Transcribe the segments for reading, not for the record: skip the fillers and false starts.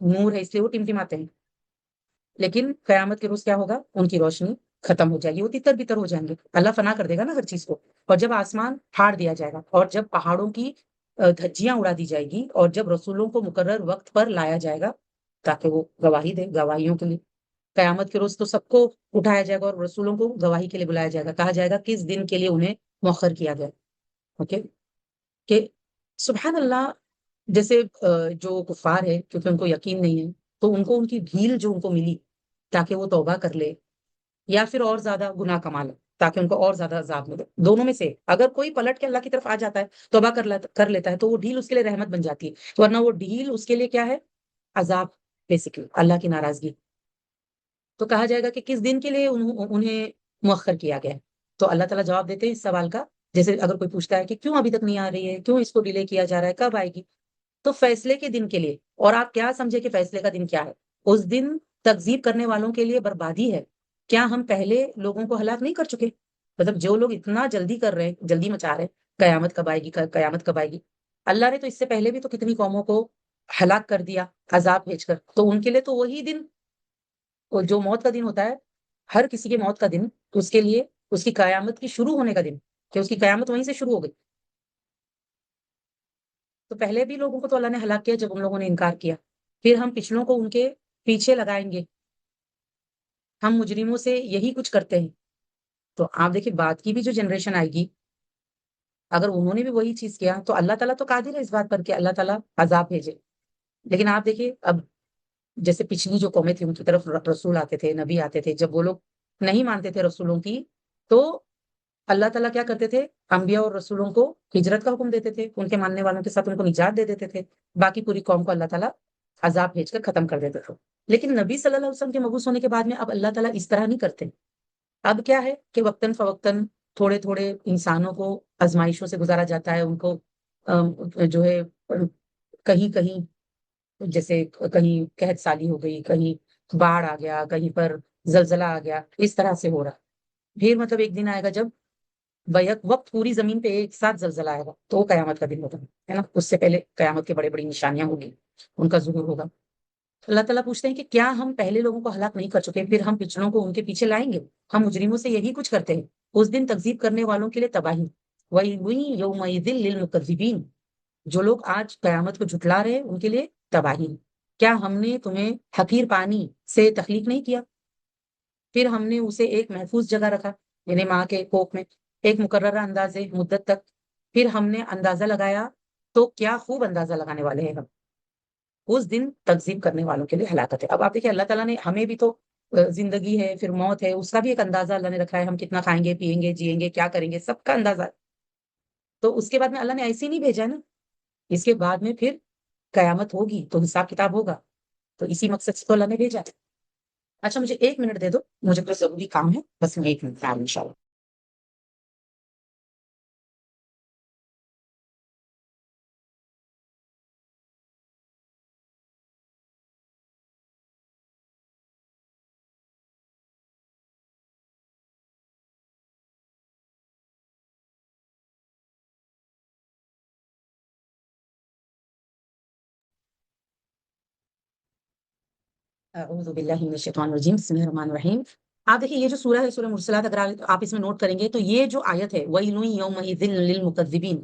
نور ہے اس لیے وہ ٹمٹماتے ہیں، لیکن قیامت کے روز کیا ہوگا؟ ان کی روشنی ختم ہو جائے گی، وہ تتر بتر ہو جائیں گے، اللہ فنا کر دے گا نا ہر چیز کو. اور جب آسمان پھاڑ دیا جائے گا، اور جب پہاڑوں کی دھجیاں اڑا دی جائے گی، اور جب رسولوں کو مقرر وقت پر لایا جائے گا تاکہ وہ گواہی دے گواہیوں کے لیے. قیامت کے روز تو سب کو اٹھایا جائے گا اور رسولوں کو گواہی کے لیے بلایا جائے گا، کہا جائے گا کس دن کے لیے انہیں مؤخر کیا گیا. اوکے، کہ سبحان اللہ. جیسے جو کفار ہے کیونکہ ان کو یقین نہیں ہے، تو ان کو ان کی ڈھیل جو ان کو ملی تاکہ وہ توبہ کر لے، یا پھر اور زیادہ گناہ کما لے تاکہ ان کو اور زیادہ عذاب ملے. دونوں میں سے اگر کوئی پلٹ کے اللہ کی طرف آ جاتا ہے، توبہ کر لیتا ہے، تو وہ ڈھیل اس کے لیے رحمت بن جاتی ہے، ورنہ وہ ڈھیل اس کے لیے کیا ہے؟ عذاب، بیسکلی اللہ کی ناراضگی. تو کہا جائے گا کہ کس دن کے لیے انہیں مؤخر کیا گیا ہے. تو اللہ تعالیٰ جواب دیتے ہیں اس سوال کا. جیسے اگر کوئی پوچھتا ہے کہ کیوں ابھی تک نہیں آ رہی ہے، کیوں اس کو ڈیلے کیا جا رہا ہے، کب آئے گی؟ تو فیصلے کے دن کے لیے. اور آپ کیا سمجھے کہ فیصلے کا دن کیا ہے؟ اس دن تکذیب کرنے والوں کے لیے بربادی ہے. کیا ہم پہلے لوگوں کو ہلاک نہیں کر چکے؟ مطلب جو لوگ اتنا جلدی کر رہے ہیں، جلدی مچا رہے ہیں، قیامت کب آئے گی، قیامت کب آئے گی. اللہ نے تو اس سے پہلے بھی تو کتنی قوموں کو ہلاک کر دیا عذاب بھیج کر. تو ان کے لیے تو وہی دن، جو موت کا دن ہوتا ہے، ہر کسی کے موت کا دن اس کے لیے اس کی قیامت کی شروع ہونے کا دن، کہ اس کی قیامت وہیں سے شروع ہو گئی. تو پہلے بھی لوگوں کو تو اللہ نے ہلاک کیا جب ان لوگوں نے انکار کیا. پھر ہم پچھلوں کو ان کے پیچھے لگائیں گے. ہم مجرموں سے یہی کچھ کرتے ہیں. تو آپ دیکھیں بعد کی بھی جو جنریشن آئے گی، اگر انہوں نے بھی وہی چیز کیا تو اللہ تعالیٰ تو قادر ہے اس بات پر کہ اللہ تعالیٰ عذاب بھیجے. لیکن آپ دیکھیے اب جیسے پچھلی جو قومیں تھیں ان کی طرف رسول آتے تھے، نبی آتے تھے، جب وہ لوگ نہیں مانتے تھے رسولوں کی، تو اللہ تعالیٰ کیا کرتے تھے؟ انبیاء اور رسولوں کو ہجرت کا حکم دیتے تھے، ان کے ماننے والوں کے ساتھ ان کو نجات دے دیتے تھے، باقی پوری قوم کو اللہ تعالیٰ عذاب بھیج کر ختم کر دیتے تھے. لیکن نبی صلی اللہ علیہ وسلم کے مبعوث ہونے کے بعد میں اب اللہ تعالیٰ اس طرح نہیں کرتے. اب کیا ہے کہ وقتاً فوقتاً تھوڑے تھوڑے انسانوں کو آزمائشوں سے گزارا جاتا ہے. ان کو جو ہے کہیں کہیں جیسے کہیں قحط سالی ہو گئی، کہیں باڑھ آ گیا، کہیں پر زلزلہ آ گیا، اس طرح سے ہو رہا. پھر مطلب ایک دن آئے گا جب بیک وقت پوری زمین پہ ایک ساتھ زلزلہ آئے گا، تو وہ قیامت کا دن ہوگا، ہے نا. اس سے پہلے قیامت کے بڑے بڑی نشانیاں ہوگی، ان کا ظہور ہوگا. اللہ تعالیٰ پوچھتے ہیں کہ کیا ہم پہلے لوگوں کو ہلاک نہیں کر چکے، پھر ہم پچھلوں کو ان کے پیچھے لائیں گے؟ ہم مجرموں سے یہی کچھ کرتے ہیں. اس دن تکذیب کرنے والوں کے لیے تباہی. وَيْلٌ يَوْمَئِذٍ لِّلْمُكَذِّبِينَ. جو لوگ آج قیامت کو جھٹلا رہے ہیں ان کے لیے تباہی. کیا ہم نے تمہیں حقیر پانی سے تخلیق نہیں کیا، پھر ہم نے اسے ایک محفوظ جگہ رکھا، یعنی ماں کے کوکھ میں، ایک مقررہ اندازے مدت تک. پھر ہم نے اندازہ لگایا، تو کیا خوب اندازہ لگانے والے ہیں ہم. اس دن تکذیب کرنے والوں کے لیے ہلاکت ہے. اب آپ دیکھیں اللہ تعالیٰ نے ہمیں بھی تو زندگی ہے، پھر موت ہے، اس کا بھی ایک اندازہ اللہ نے رکھا ہے. ہم کتنا کھائیں گے، پیئیں گے، جئیں گے، کیا کریں گے، سب کا اندازہ ہے. تو اس کے بعد میں اللہ نے ایسے ہی نہیں بھیجا ہے نا. اس کے بعد میں پھر قیامت ہوگی تو حساب کتاب ہوگا. تو اسی مقصد سے تو اللہ نے بھیجا ہے. اچھا مجھے 1 منٹ دے دو، مجھے کوئی ضروری کام ہے، بس میں 1 منٹ میں آؤں انشاءاللہ. اعوذ باللہ من الشیطان الرجیم، بسم اللہ الرحمن الرحیم. آپ دیکھیے یہ جو سورہ ہے، سورہ مرسلات، اگر آپ اس میں نوٹ کریں گے تو یہ جو آیت ہے وَيْلٌ يَوْمَئِذٍ لِّلْمُكَذِّبِينَ،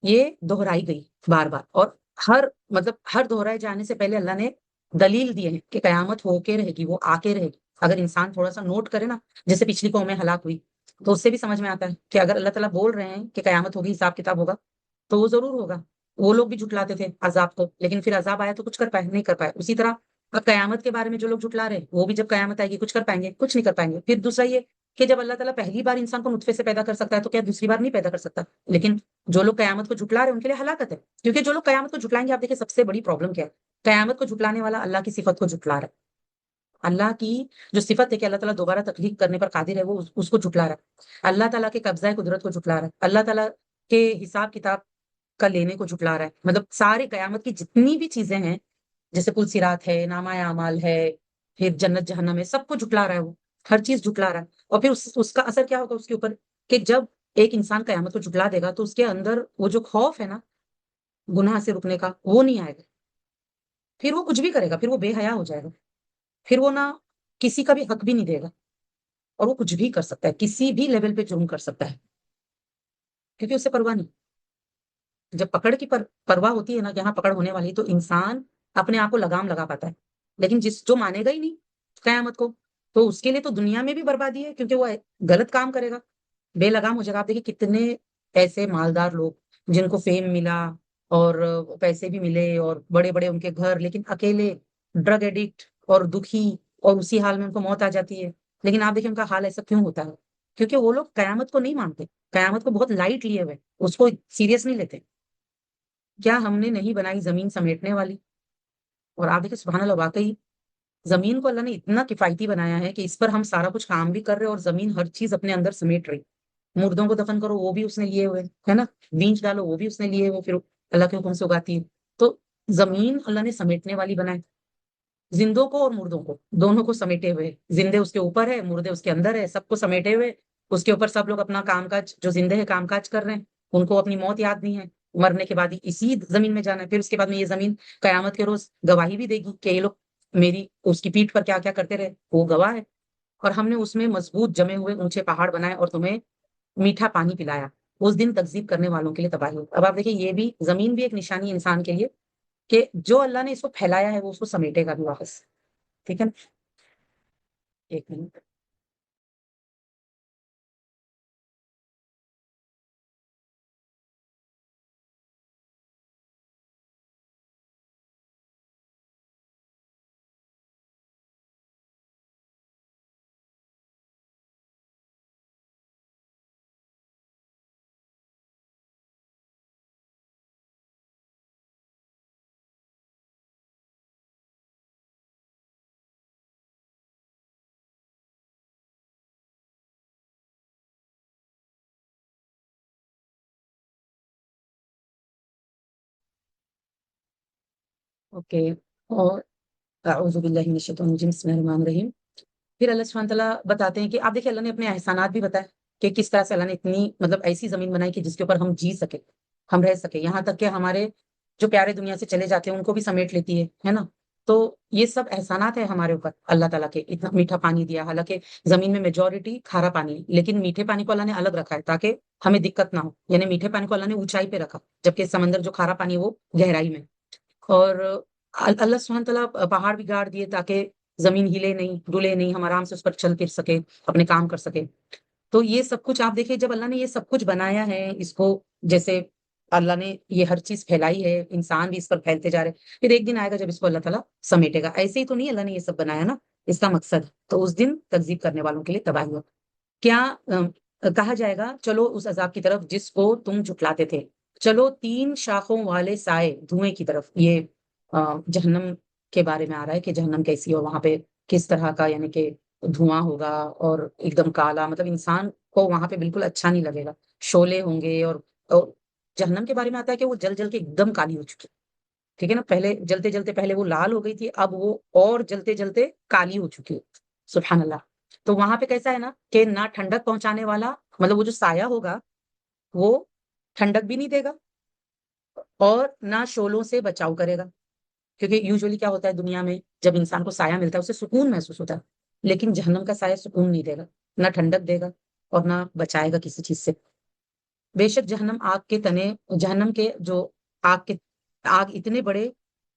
یہ دہرائی گئی بار بار. اور ہر دہرائے جانے سے پہلے اللہ نے دلیل دی ہے کہ قیامت ہو کے رہے گی، وہ آ کے رہے گی. اگر انسان تھوڑا سا نوٹ کرے نا، جیسے پچھلی قومیں ہلاک ہوئی، تو اس سے بھی سمجھ میں آتا ہے کہ اگر اللہ تعالیٰ بول رہے ہیں کہ قیامت ہوگی، حساب کتاب ہوگا، تو وہ ضرور ہوگا. وہ لوگ بھی جھٹلاتے تھے عذاب کو، لیکن پھر عذاب آیا تو کچھ کر پائے نہیں کر پائے. اسی طرح اب قیامت کے بارے میں جو لوگ جھٹلا رہے ہیں، وہ بھی جب قیامت آئے گی کچھ کر پائیں گے؟ کچھ نہیں کر پائیں گے. پھر دوسرا یہ کہ جب اللہ تعالیٰ پہلی بار انسان کو نطفے سے پیدا کر سکتا ہے تو کیا دوسری بار نہیں پیدا کر سکتا؟ لیکن جو لوگ قیامت کو جھٹلا رہے ہیں ان کے لیے ہلاکت ہے. کیونکہ جو لوگ قیامت کو جھٹلائیں گے، آپ دیکھیں سب سے بڑی پرابلم کیا ہے؟ قیامت کو جھٹلانے والا اللہ کی صفت کو جھٹلا رہا ہے. اللہ کی جو صفت ہے کہ اللہ تعالیٰ دوبارہ تخلیق کرنے پر قادر ہے، وہ اس کو جھٹلا رہا ہے. اللہ تعالیٰ کے قبضہ قدرت کو جھٹلا رہا ہے. اللہ تعالیٰ کے حساب کتاب کا لینے کو جھٹلا رہا ہے. مطلب ساری قیامت کی جتنی بھی چیزیں ہیں، جیسے پل صراط ہے، نامہ اعمال ہے، پھر جنت جہنم ہے، سب کو جھٹلا رہا ہے. وہ ہر چیز جھٹلا رہا ہے. اور پھر اس کا اثر کیا ہوگا اس کے اوپر؟ کہ جب ایک انسان قیامت کو جھٹلا دے گا تو اس کے اندر وہ جو خوف ہے نا گناہ سے رکنے کا، وہ نہیں آئے گا. پھر وہ کچھ بھی کرے گا، پھر وہ بے حیا ہو جائے گا، پھر وہ نہ کسی کا بھی حق بھی نہیں دے گا، اور وہ کچھ بھی کر سکتا ہے، کسی بھی لیول پہ جرم کر سکتا ہے، کیونکہ اسے پرواہ نہیں. جب پکڑ کی پرواہ ہوتی ہے نا، کہ یہاں پکڑ ہونے والی، تو انسان اپنے آپ کو لگام لگا پاتا ہے. لیکن جو مانے گا ہی نہیں قیامت کو، تو اس کے لیے تو دنیا میں بھی بربادی ہے، کیونکہ وہ غلط کام کرے گا، بے لگام ہو جائے گا. آپ دیکھیے کتنے ایسے مالدار لوگ جن کو فیم ملا اور پیسے بھی ملے اور بڑے بڑے ان کے گھر، لیکن اکیلے، ڈرگ ایڈکٹ اور دکھی، اور اسی حال میں ان کو موت آ جاتی ہے. لیکن آپ دیکھیں ان کا حال ایسا کیوں ہوتا ہے؟ کیونکہ وہ لوگ قیامت کو نہیں مانتے، قیامت کو بہت لائٹ لیے ہوئے، اس کو سیریس نہیں لیتے. کیا ہم نے نہیں بنائی زمین سمیٹنے والی؟ اور آپ دیکھیں سبحان اللہ، واقعی زمین کو اللہ نے اتنا کفایتی بنایا ہے کہ اس پر ہم سارا کچھ کام بھی کر رہے ہیں، اور زمین ہر چیز اپنے اندر سمیٹ رہی. مردوں کو دفن کرو وہ بھی اس نے لیے ہوئے ہے نا، بیج ڈالو وہ بھی اس نے لیے ہوئے، پھر اللہ کے حکم سے اگاتی ہے. تو زمین اللہ نے سمیٹنے والی بنائے، زندوں کو اور مردوں کو دونوں کو سمیٹے ہوئے. زندے اس کے اوپر ہے، مردے اس کے اندر ہے، سب کو سمیٹے ہوئے اس کے اوپر. سب لوگ اپنا کام کاج، جو زندے ہیں کام کاج کر رہے ہیں، ان کو اپنی موت یاد نہیں ہے، مرنے کے بعد ہی اسی زمین میں جانا ہے. پھر اس کے بعد میں یہ زمین قیامت کے روز گواہی بھی دے گی کہ یہ لوگ میری اس کی پیٹھ پر کیا کیا کرتے رہے، وہ گواہ ہے. اور ہم نے اس میں مضبوط جمے ہوئے اونچے پہاڑ بنائے اور تمہیں میٹھا پانی پلایا. اس دن تکذیب کرنے والوں کے لیے تباہی ہو. اب آپ دیکھیں یہ بھی زمین بھی ایک نشانی ہے انسان کے لیے، کہ جو اللہ نے اس کو پھیلایا ہے وہ اس کو سمیٹے گا بھی واپس. ٹھیک ہے نا؟ ایک منٹ. اوکے. اور اعوذ باللہ من الشیطان الرجیم، بسم اللہ الرحمن الرحیم. پھر اللہ سبحانہ تعالیٰ بتاتے ہیں کہ آپ دیکھیں اللہ نے اپنے احسانات بھی بتائے کہ کس طرح سے اللہ نے اتنی مطلب ایسی زمین بنائی کہ جس کے اوپر ہم جی سکے، ہم رہ سکے، یہاں تک کہ ہمارے جو پیارے دنیا سے چلے جاتے ہیں ان کو بھی سمیٹ لیتی ہے نا. تو یہ سب احسانات ہے ہمارے اوپر اللہ تعالیٰ کے. اتنا میٹھا پانی دیا، حالانکہ زمین میں میجورٹی کھارا پانی ہے، لیکن میٹھے پانی کو اللہ نے الگ رکھا ہے تاکہ ہمیں دقت نہ ہو. یعنی میٹھے پانی کو اللہ نے اونچائی پہ رکھا، جبکہ سمندر جو کھارا پانی ہے وہ گہرائی میں. اور اللہ سبحانہ تعالیٰ پہاڑ بھی گاڑ دیے تاکہ زمین ہلے نہیں ڈلے نہیں، ہم آرام سے اس پر چل پھر سکے، اپنے کام کر سکے. تو یہ سب کچھ آپ دیکھیں جب اللہ نے یہ سب کچھ بنایا ہے اس کو، جیسے اللہ نے یہ ہر چیز پھیلائی ہے، انسان بھی اس پر پھیلتے جا رہے ہیں، پھر ایک دن آئے گا جب اس کو اللہ تعالیٰ سمیٹے گا. ایسے ہی تو نہیں اللہ نے یہ سب بنایا نا، اس کا مقصد. تو اس دن تکذیب کرنے والوں کے لیے تباہی ہو. کیا کہا جائے گا چلو اس عذاب کی طرف جس کو تم جھٹلاتے تھے، چلو تین شاخوں والے سائے دھوئیں کی طرف. یہ جہنم کے بارے میں آ رہا ہے کہ جہنم کیسی ہو، وہاں پہ کس طرح کا یعنی کہ دھواں ہوگا اور ایک دم کالا، مطلب انسان کو وہاں پہ بالکل اچھا نہیں لگے گا. شعلے ہوں گے اور جہنم کے بارے میں آتا ہے کہ وہ جل جل کے ایک دم کالی ہو چکی. ٹھیک ہے نا، پہلے جلتے جلتے پہلے وہ لال ہو گئی تھی، اب وہ اور جلتے جلتے کالی ہو چکی ہے. سبحان اللہ. تو وہاں پہ کیسا ہے نا کہ نہ ٹھنڈک پہنچانے والا، مطلب وہ جو سایہ ہوگا وہ ٹھنڈک بھی نہیں دے گا اور نہ شعلوں سے بچاؤ کرے گا. کیونکہ یوزلی کیا ہوتا ہے دنیا میں جب انسان کو سایہ ملتا ہے اسے سکون محسوس ہوتا ہے، لیکن جہنم کا سایہ سکون نہیں دے گا، نہ ٹھنڈک دے گا اور نہ بچائے گا کسی چیز سے. بے شک جہنم آگ کے تنے، جہنم کے جو آگ کے آگ اتنے بڑے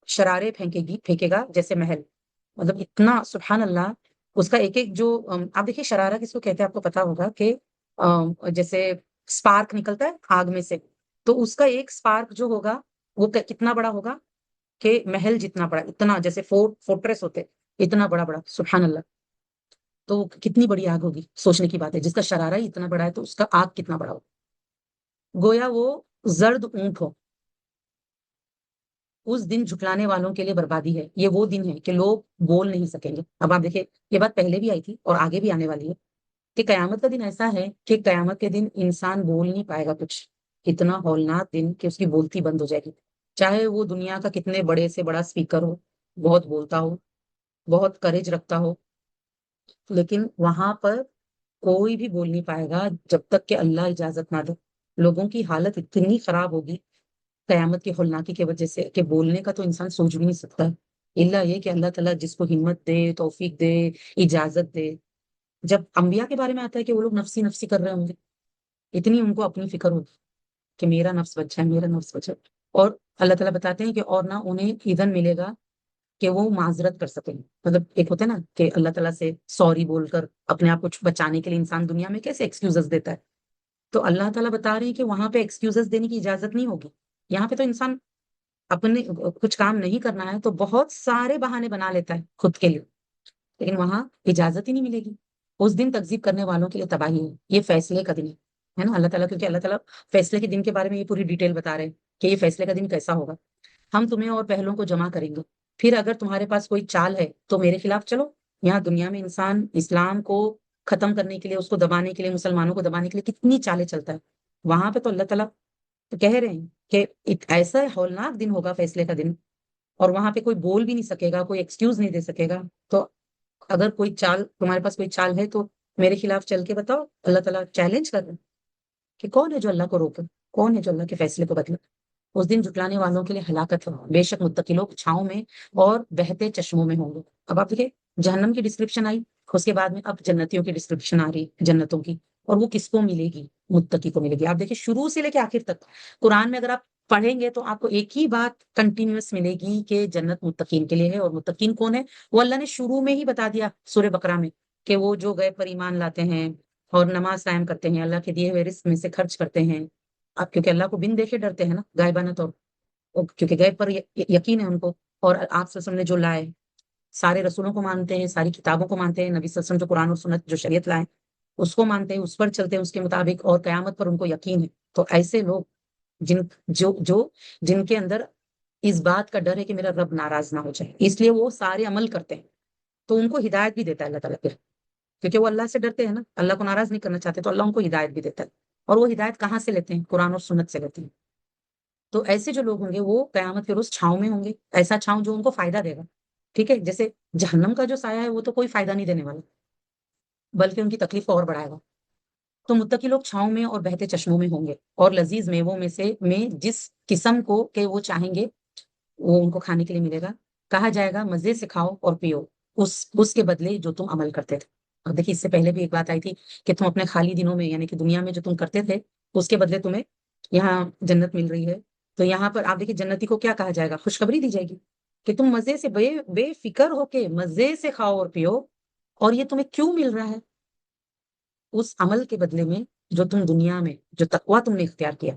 شرارے پھینکے گا جیسے محل. مطلب اتنا سبحان اللہ. اس کا ایک ایک جو آپ دیکھیے شرارہ کس کو کہتے ہیں آپ کو پتا ہوگا کہ جیسے اسپارک نکلتا ہے آگ میں سے، تو اس کا ایک اسپارک جو ہوگا وہ کتنا بڑا ہوگا کہ محل جتنا بڑا، اتنا جیسے فورٹریس ہوتے اتنا بڑا بڑا. سبحان اللہ. تو کتنی بڑی آگ ہوگی، سوچنے کی بات ہے. جس کا شرارہ ہی اتنا بڑا ہے تو اس کا آگ کتنا بڑا ہوگا. گویا وہ زرد اونٹ ہو. اس دن جھٹلانے والوں کے لیے بربادی ہے. یہ وہ دن ہے کہ لوگ بول نہیں سکیں گے. اب آپ دیکھیں یہ بات پہلے بھی آئی تھی اور آگے بھی آنے والی ہے کہ قیامت کا دن ایسا ہے کہ قیامت کے دن انسان بول نہیں پائے گا کچھ. اتنا ہولناک دن کہ اس کی بولتی بند ہو جائے گی، چاہے وہ دنیا کا کتنے بڑے سے بڑا اسپیکر ہو، بہت بولتا ہو، بہت کریج رکھتا ہو، لیکن وہاں پر کوئی بھی بول نہیں پائے گا جب تک کہ اللہ اجازت نہ دے. لوگوں کی حالت اتنی خراب ہوگی قیامت کی ہولناکی کی وجہ سے کہ بولنے کا تو انسان سوچ بھی نہیں سکتا ہے. اللہ یہ کہ اللہ تعالیٰ جس کو ہمت دے، توفیق دے، اجازت دے. جب انبیاء کے بارے میں آتا ہے کہ وہ لوگ نفسی نفسی کر رہے ہوں گے، اتنی ان کو اپنی فکر ہوگی کہ میرا نفس بچہ ہے، میرا نفس بچہ ہے. اور اللہ تعالیٰ بتاتے ہیں کہ اور نہ انہیں اذن ملے گا کہ وہ معذرت کر سکیں. مطلب ایک ہوتا ہے نا کہ اللہ تعالیٰ سے سوری بول کر اپنے آپ کو بچانے کے لیے انسان دنیا میں کیسے ایکسکیوزز دیتا ہے، تو اللہ تعالیٰ بتا رہے ہیں کہ وہاں پہ ایکسکیوزز دینے کی اجازت نہیں ہوگی. یہاں پہ تو انسان اپنے کچھ کام نہیں کرنا ہے تو بہت سارے بہانے بنا لیتا ہے خود کے لیے، لیکن وہاں اجازت ہی نہیں ملے گی. اس دن تکذیب کرنے والوں کے لیے تباہی ہے. یہ فیصلے کا دن ہے نا. اللہ تعالیٰ کیونکہ اللہ تعالیٰ فیصلے کے دن کے بارے میں یہ پوری ڈیٹیل بتا رہے ہیں کہ یہ فیصلے کا دن کیسا ہوگا. ہم تمہیں اور پہلوں کو جمع کریں گے، پھر اگر تمہارے پاس کوئی چال ہے تو میرے خلاف چلو. یہاں دنیا میں انسان اسلام کو ختم کرنے کے لیے، اس کو دبانے کے لیے، مسلمانوں کو دبانے کے لیے کتنی چالیں چلتا ہے. وہاں پہ تو اللہ تعالیٰ تو کہہ رہے ہیں کہ ایسا ہولناک دن ہوگا فیصلے کا دن، اور وہاں پہ کوئی بول بھی نہیں سکے گا، کوئی ایکسکیوز نہیں دے سکے گا. تو اگر کوئی چال تمہارے پاس کوئی چال ہے تو میرے خلاف چل کے بتاؤ. اللہ تعالیٰ چیلنج کر رہے ہیں کہ کون ہے جو اللہ کو روکے، کون ہے جو اللہ کے فیصلے کو بدلے. اس دن جھٹلانے والوں کے لیے ہلاکت ہو. بے شک متقی لوگ چھاؤں میں اور بہتے چشموں میں ہوں گے. اب آپ دیکھیں جہنم کی ڈسکرپشن آئی، اس کے بعد میں اب جنتیوں کی ڈسکرپشن آ رہی جنتوں کی، اور وہ کس کو ملے گی؟ متقی کو ملے گی. آپ دیکھیں شروع سے لے کے آخر تک قرآن میں اگر آپ پڑھیں گے تو آپ کو ایک ہی بات کنٹینیوس ملے گی کہ جنت متقین کے لیے ہے. اور متقین کون ہے؟ وہ اللہ نے شروع میں ہی بتا دیا سورہ بقرہ میں کہ وہ جو غیب پر ایمان لاتے ہیں اور نماز قائم کرتے ہیں، اللہ کے دیے ہوئے رزق میں سے خرچ کرتے ہیں. اب کیونکہ اللہ کو بن دیکھے ڈرتے ہیں نا، غائبانہ طور، کیونکہ غیب پر یقین ہے ان کو. اور آپ صلی اللہ علیہ وسلم نے جو لائے، سارے رسولوں کو مانتے ہیں، ساری کتابوں کو مانتے ہیں. نبی صلی اللہ علیہ وسلم جو قرآن اور سنت جو شریعت لائے اس کو مانتے ہیں، اس پر چلتے ہیں اس کے مطابق، اور قیامت پر ان کو یقین ہے. تو ایسے لوگ جن کے اندر اس بات کا ڈر ہے کہ میرا رب ناراض نہ ہو جائے، اس لیے وہ سارے عمل کرتے ہیں، تو ان کو ہدایت بھی دیتا ہے اللہ تعالیٰ پھر، کیونکہ وہ اللہ سے ڈرتے ہیں نا، اللہ کو ناراض نہیں کرنا چاہتے، تو اللہ ان کو ہدایت بھی دیتا ہے. اور وہ ہدایت کہاں سے لیتے ہیں؟ قرآن اور سنت سے لیتے ہیں. تو ایسے جو لوگ ہوں گے وہ قیامت کے روز چھاؤں میں ہوں گے، ایسا چھاؤں جو ان کو فائدہ دے گا. ٹھیک ہے، جیسے جہنم کا جو سایہ ہے وہ تو کوئی فائدہ نہیں دینے والا، بلکہ ان کی تکلیف کو اور بڑھائے گا. تو متقی لوگ چھاؤں میں اور بہتے چشموں میں ہوں گے، اور لذیذ میووں میں جس قسم کو کہ وہ چاہیں گے وہ ان کو کھانے کے لیے ملے گا. کہا جائے گا مزے سے کھاؤ اور پیو اس کے بدلے جو تم عمل کرتے تھے. اور دیکھیے اس سے پہلے بھی ایک بات آئی تھی کہ تم اپنے خالی دنوں میں، یعنی کہ دنیا میں جو تم کرتے تھے اس کے بدلے تمہیں یہاں جنت مل رہی ہے. تو یہاں پر آپ دیکھیے جنتی کو کیا کہا جائے گا؟ خوشخبری دی جائے گی کہ تم مزے سے بے فکر ہو کے مزے سے کھاؤ اور پیو. اور یہ تمہیں کیوں مل رہا ہے؟ اس عمل کے بدلے میں جو تم دنیا میں، جو تقویٰ تم نے اختیار کیا،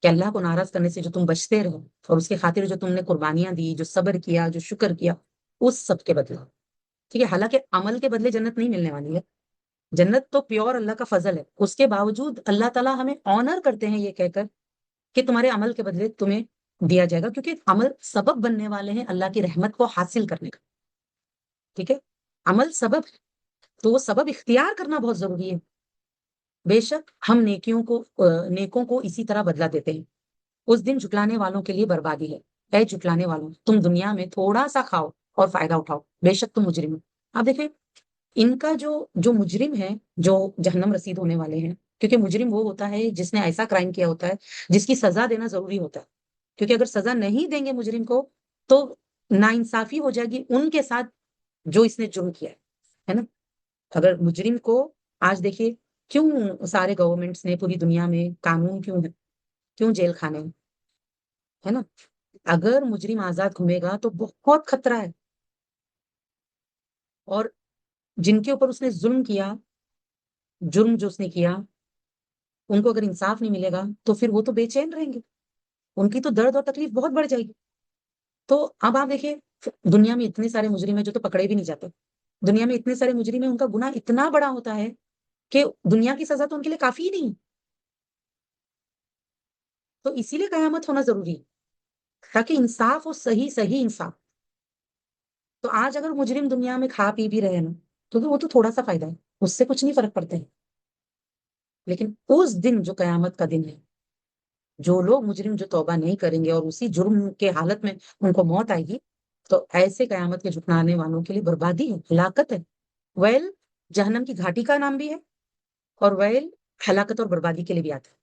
کہ اللہ کو ناراض کرنے سے جو تم بچتے رہو، اور اس کے خاطر جو تم نے قربانیاں دی، جو صبر کیا، جو شکر کیا، اس سب کے بدلے. ٹھیک ہے، حالانکہ عمل کے بدلے جنت نہیں ملنے والی ہے. جنت تو پیور اللہ کا فضل ہے. اس کے باوجود اللہ تعالیٰ ہمیں آنر کرتے ہیں یہ کہہ کر کہ تمہارے عمل کے بدلے تمہیں دیا جائے گا، کیونکہ عمل سبب بننے والے ہیں اللہ کی رحمت کو حاصل کرنے کا. ٹھیک ہے، عمل سبب ہے، تو وہ سبب اختیار کرنا بہت ضروری ہے. بے شک ہم نیکوں کو اسی طرح بدلا دیتے ہیں. اس دن جھٹلانے والوں کے لیے بربادی ہے. اے جھٹلانے والوں، تم دنیا میں تھوڑا سا کھاؤ اور فائدہ اٹھاؤ، بے شک تم مجرم ہو. آپ دیکھیں ان کا جو مجرم ہے، جو جہنم رسید ہونے والے ہیں، کیونکہ مجرم وہ ہوتا ہے جس نے ایسا کرائم کیا ہوتا ہے جس کی سزا دینا ضروری ہوتا ہے. کیونکہ اگر سزا نہیں دیں گے مجرم کو تو ناانصافی ہو جائے گی ان کے ساتھ جو اس نے جرم کیا ہے نا. اگر مجرم کو آج دیکھیے کیوں سارے گورنمنٹس نے پوری دنیا میں قانون کیوں ہے، کیوں جیل خانے ہیں، ہے نا. اگر مجرم آزاد گھومے گا تو بہت خطرہ ہے. اور جن کے اوپر اس نے ظلم کیا، جرم جو اس نے کیا، ان کو اگر انصاف نہیں ملے گا تو پھر وہ تو بے چین رہیں گے، ان کی تو درد اور تکلیف بہت بڑھ جائے گی. تو اب آپ دیکھیے دنیا میں اتنے سارے مجرم ہیں جو تو پکڑے بھی نہیں جاتے. دنیا میں اتنے سارے مجرم ہیں، ان کا گناہ اتنا بڑا ہوتا ہے کہ دنیا کی سزا تو ان کے لیے کافی ہی نہیں. تو اسی لیے قیامت ہونا ضروری ہے تاکہ انصاف ہو، صحیح انصاف. تو آج اگر مجرم دنیا میں کھا پی بھی رہے نا، کیونکہ وہ تو تھوڑا سا فائدہ ہے، اس سے کچھ نہیں فرق پڑتا ہے. لیکن اس دن جو قیامت کا دن ہے، جو لوگ مجرم جو توبہ نہیں کریں گے اور اسی جرم کے حالت میں ان کو موت آئے گی، تو ایسے قیامت کے جھٹلانے والوں کے لیے بربادی ہے، ہلاکت ہے. ویل جہنم کی گھاٹی کا نام بھی ہے، اور ویل ہلاکت اور بربادی کے لیے بھی آتا ہے.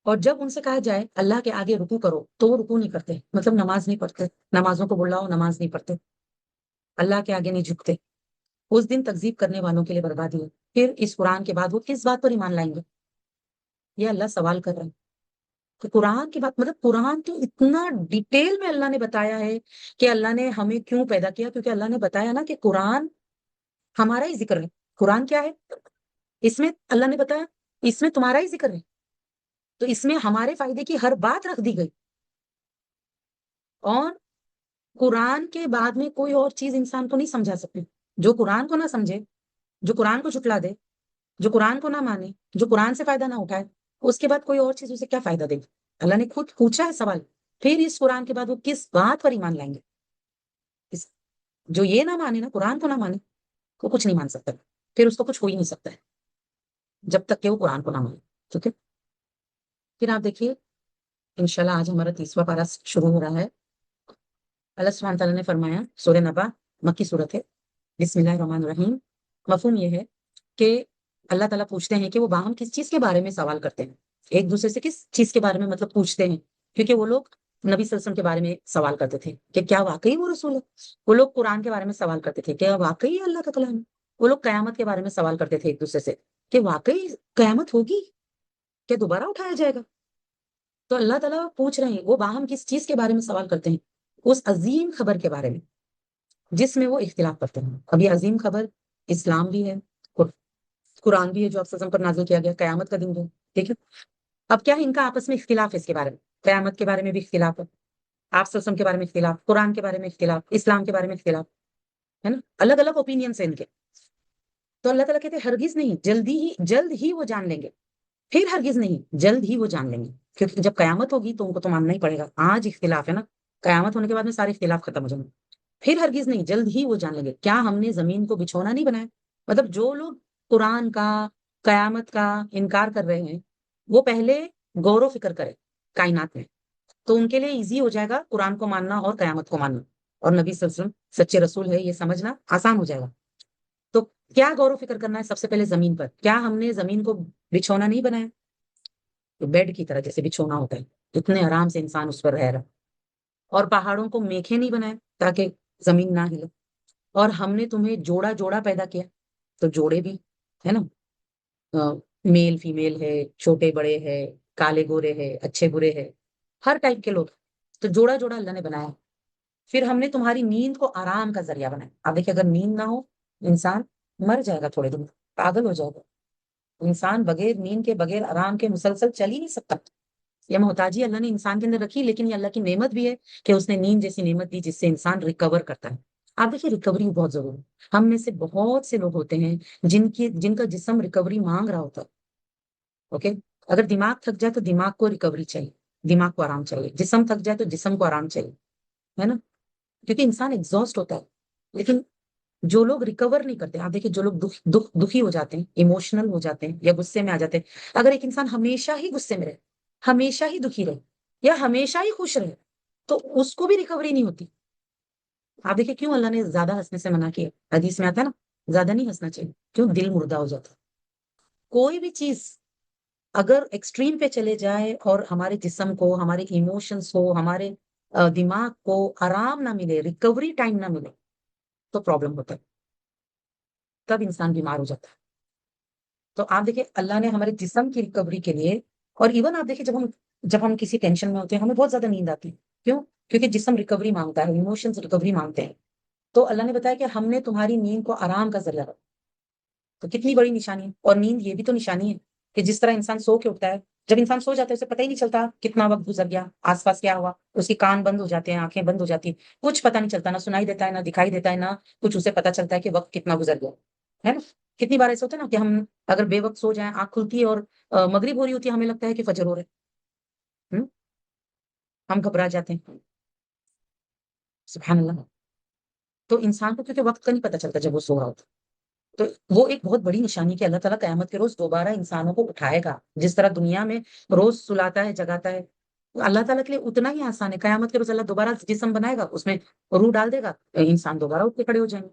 اور جب ان سے کہا جائے اللہ کے آگے رکوع کرو تو وہ رکوع نہیں کرتے، مطلب نماز نہیں پڑھتے، نمازوں کو بلاؤ نماز نہیں پڑھتے، اللہ کے آگے نہیں جھکتے۔ اس دن تکذیب کرنے والوں کے لیے بربادی ہے۔ پھر اس قرآن کے بعد وہ کس بات پر ایمان لائیں گے؟ یہ اللہ سوال کر رہے ہیں کہ قرآن کی بات، مطلب قرآن تو اتنا ڈیٹیل میں اللہ نے بتایا ہے کہ اللہ نے ہمیں کیوں پیدا کیا، کیونکہ اللہ نے بتایا نا کہ قرآن ہمارا ہی ذکر ہے۔ قرآن کیا ہے؟ اس میں اللہ نے بتایا اس میں تمہارا ہی ذکر ہے، تو اس میں ہمارے فائدے کی ہر بات رکھ دی گئی، اور قرآن کے بعد میں کوئی اور چیز انسان کو نہیں سمجھا سکتی۔ جو قرآن کو نہ سمجھے، جو قرآن کو جھٹلا دے، جو قرآن کو نہ مانے، جو قرآن سے فائدہ نہ اٹھائے، اس کے بعد کوئی اور چیز اسے کیا فائدہ دے گی؟ اللہ نے خود پوچھا ہے سوال۔ پھر اس قرآن کے بعد وہ کس بات پر ایمان لائیں گے؟ اس جو یہ نہ مانے نا، قرآن کو نہ مانے، وہ کچھ نہیں مان سکتا، پھر اس کو کچھ ہو ہی نہیں سکتا ہے جب تک کہ وہ قرآن کو نہ مانے۔ ٹھیک ہے، پھر آپ دیکھیے انشاءاللہ آج ہمارا 30واں پارہ شروع ہو رہا ہے۔ اللہ سبحانہ تعالیٰ نے فرمایا، سورہ نبا مکی صورت ہے، بسم اللہ الرحمن الرحیم۔ مفہوم یہ ہے کہ اللہ تعالیٰ پوچھتے ہیں کہ وہ باہم کس چیز کے بارے میں سوال کرتے ہیں، ایک دوسرے سے کس چیز کے بارے میں مطلب پوچھتے ہیں، کیونکہ وہ لوگ نبی صلی اللہ علیہ وسلم کے بارے میں سوال کرتے تھے کہ کیا واقعی وہ رسول ہے، وہ لوگ قرآن کے بارے میں سوال کرتے تھے کہ واقعی اللہ کا کلام ہے، وہ لوگ قیامت کے بارے میں سوال کرتے تھے ایک دوسرے سے کہ واقعی قیامت ہوگی، کہ دوبارہ اٹھایا جائے گا۔ تو اللہ تعالیٰ پوچھ رہے ہیں وہ باہم کس چیز کے بارے میں سوال کرتے ہیں، اس عظیم خبر کے بارے میں جس میں وہ اختلاف کرتے ہیں۔ اب یہ عظیم خبر اسلام بھی ہے، قرآن بھی ہے جو آپ صلی اللہ علیہ وسلم پر نازل کیا گیا، قیامت کا دن بھی ہے، ٹھیک ہے۔ اب کیا ہے ان کا آپس میں اختلاف ہے، اس کے بارے میں قیامت کے بارے میں بھی اختلاف ہے، آپ صلی اللہ علیہ وسلم کے بارے میں اختلاف، قرآن کے بارے میں اختلاف، اسلام کے بارے میں اختلاف ہے نا، الگ الگ اوپینینس ہیں ان کے۔ تو اللہ تعالیٰ کہتے ہیں ہرگز نہیں، جلد ہی وہ جان لیں گے، پھر ہرگز نہیں جلد ہی وہ جان لیں گے، کیونکہ جب قیامت ہوگی تو ان کو تو ماننا ہی پڑے گا۔ آج اختلاف ہے نا، قیامت ہونے کے بعد میں سارے اختلاف ختم ہو جائیں گے۔ پھر ہرگز نہیں جلد ہی وہ جان لیں گے کیا ہم نے زمین کو بچھونا نہیں بنایا۔ مطلب جو لوگ قرآن کا، قیامت کا انکار کر رہے ہیں، وہ پہلے غور و فکر کرے کائنات میں، تو ان کے لیے ایزی ہو جائے گا قرآن کو ماننا اور قیامت کو ماننا، اور نبی صلی اللہ علیہ وسلم سچے رسول ہے یہ سمجھنا آسان ہو جائے گا۔ تو کیا غور و فکر کرنا ہے سب سے پہلے زمین پر، کیا ہم نے زمین کو بچھونا نہیں بنایا، بیڈ کی طرح جیسے بچھونا ہوتا ہے اتنے آرام سے انسان اس پر رہ رہا، اور پہاڑوں کو میخیں نہیں بنائے تاکہ زمین نہ ہلے، اور ہم نے تمہیں جوڑا جوڑا پیدا کیا، تو جوڑے بھی ہے نا، میل فیمیل ہے، چھوٹے بڑے ہے، کالے گورے ہے، اچھے برے ہے، ہر ٹائپ کے لوگ، تو جوڑا جوڑا اللہ نے بنایا۔ پھر ہم نے تمہاری نیند کو آرام کا ذریعہ بنایا۔ آپ دیکھیں اگر نیند نہ ہو انسان مر جائے گا، تھوڑے دن پاگل ہو جائے گا، انسان بغیر نیند کے بغیر آرام کے مسلسل چل ہی نہیں سکتا۔ یہ محتاجی اللہ نے انسان کے اندر رکھی، لیکن یہ اللہ کی نعمت بھی ہے کہ اس نے نیند جیسی نعمت دی جس سے انسان ریکور کرتا ہے۔ آپ دیکھیے ریکوری بہت ضروری ہے، ہم میں سے بہت سے لوگ ہوتے ہیں جن کا جسم ریکوری مانگ رہا ہوتا ہے، اوکے۔ اگر دماغ تھک جائے تو دماغ کو ریکوری چاہیے، دماغ کو آرام چاہیے، جسم تھک جائے تو جسم کو آرام چاہیے، ہے نا، کیونکہ انسان ایگزاسٹ ہوتا ہے۔ لیکن جو لوگ ریکور نہیں کرتے، آپ دیکھیں جو لوگ دکھی ہو جاتے ہیں، ایموشنل ہو جاتے ہیں یا غصے میں آ جاتے ہیں، اگر ایک انسان ہمیشہ ہی غصے میں رہے، ہمیشہ ہی دکھی رہے یا ہمیشہ ہی خوش رہے، تو اس کو بھی ریکوری نہیں ہوتی۔ آپ دیکھیں کیوں اللہ نے زیادہ ہنسنے سے منع کیا، حدیث میں آتا ہے نا زیادہ نہیں ہنسنا چاہیے، کیوں؟ دل مردہ ہو جاتا ہے۔ کوئی بھی چیز اگر ایکسٹریم پہ چلے جائے اور ہمارے جسم کو، ہمارے ایموشنس کو، ہمارے دماغ کو آرام نہ ملے، ریکوری ٹائم نہ ملے، تو پرابلم ہوتا ہے، تب انسان بیمار ہو جاتا ہے۔ تو آپ دیکھیں اللہ نے ہمارے جسم کی ریکوری کے لیے، اور ایون آپ دیکھیں جب ہم کسی ٹینشن میں ہوتے ہیں ہمیں بہت زیادہ نیند آتی ہے، کیوں؟ کیونکہ جسم ریکوری مانگتا ہے، ایموشنز ریکوری مانگتے ہیں، تو اللہ نے بتایا کہ ہم نے تمہاری نیند کو آرام کا ذریعہ رکھا۔ تو کتنی بڑی نشانی ہے، اور نیند یہ بھی تو نشانی ہے کہ جس طرح انسان سو کے اٹھتا ہے، جب انسان سو جاتا ہے اسے پتہ ہی نہیں چلتا کتنا وقت گزر گیا، آس پاس کیا ہوا، اس کی کان بند ہو جاتے ہیں، آنکھیں بند ہو جاتی ہیں، کچھ پتہ نہیں چلتا، نہ سنائی دیتا ہے، نہ دکھائی دیتا ہے، نہ کچھ اسے پتہ چلتا ہے کہ وقت کتنا گزر گیا، ہے نا۔ کتنی بار ایسا ہوتا ہے نا کہ ہم اگر بے وقت سو جائیں، آنکھ کھلتی ہے اور مغرب ہو رہی ہوتی ہے، ہمیں لگتا ہے کہ فجر ہو رہے، ہم گھبرا جاتے ہیں، سبحان اللہ۔ تو انسان کو کیونکہ وقت کا نہیں پتہ چلتا جب وہ سو رہا ہوتا، تو وہ ایک بہت بڑی نشانی کہ اللہ تعالیٰ قیامت کے روز دوبارہ انسانوں کو اٹھائے گا، جس طرح دنیا میں روز سلاتا ہے جگاتا ہے، اللہ تعالیٰ کے لیے اتنا ہی آسان ہے، قیامت کے روز اللہ دوبارہ جسم بنائے گا، اس میں روح ڈال دے گا، انسان دوبارہ اٹھ کے کھڑے ہو جائیں گے۔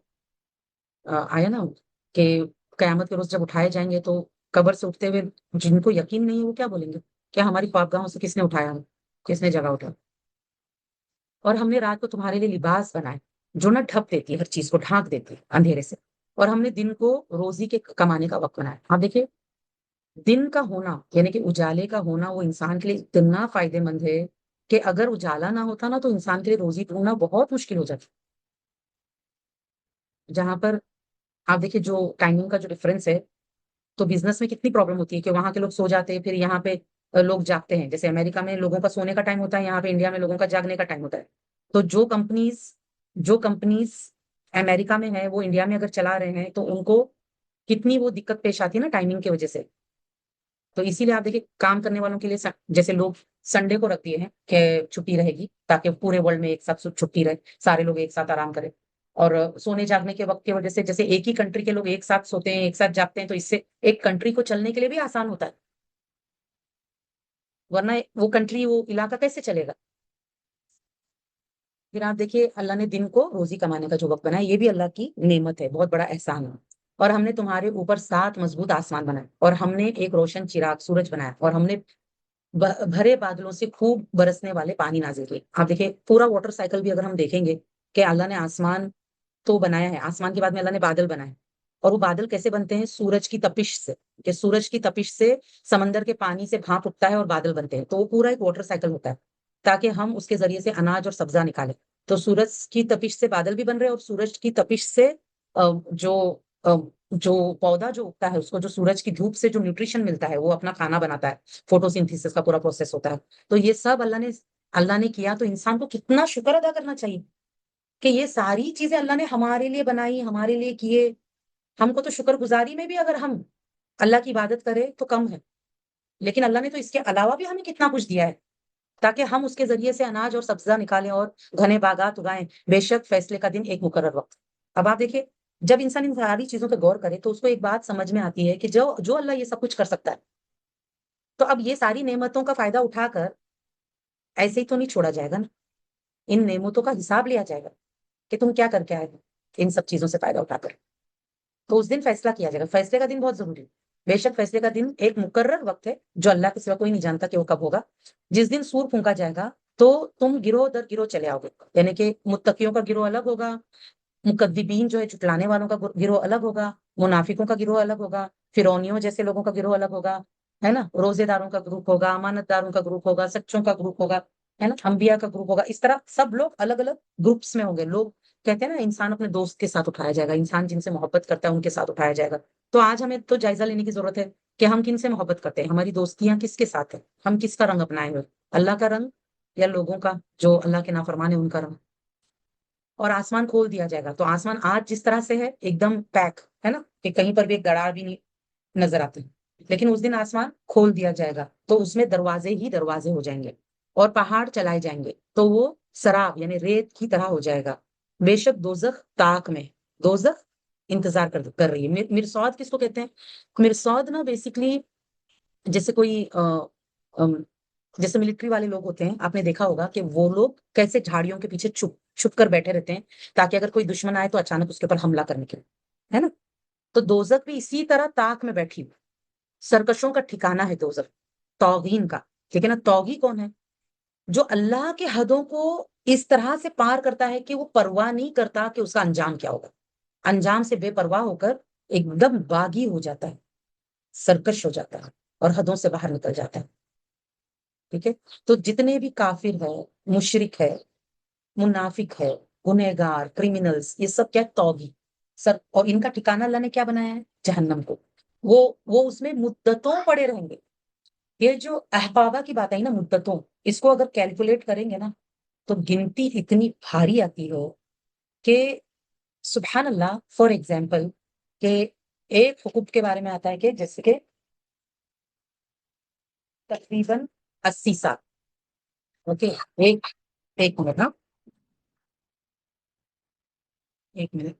آیا نا کہ قیامت کے روز جب اٹھائے جائیں گے تو قبر سے اٹھتے ہوئے جن کو یقین نہیں ہے وہ کیا بولیں گے؟ کیا ہماری خوابگاہوں سے کس نے اٹھایا ہم؟ کس نے جگہ اٹھایا؟ اور ہم نے رات کو تمہارے لیے لباس بنائے جو نہ ڈھپ دیتی ہے، ہر چیز کو ڈھانک دیتی ہے اندھیرے سے، اور ہم نے دن کو روزی کے کمانے کا وقت بنایا. آپ دیکھیے، دن کا ہونا یعنی کہ اجالے کا ہونا وہ انسان کے لیے اتنا فائدے مند ہے کہ اگر اجالا نہ ہوتا نا تو انسان کے لیے روزی ڈھونڈنا بہت مشکل ہو جاتا. جہاں پر آپ دیکھیے جو ٹائمنگ کا جو ڈفرنس ہے، تو بزنس میں کتنی پرابلم ہوتی ہے کہ وہاں کے لوگ سو جاتے ہیں، پھر یہاں پہ لوگ جاگتے ہیں. جیسے امریکہ میں لوگوں کا سونے کا ٹائم ہوتا ہے، یہاں پہ انڈیا میں لوگوں کا جاگنے کا ٹائم ہوتا ہے. تو جو کمپنیز امریکہ میں ہے وہ انڈیا میں اگر چلا رہے ہیں تو ان کو کتنی وہ دقت پیش آتی ہے نا ٹائمنگ کی وجہ سے. تو اسی لیے آپ دیکھیے کام کرنے والوں کے لیے جیسے لوگ سنڈے کو رکھ دیے ہیں کہ چھٹی رہے گی تاکہ پورے ورلڈ میں ایک ساتھ چھٹی رہے، سارے لوگ ایک ساتھ آرام کریں. اور سونے جاگنے کے وقت کی وجہ سے جیسے ایک ہی کنٹری کے لوگ ایک ساتھ سوتے ہیں، ایک ساتھ جاگتے ہیں، تو اس سے ایک کنٹری کو چلنے کے لیے بھی آسان ہوتا ہے، ورنہ وہ کنٹری وہ علاقہ کیسے چلے گا. پھر آپ دیکھیے اللہ نے دن کو روزی کمانے کا جو وقت بنایا یہ بھی اللہ کی نعمت ہے، بہت بڑا احسان ہے. اور ہم نے تمہارے اوپر 7 مضبوط آسمان بنائے، اور ہم نے ایک روشن چراغ سورج بنایا، اور ہم نے بھرے بادلوں سے خوب برسنے والے پانی نازل کیے. آپ دیکھیں پورا واٹر سائیکل بھی اگر ہم دیکھیں گے کہ اللہ نے آسمان تو بنایا ہے، آسمان کے بعد میں اللہ نے بادل بنائے. اور وہ بادل کیسے بنتے ہیں؟ سورج کی تپش سے، کہ سورج کی تپش سے سمندر کے پانی سے بھاپ اٹھتا ہے اور بادل بنتے ہیں. تو وہ پورا ایک واٹر سائیکل ہوتا ہے تاکہ ہم اس کے ذریعے سے اناج اور سبزہ نکالیں. تو سورج کی تپش سے بادل بھی بن رہے ہیں، اور سورج کی تپش سے جو جو پودا جو اگتا ہے اس کو جو سورج کی دھوپ سے جو نیوٹریشن ملتا ہے وہ اپنا کھانا بناتا ہے. فوٹوسنتھیسس کا پورا پروسیس ہوتا ہے. تو یہ سب اللہ نے کیا. تو انسان کو کتنا شکر ادا کرنا چاہیے کہ یہ ساری چیزیں اللہ نے ہمارے لیے بنائی، ہمارے لیے کیے. ہم کو تو شکر گزاری میں بھی اگر ہم اللہ کی عبادت کریں تو کم ہے، لیکن اللہ نے تو اس کے علاوہ بھی ہمیں کتنا کچھ دیا ہے تاکہ ہم اس کے ذریعے سے اناج اور سبزہ نکالیں اور گھنے باغات اگائیں. بے شک فیصلے کا دن ایک مقرر وقت. اب آپ دیکھیں جب انسان ان ساری چیزوں پہ غور کرے تو اس کو ایک بات سمجھ میں آتی ہے کہ جو اللہ یہ سب کچھ کر سکتا ہے، تو اب یہ ساری نعمتوں کا فائدہ اٹھا کر ایسے ہی تو نہیں چھوڑا جائے گا نا. ان نعمتوں کا حساب لیا جائے گا کہ تم کیا کر کے آئے ہو ان سب چیزوں سے فائدہ اٹھا کر. تو اس دن فیصلہ کیا جائے گا. فیصلے کا دن بہت ضروری ہے. بے شک فیصلے کا دن ایک مقرر وقت ہے جو اللہ کے سوا کوئی نہیں جانتا کہ وہ کب ہوگا. جس دن سور پھونکا جائے گا تو تم گروہ در گروہ چلے آؤ گے، یعنی کہ متقیوں کا گروہ الگ ہوگا، مکذبین جو ہے جھٹلانے والوں کا گروہ الگ ہوگا، منافقوں کا گروہ الگ ہوگا، فرعونیوں جیسے لوگوں کا گروہ الگ ہوگا، ہے نا، روزے داروں کا گروپ ہوگا، امانت داروں کا گروپ ہوگا، سچوں کا گروپ ہوگا، ہے نا، انبیاء کا گروپ ہوگا. اس طرح سب لوگ الگ الگ گروپس میں ہوں گے. لوگ کہتے ہیں نا انسان اپنے دوست کے ساتھ اٹھایا جائے گا، انسان جن سے محبت کرتا ہے ان کے ساتھ اٹھایا جائے گا. تو آج ہمیں تو جائزہ لینے کی ضرورت ہے کہ ہم کن سے محبت کرتے ہیں، ہماری دوستیاں کس کے ساتھ ہیں، ہم کس کا رنگ اپنائے ہوئے، اللہ کا رنگ یا لوگوں کا جو اللہ کے نافرمان ہے ان کا رنگ. اور آسمان کھول دیا جائے گا. تو آسمان آج جس طرح سے ہے ایک دم پیک ہے نا کہ کہیں پر بھی ایک دراڑ بھی نہیں نظر آتی، لیکن اس دن آسمان کھول دیا جائے گا تو اس میں دروازے ہی دروازے ہو جائیں گے اور پہاڑ چلائے جائیں گے تو وہ سراب یعنی ریت کی طرح ہو جائے گا. بے شک دوزخ طاق میں، دوزخ انتظار کر رہی ہے. مرصاد کس کو کہتے ہیں؟ مرصاد نا بیسیکلی جیسے کوئی جیسے ملٹری والے لوگ ہوتے ہیں، آپ نے دیکھا ہوگا کہ وہ لوگ کیسے جھاڑیوں کے پیچھے چھپ چھپ کر بیٹھے رہتے ہیں تاکہ اگر کوئی دشمن آئے تو اچانک اس کے اوپر حملہ کرنے کے لیے، ہے نا. تو دوزخ بھی اسی طرح طاق میں بیٹھی ہوئی سرکشوں کا ٹھکانہ ہے دوزخ، توغین کا. ٹھیک ہے نا. توغی کون ہے؟ جو اللہ کے حدوں کو اس طرح سے پار کرتا ہے کہ وہ پرواہ نہیں کرتا کہ اس کا انجام کیا ہوگا. انجام سے بے پرواہ ہو کر ایک دم باغی ہو جاتا ہے، سرکش ہو جاتا ہے اور حدوں سے باہر نکل جاتا ہے. ٹھیک ہے. تو جتنے بھی کافر ہے، مشرک ہے، منافق ہے، گنہگار، کریمنلز، یہ سب کیا توغی سر. اور ان کا ٹھکانہ اللہ نے کیا بنایا ہے؟ جہنم کو. وہ اس میں مدتوں پڑے رہیں گے. یہ جو احبابہ کی بات ہے نا مدتوں، اس کو اگر کیلکولیٹ کریں گے نا تو گنتی اتنی بھاری آتی ہو کہ سبحان اللہ. فار ایگزامپل کہ ایک حکم کے بارے میں آتا ہے کہ جیسے کہ تقریباً 80 سال. اوکے. ایک منٹ. ہاں ایک منٹ.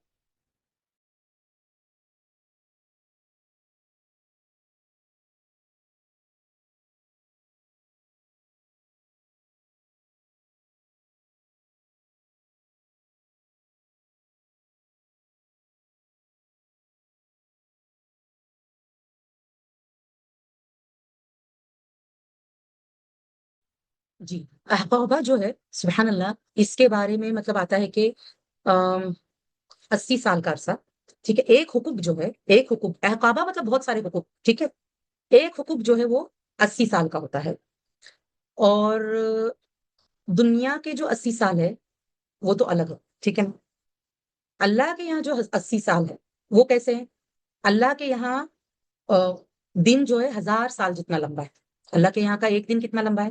جی احقابہ جو ہے سبحان اللہ اس کے بارے میں مطلب آتا ہے کہ 80 سال کا عرصہ، ٹھیک ہے، ایک حکم جو ہے، ایک حکم احقابہ مطلب بہت سارے حکم، ٹھیک ہے، ایک حکم جو ہے وہ 80 سال کا ہوتا ہے، اور دنیا کے جو 80 سال ہے وہ تو الگ ہے، ٹھیک ہے نا۔ اللہ کے یہاں جو 80 سال ہے وہ کیسے ہیں؟ اللہ کے یہاں دن جو ہے 1000 سال جتنا لمبا ہے، اللہ کے یہاں کا ایک دن کتنا لمبا ہے؟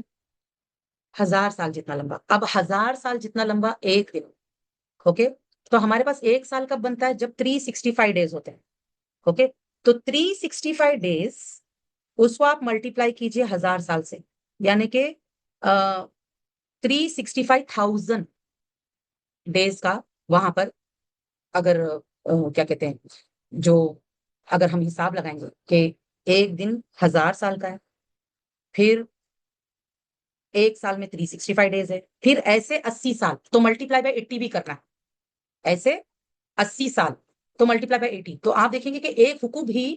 1000 سال جتنا لمبا۔ اب 1000 سال جتنا لمبا ایک دن، اوکے، تو ہمارے پاس ایک سال کب بنتا ہے؟ جب 365 ڈیز ہوتے ہیں، اوکے، تو 365 ڈیز اس کو آپ ملٹیپلائی کیجئے 1000 سال سے، یعنی کہ 365,000 ڈیز کا وہاں پر اگر کیا کہتے ہیں جو اگر ہم حساب لگائیں گے کہ ایک دن 1000 سال کا ہے، پھر ایک سال میں 365 ڈیز ہے، پھر ایسے 80 سال تو ملٹیپلائی بائی 80 بھی کرنا ہے، ایسے 80 سال تو ملٹیپلائی بائی 80، تو آپ دیکھیں گے کہ ایک حکم بھی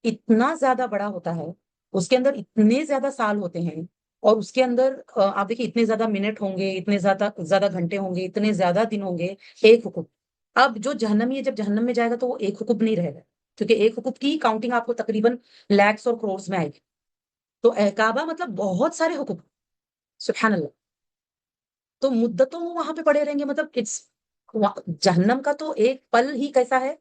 اتنا زیادہ بڑا ہوتا ہے، اس کے اندر اتنے زیادہ سال ہوتے ہیں، اور اس کے اندر آپ دیکھیں اتنے زیادہ منٹ ہوں گے، اتنے زیادہ زیادہ گھنٹے ہوں گے، اتنے زیادہ دن ہوں گے، ایک حکم۔ اب جو جہنمی ہے جب جہنم میں جائے گا تو وہ ایک حکم نہیں رہے گا، کیونکہ ایک حکم کی کاؤنٹنگ آپ کو تقریباً لیکس اور کروڑز میں آئے گی، تو احکابہ مطلب بہت سارے حکم، سبحان اللہ، تو مدتوں وہاں پہ پڑے رہیں گے، مطلب جہنم کا تو ایک پل ہی کیسا ہے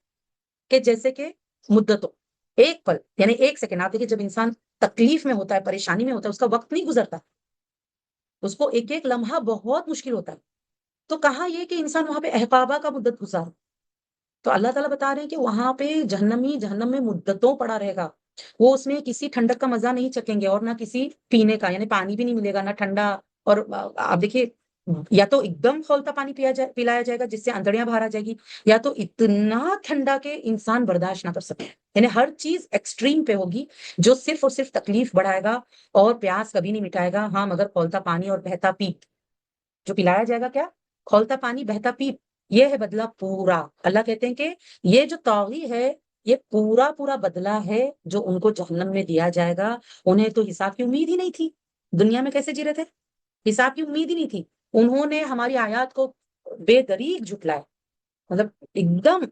کہ جیسے کہ مدتوں، ایک پل یعنی ایک سیکنڈ، آپ دیکھیں جب انسان تکلیف میں ہوتا ہے، پریشانی میں ہوتا ہے، اس کا وقت نہیں گزرتا، اس کو ایک ایک لمحہ بہت مشکل ہوتا ہے، تو کہا یہ کہ انسان وہاں پہ احقابہ کا مدت گزار، تو اللہ تعالیٰ بتا رہے ہیں کہ وہاں پہ جہنمی جہنم میں مدتوں پڑا رہے گا، وہ اس میں کسی ٹھنڈک کا مزہ نہیں چکیں گے، اور نہ کسی پینے کا، یعنی پانی بھی نہیں ملے گا، نہ ٹھنڈا، اور آپ دیکھیے یا تو ایک دم کھولتا پانی پلایا جائے گا جس سے اندڑیاں باہر آ جائے گی، یا تو اتنا ٹھنڈا کہ انسان برداشت نہ کر سکے، یعنی ہر چیز ایکسٹریم پہ ہوگی، جو صرف اور صرف تکلیف بڑھائے گا اور پیاس کبھی نہیں مٹائے گا، ہاں مگر کھولتا پانی اور بہتا پیپ جو پلایا جائے گا، کیا؟ کھولتا پانی بہتا پیپ، یہ ہے بدلہ پورا۔ اللہ کہتے ہیں کہ یہ جو طاغی ہے یہ پورا پورا بدلہ ہے جو ان کو جہنم میں دیا جائے گا، انہیں تو حساب کی امید ہی نہیں تھی، دنیا میں کیسے جی رہے تھے؟ حساب کی امید ہی نہیں تھی، انہوں نے ہماری آیات کو بے دریغ جھٹلایا، مطلب ایک دم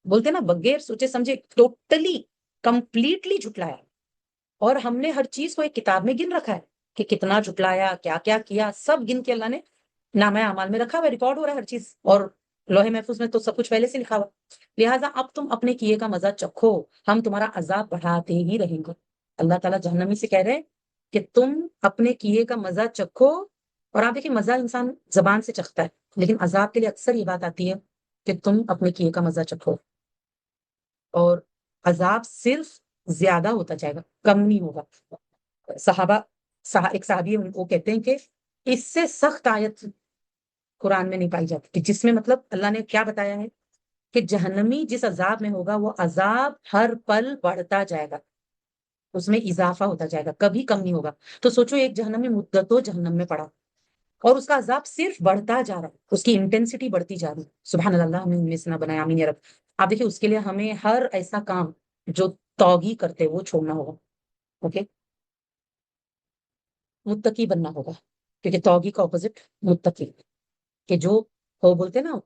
بولتے نا بغیر سوچے سمجھے ٹوٹلی کمپلیٹلی جھٹلایا، اور ہم نے ہر چیز کو ایک کتاب میں گن رکھا ہے کہ کتنا جھٹلایا، کیا کیا کیا، سب گن کے اللہ نے نامہ اعمال میں رکھا ہوا ہے، ریکارڈ ہو رہا ہے ہر چیز، اور لوح محفوظ میں تو سب کچھ پہلے سے لکھا ہوا، لہٰذا اب تم اپنے کیے کا مزہ چکھو، ہم تمہارا عذاب بڑھاتے ہی رہیں گے۔ اللہ تعالیٰ جہنمی سے کہہ رہے ہیں کہ تم اپنے کیے کا مزہ چکھو، اور آپ دیکھیں مزہ انسان زبان سے چکھتا ہے، لیکن عذاب کے لیے اکثر یہ بات آتی ہے کہ تم اپنے کیے کا مزہ چکھو، اور عذاب صرف زیادہ ہوتا جائے گا، کم نہیں ہوگا۔ صحابہ ایک صحابی وہ کہتے ہیں کہ اس سے سخت آیت قرآن میں نہیں پائی جاتی کہ جس میں مطلب اللہ نے کیا بتایا ہے کہ جہنمی جس عذاب میں ہوگا وہ عذاب ہر پل بڑھتا جائے گا، اس میں اضافہ ہوتا جائے گا، کبھی کم نہیں ہوگا۔ تو سوچو ایک جہنمی مدتوں جہنم میں پڑا اور اس کا عذاب صرف بڑھتا جا رہا ہے، اس کی انٹینسٹی بڑھتی جا رہی ہے، سبحان اللہ، ہمیں ان میں سے نہ بنائے، آمین یا رب۔ آپ دیکھیں اس کے لیے ہمیں ہر ایسا کام جو توغی کرتے وہ چھوڑنا ہوگا، اوکے، متقی بننا ہوگا، کیونکہ توغی کا اپوزٹ متقی، کہ جو وہ بولتے نا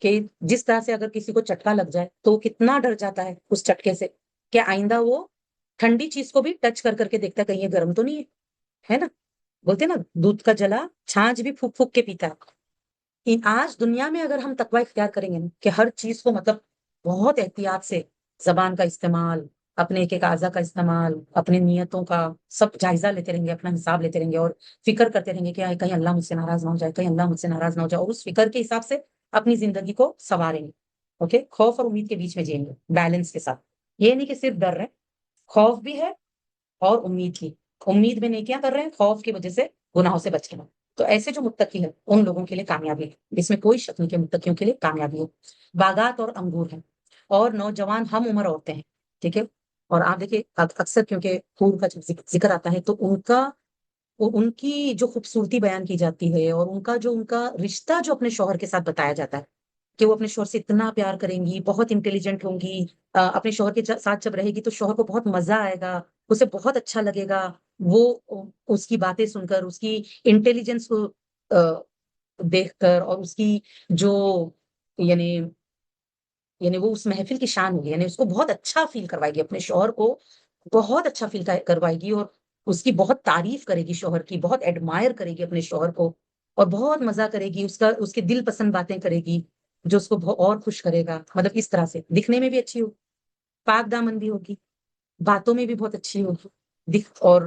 کہ جس طرح سے اگر کسی کو چٹکا لگ جائے تو وہ کتنا ڈر جاتا ہے اس چٹکے سے کہ آئندہ وہ ٹھنڈی چیز کو بھی ٹچ کر کر کے دیکھتا ہے کہیں یہ گرم تو نہیں ہے نا، بولتے نا دودھ کا جلا چھاچھ بھی پھوک پھوک کے پیتا ہے۔ آج دنیا میں اگر ہم تقوی اختیار کریں گے نا کہ ہر چیز کو مطلب بہت احتیاط سے زبان کا استعمال، اپنے ایک ایک اعضا کا استعمال، اپنے نیتوں کا سب جائزہ لیتے رہیں گے، اپنا حساب لیتے رہیں گے، اور فکر کرتے رہیں گے کہ کہیں اللہ مجھ سے ناراض نہ ہو جائے، کہیں اللہ مجھ سے ناراض نہ ہو جائے، اور اس فکر کے حساب سے اپنی زندگی کو سنواریں گے، اوکے، خوف اور امید کے بیچ میں جئیں گے بیلنس کے ساتھ، یہ نہیں کہ صرف ڈر رہے، خوف بھی ہے اور امید بھی، امید میں نیکیاں کر رہے ہیں، خوف کی وجہ سے گناہوں سے بچ کے، تو ایسے جو متقی ہیں ان لوگوں کے لیے کامیابی ہے، اس میں کوئی شک نہیں کہ متقیوں کے لیے کامیابی ہے۔ باغات اور انگور ہیں، اور نوجوان ہم عمر عورتیں ہیں، ٹھیک ہے، اور آپ دیکھیں اکثر کیونکہ حور کا جب ذکر آتا ہے تو ان کی جو خوبصورتی بیان کی جاتی ہے، اور ان کا رشتہ جو اپنے شوہر کے ساتھ بتایا جاتا ہے کہ وہ اپنے شوہر سے اتنا پیار کریں گی، بہت انٹیلیجنٹ ہوں گی، اپنے شوہر کے ساتھ جب رہے گی تو شوہر کو بہت مزہ آئے گا، اسے بہت اچھا لگے گا، وہ اس کی باتیں سن کر، اس کی انٹیلیجنس کو دیکھ کر، اور اس کی جو یعنی یعنی وہ اس محفل کی شان ہوگی، یعنی اس کو بہت اچھا فیل کروائے گی، اپنے شوہر کو بہت اچھا فیل کروائے گی، اور اس کی بہت تعریف کرے گی شوہر کی، بہت ایڈمائر کرے گی اپنے شوہر کو، اور بہت مزہ کرے گی، اس کے دل پسند باتیں کرے گی جو اس کو اور خوش کرے گا، مطلب اس طرح سے دکھنے میں بھی اچھی ہوگی، پاک دامن بھی ہوگی، باتوں میں بھی بہت اچھی ہوگی، اور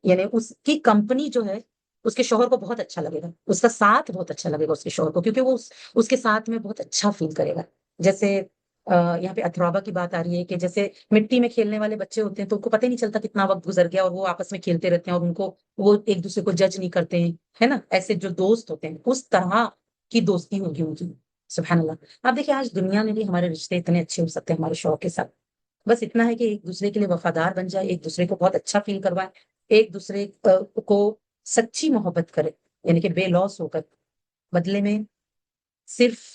یعنی اس کی کمپنی جو ہے اس کے شوہر کو بہت اچھا لگے گا، اس کا ساتھ بہت اچھا لگے گا اس کے شوہر کو، کیونکہ وہ اس کے ساتھ میں بہت اچھا فیل کرے گا۔ جیسے یہاں پہ اتھرابا کی بات آ رہی ہے کہ جیسے مٹی میں کھیلنے والے بچے ہوتے ہیں تو ان کو پتہ ہی نہیں چلتا کتنا وقت گزر گیا، اور وہ آپس میں کھیلتے رہتے ہیں، اور ان کو وہ ایک دوسرے کو جج نہیں کرتے ہیں، ہے نا؟ ایسے جو دوست ہوتے ہیں اس طرح کی دوستی ہوگی ان کی۔ سبحان اللہ۔ آپ دیکھیں آج دنیا میں بھی ہمارے رشتے اتنے اچھے ہو سکتے ہیں ہمارے شوہر کے ساتھ، بس اتنا ہے کہ ایک دوسرے کے لیے وفادار بن جائے، ایک دوسرے کو بہت اچھا فیل کروائے، ایک دوسرے کو سچی محبت کرے، یعنی کہ بے لوث ہو کر، بدلے میں صرف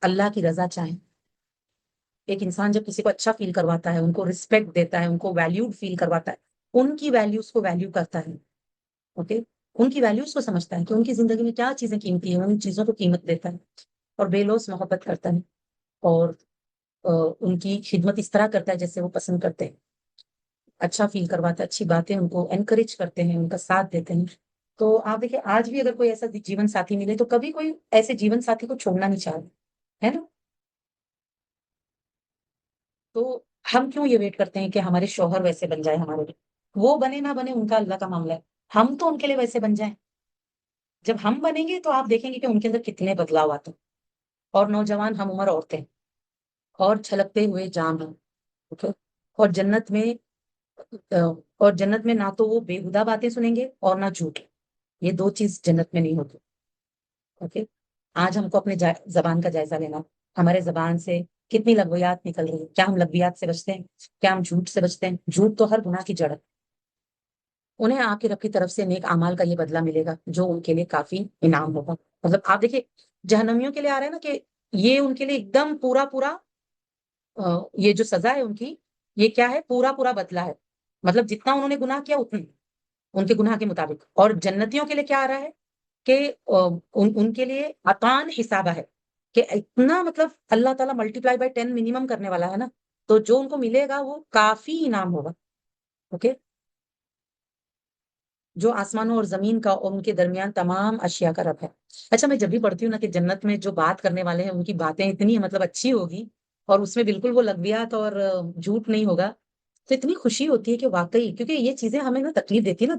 اللہ کی رضا چاہیں۔ ایک انسان جب کسی کو اچھا فیل کرواتا ہے، ان کو رسپیکٹ دیتا ہے، ان کو ویلیوڈ فیل کرواتا ہے، ان کی ویلیوز کو ویلیو کرتا ہے، اوکے، ان کی ویلیوز کو سمجھتا ہے کہ ان کی زندگی میں کیا چیزیں قیمتی ہیں، ان چیزوں کو قیمت دیتا ہے، اور بے لوث محبت کرتا ہے، اور ان کی خدمت اس طرح کرتا ہے جیسے وہ پسند کرتے ہیں، اچھا فیل کرواتا ہے، اچھی باتیں ان کو انکریج کرتے ہیں، ان کا ساتھ دیتے ہیں۔ تو آپ دیکھیں آج بھی اگر کوئی ایسا جیون ساتھی ملے تو کبھی کوئی ایسے جیون ساتھی کو چھوڑنا نہیں چاہتا، ہے نا؟ تو ہم کیوں یہ ویٹ کرتے ہیں کہ ہمارے شوہر ویسے بن جائے ہمارے لیے؟ وہ بنے نہ بنے ان کا اللہ کا معاملہ ہے، ہم تو ان کے لیے ویسے بن جائیں۔ جب ہم بنیں گے تو آپ دیکھیں گے کہ ان کے اندر کتنے بدلاؤ آتے ہیں، اور نوجوان ہم عمر عورتیں اور چھلکتے ہوئے جام ہیں، اوکے؟ اور جنت میں اور جنت میں نہ تو وہ بےہودہ باتیں سنیں گے اور نہ جھوٹ، یہ دو چیز جنت میں نہیں ہوتی، اوکے؟ آج ہم کو اپنے زبان کا جائزہ لینا، ہمارے زبان سے کتنی لغویات نکل رہی ہے، کیا ہم لغویات سے بچتے ہیں؟ کیا ہم جھوٹ سے بچتے ہیں؟ جھوٹ تو ہر گناہ کی جڑ ہے۔ انہیں آ کے رب کی طرف سے نیک اعمال کا یہ بدلہ ملے گا جو ان کے لیے کافی انعام ہوگا۔ مطلب آپ دیکھیے جہنمیوں کے لیے آ رہا ہے نا کہ یہ ان کے لیے ایک دم پورا پورا یہ جو سزا ہے ان کی، یہ کیا ہے؟ پورا پورا بدلہ ہے، مطلب جتنا انہوں نے گناہ کیا اتنا ان کے گناہ کے مطابق۔ اور جنتیوں کے لیے کیا آ رہا ہے کہ ان کے لیے عطان حسابہ ہے، کہ اتنا مطلب اللہ تعالیٰ ملٹی پلائی بائی 10 منیمم کرنے والا ہے نا، تو جو ان کو ملے گا وہ کافی انعام ہوگا، اوکے؟ جو آسمانوں اور زمین کا اور ان کے درمیان تمام اشیاء کا رب ہے۔ اچھا میں جب بھی پڑھتی ہوں نا کہ جنت میں جو بات کرنے والے ہیں ان کی باتیں اتنی مطلب اچھی ہوگی، اور اس میں بالکل وہ لغویات اور جھوٹ نہیں ہوگا، تو اتنی خوشی ہوتی ہے کہ واقعی، کیونکہ یہ چیزیں ہمیں نا تکلیف دیتی ہے نا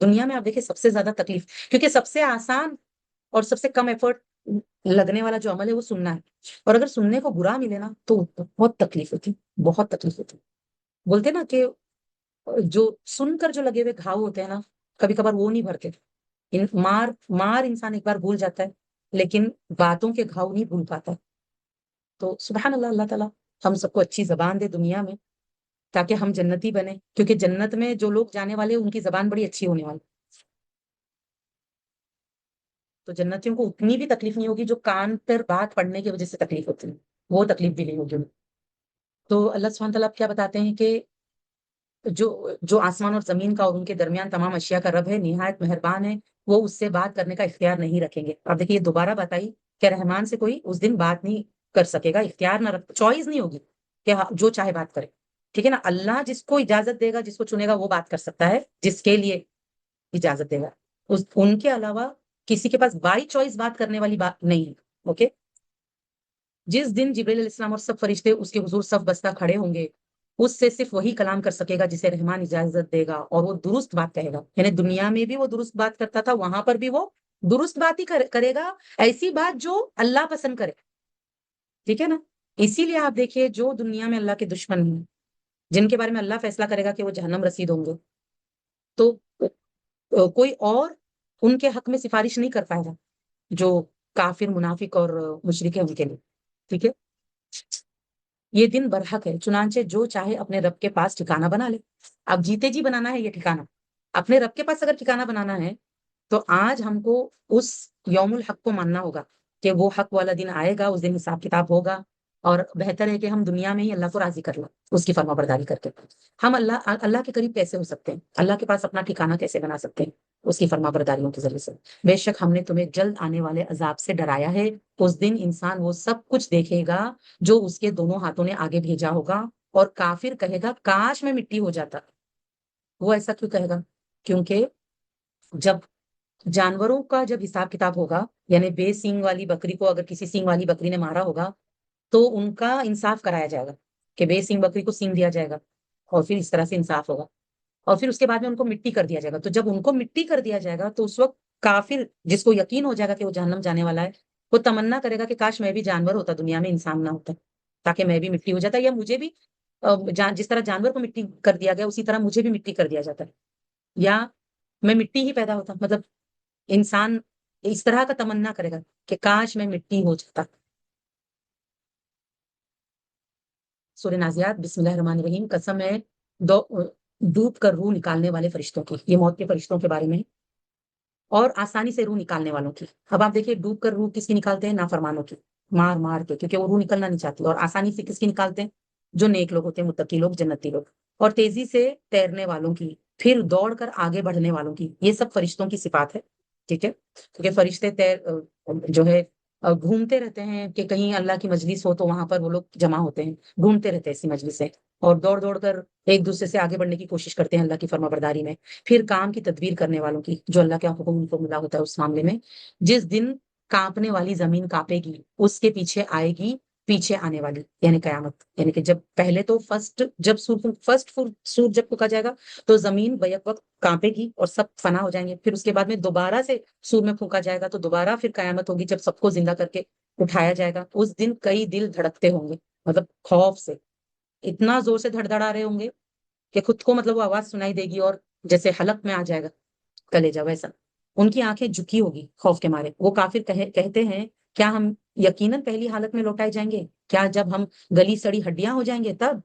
دنیا میں آپ دیکھیں سب سے زیادہ تکلیف، کیونکہ سب سے آسان اور سب سے کم ایفرٹ لگنے والا جو عمل ہے وہ سننا ہے، اور اگر سننے کو برا ملے نا تو بہت تکلیف ہوتی، بہت تکلیف ہوتی۔ بولتے نا کہ جو سن کر جو لگے ہوئے گھاؤ ہوتے ہیں نا، کبھی کبھار وہ نہیں بھرتے، مار مار انسان ایک بار بھول جاتا ہے لیکن باتوں کے گھاؤ نہیں بھول پاتا۔ تو سبحان اللہ، اللہ تعالیٰ ہم سب کو اچھی زبان دے دنیا میں، تاکہ ہم جنتی بنے، کیونکہ جنت میں جو لوگ جانے والے ان کی زبان بڑی اچھی ہونے والی، تو جنتیوں کو اتنی بھی تکلیف نہیں ہوگی جو کان پر بات پڑنے کی وجہ سے تکلیف ہوتی ہے، وہ تکلیف بھی نہیں ہوگی انہیں۔ تو اللہ سبحانہ تعالیٰ کیا بتاتے ہیں کہ جو جو آسمان اور زمین کا اور ان کے درمیان تمام اشیاء کا رب ہے، نہایت مہربان ہے، وہ اس سے بات کرنے کا اختیار نہیں رکھیں گے۔ اب دیکھیے یہ دوبارہ بتائی کہ رحمان سے کوئی اس دن بات نہیں کر سکے گا، اختیار نہ رکھ، چوائس نہیں ہوگی کہ جو چاہے بات کرے، ٹھیک ہے نا؟ اللہ جس کو اجازت دے گا، جس کو چنے گا وہ بات کر سکتا ہے، جس کے لیے اجازت دے گا، ان کے علاوہ کسی کے پاس بائی چوائس بات کرنے والی بات نہیں ہے، اوکے؟ جس دن جبریل علیہ السلام اور سب فرشتے اس کے حضور صف بستہ کھڑے ہوں گے، اس سے صرف وہی کلام کر سکے گا جسے رحمان اجازت دے گا، اور وہ درست بات کہے گا، یعنی دنیا میں بھی وہ درست بات کرتا تھا، وہاں پر بھی وہ درست بات ہی کرے گا، ایسی بات جو اللہ پسند کرے، ٹھیک ہے نا؟ اسی لیے آپ دیکھیے جو دنیا میں اللہ کے دشمن ہیں، جن کے بارے میں اللہ فیصلہ کرے گا کہ وہ جہنم رسید ہوں گے، تو کوئی اور ان کے حق میں سفارش نہیں کر پائے گا، جو کافر منافق اور مشرک ہے ان کے لیے، ٹھیک ہے؟ یہ دن برحق ہے، چنانچہ جو چاہے اپنے رب کے پاس ٹھکانہ بنا لے۔ اب جیتے جی بنانا ہے یہ ٹھکانہ، اپنے رب کے پاس اگر ٹھکانہ بنانا ہے تو آج ہم کو اس یوم الحق کو ماننا ہوگا کہ وہ حق والا دن آئے گا، اس دن حساب کتاب ہوگا، اور بہتر ہے کہ ہم دنیا میں ہی اللہ کو راضی کر لیں اس کی فرما برداری کر کے. ہم اللہ کے قریب کیسے ہو سکتے ہیں, اللہ کے پاس اپنا ٹھکانہ کیسے بنا سکتے ہیں اس کی فرما برداریوں کے ذریعے سے. بے شک ہم نے تمہیں جلد آنے والے عذاب سے ڈرایا ہے. اس دن انسان وہ سب کچھ دیکھے گا جو اس کے دونوں ہاتھوں نے آگے بھیجا ہوگا, اور کافر کہے گا کاش میں مٹی ہو جاتا. وہ ایسا کیوں کہے گا؟ کیونکہ جب جانوروں کا جب حساب کتاب ہوگا, یعنی بے سینگ والی بکری کو اگر کسی سینگ والی بکری نے مارا ہوگا تو ان کا انصاف کرایا جائے گا کہ بے سینگ بکری کو سینگ دیا جائے گا, اور پھر اس طرح سے انصاف ہوگا. اور پھر اس کے بعد میں ان کو مٹی کر دیا جائے گا. تو جب ان کو مٹی کر دیا جائے گا تو اس وقت کافر جس کو یقین ہو جائے گا کہ وہ جہنم جانے والا ہے, وہ تمنا کرے گا کہ کاش میں بھی جانور ہوتا دنیا میں, انسان نہ ہوتا, تاکہ میں بھی مٹی ہو جاتا, یا مجھے بھی جس طرح جانور کو مٹی کر دیا گیا اسی طرح مجھے بھی مٹی کر دیا جاتا ہے, یا میں مٹی ہی پیدا ہوتا. مطلب انسان اس طرح کا تمنا کرے گا کہ کاش میں مٹی ہو جاتا. سورہ نازیات. بسم اللہ الرحمن الرحیم. قسم ہے ڈوب کر روح نکالنے والے فرشتوں کی, یہ موت کے فرشتوں کے بارے میں, اور آسانی سے روح نکالنے والوں کی. اب آپ دیکھیے ڈوب کر روح کس کی نکالتے ہیں؟ نافرمانوں کی, مار مار کے, کیونکہ وہ روح نکلنا نہیں چاہتی. اور آسانی سے کس کی نکالتے ہیں؟ جو نیک لوگ ہوتے ہیں, متقی لوگ, جنتی لوگ. اور تیزی سے تیرنے والوں کی, پھر دوڑ کر آگے بڑھنے والوں کی. یہ سب فرشتوں کی صفات ہے, ٹھیک ہے. کیونکہ فرشتے جو ہے گھومتے رہتے ہیں کہ کہیں اللہ کی مجلس ہو تو وہاں پر وہ لوگ جمع ہوتے ہیں, گھومتے رہتے ہیں اسی مجلس سے, اور دوڑ دوڑ کر ایک دوسرے سے آگے بڑھنے کی کوشش کرتے ہیں اللہ کی فرما برداری میں. پھر کام کی تدبیر کرنے والوں کی, جو اللہ کے حکم ان کو ملا ہوتا ہے اس معاملے میں. جس دن کانپنے والی زمین کانپے گی, اس کے پیچھے آئے گی پیچھے آنے والی, یعنی قیامت. یعنی کہ جب پہلے تو سور جب پھونکا جائے گا تو زمین بیک وقت کانپے گی اور سب فنا ہو جائیں گے. پھر اس کے بعد میں دوبارہ سے سور میں پھونکا جائے گا تو دوبارہ پھر قیامت ہوگی جب سب کو زندہ کر کے اٹھایا جائے گا. اس دن کئی دل دھڑکتے ہوں گے, مطلب خوف سے اتنا زور سے دھڑ دھڑا رہے ہوں گے کہ خود کو مطلب وہ آواز سنائی دے گی اور جیسے حلق میں آ جائے گا کلیجہ, ویسا. ان کی آنکھیں جھکی ہوگی خوف کے مارے. وہ کافر کہتے ہیں کیا ہم یقیناً پہلی حالت میں لوٹائے جائیں گے؟ کیا جب ہم گلی سڑی ہڈیاں ہو جائیں گے تب؟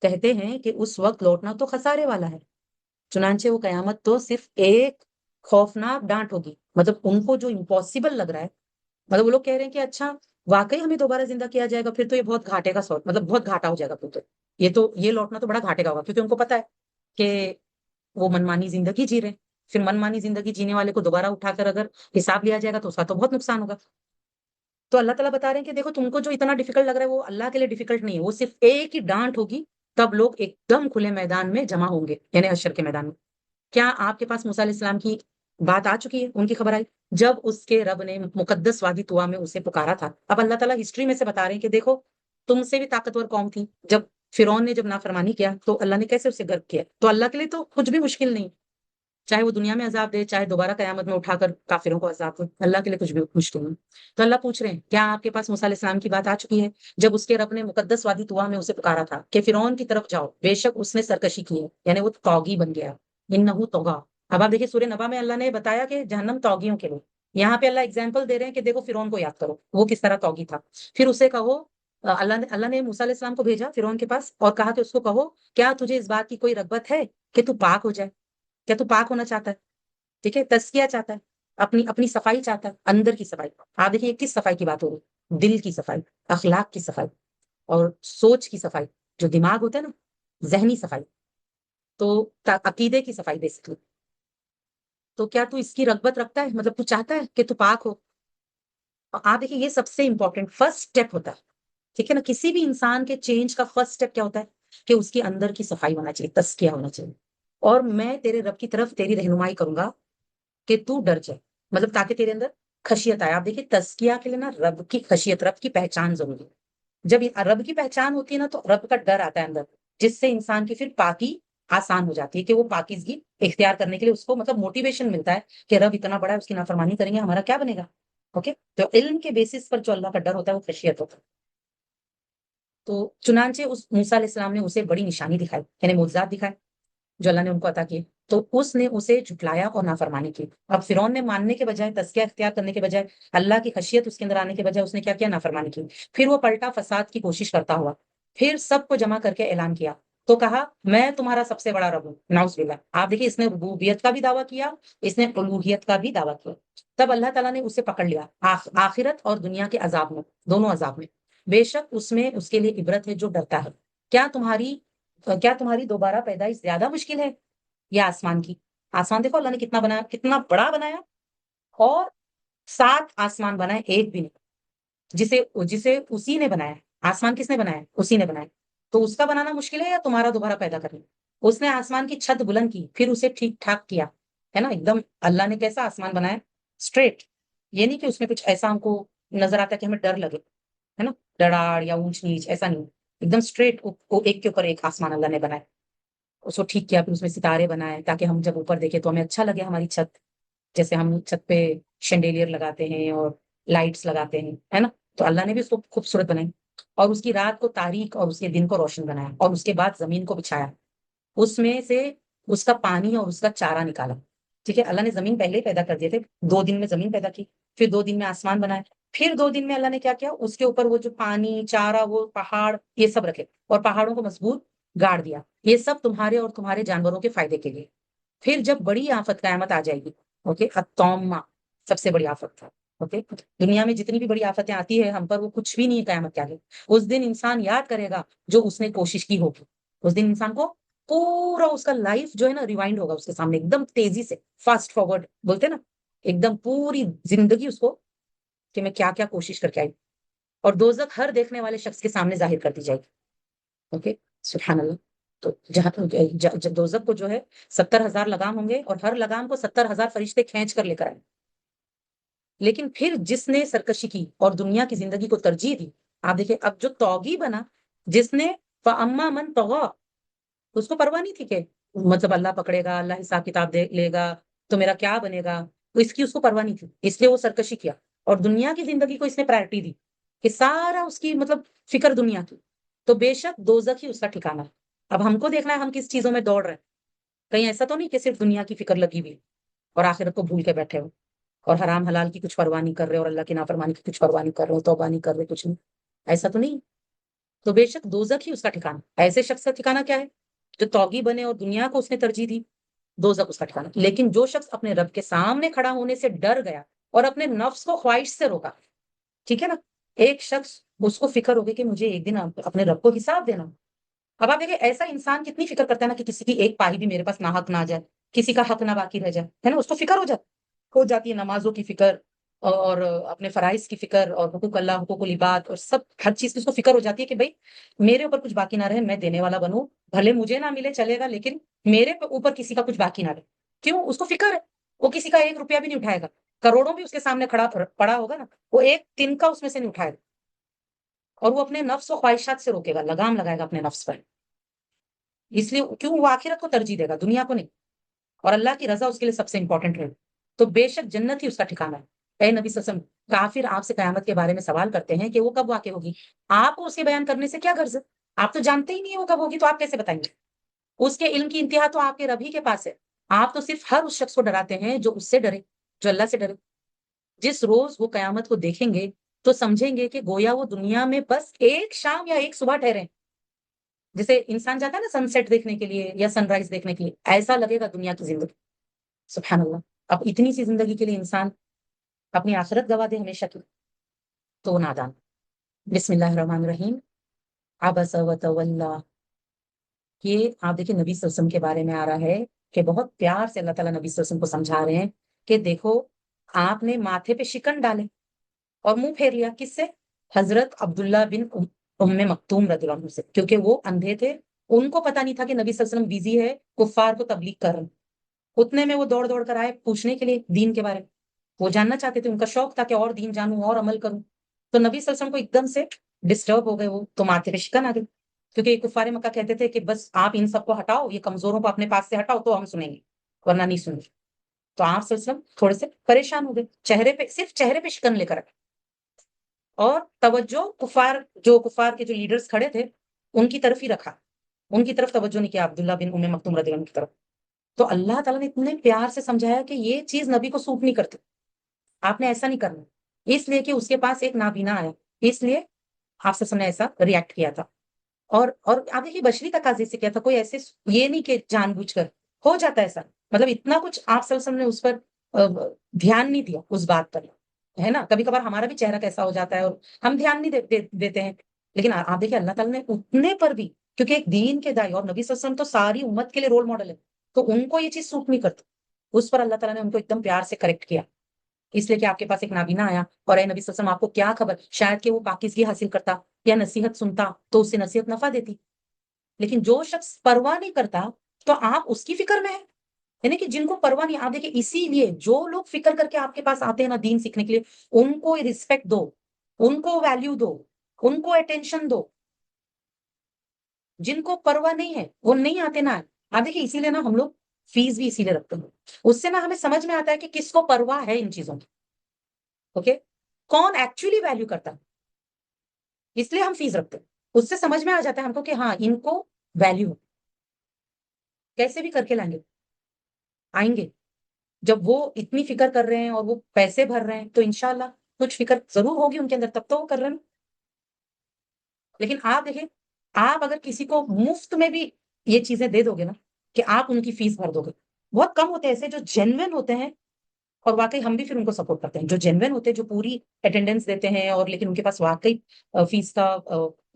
کہتے ہیں کہ اس وقت لوٹنا تو خسارے والا ہے. چنانچہ وہ قیامت تو صرف ایک خوفناک ڈانٹ ہوگی. مطلب ان کو جو امپاسبل لگ رہا ہے, مطلب وہ لوگ کہہ رہے ہیں کہ اچھا واقعی ہمیں دوبارہ زندہ کیا جائے گا, پھر تو یہ بہت گھاٹے کا سودا, مطلب بہت گھاٹا ہو جائے گا. پھر تو یہ لوٹنا تو بڑا گھاٹے کا ہوگا, کیونکہ ان کو پتا ہے کہ وہ منمانی زندگی جی رہے ہیں. پھر منمانی زندگی جینے والے کو دوبارہ اٹھا کر اگر حساب لیا جائے گا تو اس کا تو بہت نقصان ہوگا. تو اللہ تعالیٰ بتا رہے ہیں کہ دیکھو تم کو جو اتنا ڈیفیکلٹ لگ رہا ہے وہ اللہ کے لیے ڈیفیکلٹ نہیں ہے. وہ صرف ایک ہی ڈانٹ ہوگی, تب لوگ ایک دم کھلے میدان میں جمع ہوں گے, یعنی حشر کے میدان میں. کیا آپ کے پاس موسیٰ علیہ السلام کی بات آ چکی ہے, ان کی خبر آئی جب اس کے رب نے مقدس وادی طوا میں اسے پکارا تھا؟ اب اللہ تعالیٰ ہسٹری میں سے بتا رہے ہیں کہ دیکھو تم سے بھی طاقتور قوم تھی, جب فرعون نے جب نافرمانی کیا تو اللہ نے کیسے اسے غرق کیا. تو اللہ کے لیے تو کچھ بھی مشکل نہیں, چاہے وہ دنیا میں عذاب دے چاہے دوبارہ قیامت میں اٹھا کر کافروں کو عذاب دے, اللہ کے لیے کچھ بھی مشکل نہیں. تو اللہ پوچھ رہے ہیں کیا آپ کے پاس موسیٰ علیہ السلام کی بات آ چکی ہے جب اس کے رب نے مقدس وادی طوا میں اسے پکارا تھا کہ فرعون کی طرف جاؤ, بے شک اس نے سرکشی کی ہے, یعنی وہ طاغی بن گیا, انہ طغا. اب آپ دیکھیے سورہ نبا میں اللہ نے بتایا کہ جہنم طاغیوں کے لیے, یہاں پہ اللہ ایگزامپل دے رہے ہیں کہ دیکھو فرعون کو یاد کرو وہ کس طرح طاغی تھا. پھر اسے کہو, اللہ نے موسیٰ علیہ السلام کو بھیجا فرعون کے پاس اور کہا کہ اس کو کہو کیا تجھے اس بات کی کوئی رغبت ہے کہ تو پاک ہو جائے, کیا تو پاک ہونا چاہتا ہے, ٹھیک ہے, تزکیہ چاہتا ہے, اپنی صفائی چاہتا ہے, اندر کی صفائی. آپ دیکھیے کس صفائی کی بات ہو رہی, دل کی صفائی, اخلاق کی صفائی, اور سوچ کی صفائی, جو دماغ ہوتا ہے نا, ذہنی صفائی, تو عقیدے کی صفائی بیسکلی. تو کیا تو اس کی رغبت رکھتا ہے, مطلب تو چاہتا ہے کہ تو پاک ہو. اور آپ دیکھیے یہ سب سے امپورٹنٹ فرسٹ اسٹیپ ہوتا ہے, ٹھیک ہے نا. کسی بھی انسان کے چینج کا فرسٹ اسٹیپ کیا ہوتا ہے کہ اس کے اندر کی صفائی ہونا چاہیے, تزکیہ ہونا چاہیے. اور میں تیرے رب کی طرف تیری رہنمائی کروں گا کہ تو ڈر جائے, مطلب تاکہ تیرے اندر خشیت آئے. آپ دیکھیے تزکیہ کے لیے نا رب کی خشیت, رب کی پہچان ضروری ہے. جب رب کی پہچان ہوتی ہے نا تو رب کا ڈر آتا ہے اندر, جس سے انسان کی پھر پاکی آسان ہو جاتی ہے کہ وہ پاکیزگی اختیار کرنے کے لیے اس کو مطلب موٹیویشن ملتا ہے کہ رب اتنا بڑا ہے, اس کی نافرمانی کریں گے ہمارا کیا بنے گا. اوکے, تو علم کے بیسس پر جو اللہ کا ڈر ہوتا ہے وہ خشیت ہوتا ہے. تو چنانچہ اس موسیٰ علیہ السلام نے اسے بڑی نشانی دکھائی, یعنی معجزات دکھائے جو اللہ نے ان کو عطا کیے, تو اس نے اسے جھٹلایا اور نافرمانی کی. اب فرعون نے ماننے کے بجائے, تزکیہ اختیار کرنے کے بجائے, اللہ کی خشیت اس کے اندر آنے کے بجائے اس نے کیا کیا, نافرمانی کی. پھر وہ پلٹا فساد کی کوشش کرتا ہوا, پھر سب کو جمع کر کے اعلان کیا تو کہا میں تمہارا سب سے بڑا رب ہوں, نعوذ باللہ. آپ دیکھیے اس نے ربوبیت کا بھی دعویٰ کیا, اس نے الوہیت کا بھی دعویٰ کیا. تب اللہ تعالیٰ نے اسے پکڑ لیا آخرت اور دنیا کے عذاب میں, دونوں عذاب میں. بے شک اس میں اس کے لیے عبرت ہے جو ڈرتا ہے. کیا تمہاری دوبارہ پیدائش زیادہ مشکل ہے یا آسمان کی؟ آسمان دیکھو اللہ نے کتنا بنایا، کتنا بڑا بنایا، اور 7 آسمان بنائے، ایک بھی نہیں. جسے اسی نے بنایا. آسمان کس نے بنایا؟ اسی نے بنایا. تو اس کا بنانا مشکل ہے یا تمہارا دوبارہ پیدا کرنا؟ اس نے آسمان کی چھت بلند کی، پھر اسے ٹھیک ٹھاک کیا، ہے نا. ایک دم اللہ نے کیسا آسمان بنایا؟ اسٹریٹ. یہ نہیں کہ اس میں کچھ ایسا ہم کو نظر آتا ہے کہ ہمیں ڈر لگے، ہے نا، ڈراڑ یا اونچ نیچ، ایسا نہیں. ایک دم اسٹریٹ ایک کے اوپر ایک آسمان اللہ نے بنایا. اس کو ٹھیک کیا، پھر اس میں ستارے بنائے تاکہ ہم جب اوپر دیکھیں تو ہمیں اچھا لگے ہماری چھت. جیسے ہم چھت پہ شینڈیلیر لگاتے ہیں اور لائٹس لگاتے ہیں، ہے نا. تو اللہ نے بھی اس کو خوبصورت بنائی، اور اس کی رات کو تاریک اور اس کے دن کو روشن بنایا، اور اس کے بعد زمین کو بچھایا، اس میں سے اس کا پانی اور اس کا چارہ نکالا. ٹھیک ہے، اللہ نے زمین پہلے ہی پیدا کر دیے تھے، 2 دن میں زمین پیدا کی، پھر 2 دن میں آسمان بنائے، پھر 2 دن میں اللہ نے کیا کیا، اس کے اوپر وہ جو پانی چارہ وہ پہاڑ یہ سب رکھے، اور پہاڑوں کو مضبوط گاڑ دیا. یہ سب تمہارے اور تمہارے جانوروں کے فائدے کے لیے. پھر جب بڑی آفت قیامت آ جائے گی، اوکے، الطامہ سب سے بڑی آفت تھا. اوکے، دنیا میں جتنی بھی بڑی آفتیں آتی ہے ہم پر، وہ کچھ بھی نہیں ہے قیامت کے آگے. اس دن انسان یاد کرے گا جو اس نے کوشش کی ہوگی. اس دن انسان کو پورا اس کا لائف جو ہے نا ریوائنڈ ہوگا اس کے سامنے، ایک دم تیزی سے، فاسٹ فارورڈ بولتے نا، ایک دم پوری زندگی اس کو کہ میں کیا کیا کوشش کر کے آئی. اور دوزخ ہر دیکھنے والے شخص کے سامنے ظاہر کر دی جائے گی. اوکے، سبحان اللہ. تو جہاں دوزخ کو جو ہے 70,000 لگام ہوں گے، اور ہر لگام کو 70,000 فرشتے کھینچ کر لے کر آئے. لیکن پھر جس نے سرکشی کی اور دنیا کی زندگی کو ترجیح دی، آپ دیکھیں اب جو توگی بنا، جس نے فَأَمَّا مَن طَغَىٰ، اس کو پرواہ نہیں تھی کہ مطلب اللہ پکڑے گا، اللہ حساب کتاب دے لے گا تو میرا کیا بنے گا، تو اس کی اس کو پرواہ نہیں تھی، اس لیے وہ سرکشی کیا. اور دنیا کی زندگی کو اس نے پرائرٹی دی کہ سارا اس کی مطلب فکر دنیا کی. تو بے شک دوزخ ہی اس کا ٹھکانہ ہے. اب ہم کو دیکھنا ہے ہم کس چیزوں میں دوڑ رہے ہیں. کہیں ایسا تو نہیں کہ صرف دنیا کی فکر لگی ہوئی اور آخرت کو بھول کے بیٹھے ہو، اور حرام حلال کی کچھ پرواہ نہیں کر رہے، اور اللہ کی نافرمانی کی کچھ پرواہ نہیں کر رہے، توبہ نہیں کر رہے، کچھ نہیں. ایسا تو نہیں. تو بے شک دوزخ ہی اس کا ٹھکانہ. ایسے شخص کا ٹھکانہ کیا ہے جو توگی بنے اور دنیا کو اس نے ترجیح دی، دوزخ اس کا ٹھکانہ. لیکن جو شخص اپنے رب کے سامنے کھڑا ہونے سے ڈر گیا اور اپنے نفس کو خواہش سے روکا، ٹھیک ہے نا، ایک شخص اس کو فکر ہوگی کہ مجھے ایک دن اپنے رب کو حساب دینا. اب آپ دیکھیں ایسا انسان کتنی فکر کرتا ہے نا کہ کسی کی ایک پائی بھی میرے پاس ناحق نہ آ جائے، کسی کا حق نہ باقی رہ جائے، ہے نا. اس کو فکر ہو جاتی ہے، نمازوں کی فکر، اور اپنے فرائض کی فکر، اور حقوق اللہ، حقوق العباد، اور سب ہر چیز کی اس کو فکر ہو جاتی ہے کہ بھائی میرے اوپر کچھ باقی نہ رہے، میں دینے والا بنوں، بھلے مجھے نہ ملے چلے گا، لیکن میرے اوپر کسی کا کچھ باقی نہ رہے. کیوں؟ اس کو فکر ہے. وہ کسی کا 1 روپیہ بھی نہیں اٹھائے گا، کروڑوں بھی اس کے سامنے کھڑا پڑا ہوگا نا، وہ ایک تن کا اس میں سے نہیں اٹھائے گا. اور وہ اپنے نفس و خواہشات سے روکے گا، لگام لگائے گا اپنے نفس پر. اس لیے کیوں؟ وہ آخرت کو ترجیح دے گا، دنیا کو نہیں. اور اللہ کی رضا اس کے لیے سب سے امپورٹنٹ ہے. تو بے شک جنت ہی اس کا ٹھکانہ ہے. اے نبی صلی اللہ علیہ وسلم، کافر آپ سے قیامت کے بارے میں سوال کرتے ہیں کہ وہ کب واقع ہوگی. آپ کو اس کے بیان کرنے سے کیا غرض ہے؟ آپ تو جانتے ہی نہیں وہ کب ہوگی، تو آپ کیسے بتائیں گے؟ اس کے علم کی انتہا تو آپ کے رب ہی کے پاس ہے. آپ تو صرف ہر اس شخص کو ڈراتے ہیں جو اس سے ڈرے، جو اللہ سے ڈرے. جس روز وہ قیامت کو دیکھیں گے تو سمجھیں گے کہ گویا وہ دنیا میں بس ایک شام یا ایک صبح ٹھہرے. جیسے انسان جاتا ہے نا سن سیٹ دیکھنے کے لیے یا سن رائز دیکھنے کے لیے، ایسا لگے گا دنیا کی زندگی. سبحان اللہ. اب اتنی سی زندگی کے لیے انسان اپنی آخرت گوا دے ہمیشہ کی، تو نادان. بسم اللہ الرحمن الرحیم. عبس وتولی. یہ آپ دیکھیں نبی صلی اللہ علیہ وسلم کے بارے میں آ رہا ہے کہ بہت پیار سے اللہ تعالیٰ نبی صلی اللہ علیہ وسلم کو سمجھا رہے ہیں کہ دیکھو آپ نے ماتھے پہ شکن ڈالے اور منہ پھیر لیا. کس سے؟ حضرت عبداللہ بن ام مکتوم رضی اللہ عنہ سے. کیونکہ وہ اندھے تھے، ان کو پتا نہیں تھا کہ نبی صلی اللہ علیہ وسلم بیزی ہے، کفار کو تبلیغ کر رہے ہیں. اتنے میں وہ دوڑ دوڑ کر آئے پوچھنے کے لیے دین کے بارے میں. وہ جاننا چاہتے تھے، ان کا شوق تھا کہ اور دین جانوں اور عمل کروں. تو نبی صلی اللہ علیہ وسلم کو ایک دم سے ڈسٹرب ہو گئے، وہ تو ماتھے پہ شکن آ گئی. کیونکہ یہ کفار مکہ کہتے تھے کہ بس آپ ان سب کو ہٹاؤ، یہ کمزوروں کو اپنے پاس سے ہٹاؤ تو ہم سنیں گے، ورنہ نہیں سنیں گے. تو آپ صلی اللہ علیہ وسلم تھوڑے سے پریشان ہو گئے، چہرے پہ صرف چہرے پہ شکن لے کر رکھے. اور توجہ کفار کے جو لیڈرز کھڑے تھے ان کی طرف ہی رکھا، ان کی طرف توجہ نہیں کیا، عبداللہ بن ام مکتوم رضی اللہ عنہ کی طرف. تو اللہ تعالیٰ نے اتنے پیار سے سمجھایا کہ یہ چیز نبی کو سوٹ نہیں کرتی، آپ نے ایسا نہیں کرنا. اس لیے کہ اس کے پاس ایک نابینا آیا، اس لیے آپ سے نے ایسا ریئیکٹ کیا تھا. اور آپ دیکھیے بشری تقاضے سے کیا تھا، کوئی ایسے یہ نہیں کہ جان بوجھ کر ہو جاتا ایسا. مطلب اتنا کچھ آپ صلی اللہ علیہ وسلم نے اس پر دھیان نہیں دیا اس بات پر. ہے نا, کبھی کبھار ہمارا بھی چہرہ کیسا ہو جاتا ہے اور ہم دھیان نہیں دیتے ہیں. لیکن آپ دیکھیں اللہ تعالیٰ نے اتنے پر بھی, کیونکہ ایک دین کے دائی اور نبی صلی اللہ علیہ وسلم تو ساری امت کے لیے رول ماڈل ہے, تو ان کو یہ چیز سوٹ نہیں کرتی, اس پر اللہ تعالیٰ نے ان کو ایک دم پیار سے کریکٹ کیا, اس لیے کہ آپ کے پاس ایک نابینا آیا اور اے نبی صلی اللہ علیہ وسلم آپ کو کیا خبر, شاید کہ وہ پاکیزگی حاصل کرتا یا نصیحت سنتا تو اس سے نصیحت نفع دیتی, لیکن جو شخص پرواہ نہیں کرتا تو آپ اس کی فکر میں ہے. یعنی کہ جن کو پرواہ نہیں, آپ دیکھیں اسی لیے جو لوگ فکر کر کے آپ کے پاس آتے ہیں نا دین سیکھنے کے لیے, ان کو رسپیکٹ دو, ان کو ویلیو دو, ان کو اٹینشن دو. جن کو پرواہ نہیں ہے وہ نہیں آتے نا. آپ دیکھیں اسی لیے نا ہم لوگ فیس بھی اسی لیے رکھتے ہیں, اس سے نا ہمیں سمجھ میں آتا ہے کہ کس کو پرواہ ہے ان چیزوں کی. اوکے, کون ایکچولی ویلیو کرتا ہے, اس لیے ہم فیس رکھتے ہیں. اس سے سمجھ میں آ جاتا ہے ہم کو کہ ہاں ان کو ویلیو کیسے بھی کر کے لائیں گے, آئیں گے. جب وہ اتنی فکر کر رہے ہیں اور وہ پیسے بھر رہے ہیں تو انشاءاللہ کچھ فکر ضرور ہوگی ان کے اندر, تب تو وہ کر رہے ہیں. لیکن آپ دیکھیں, آپ اگر کسی کو مفت میں بھی یہ چیزیں دے دو گے نا کہ آپ ان کی فیس بھر دو گے, بہت کم ہوتے ہیں ایسے جو جینوین ہوتے ہیں, اور واقعی ہم بھی پھر ان کو سپورٹ کرتے ہیں. جو جینوین ہوتے ہیں, جو پوری اٹینڈنس دیتے ہیں اور لیکن ان کے پاس واقعی فیس کا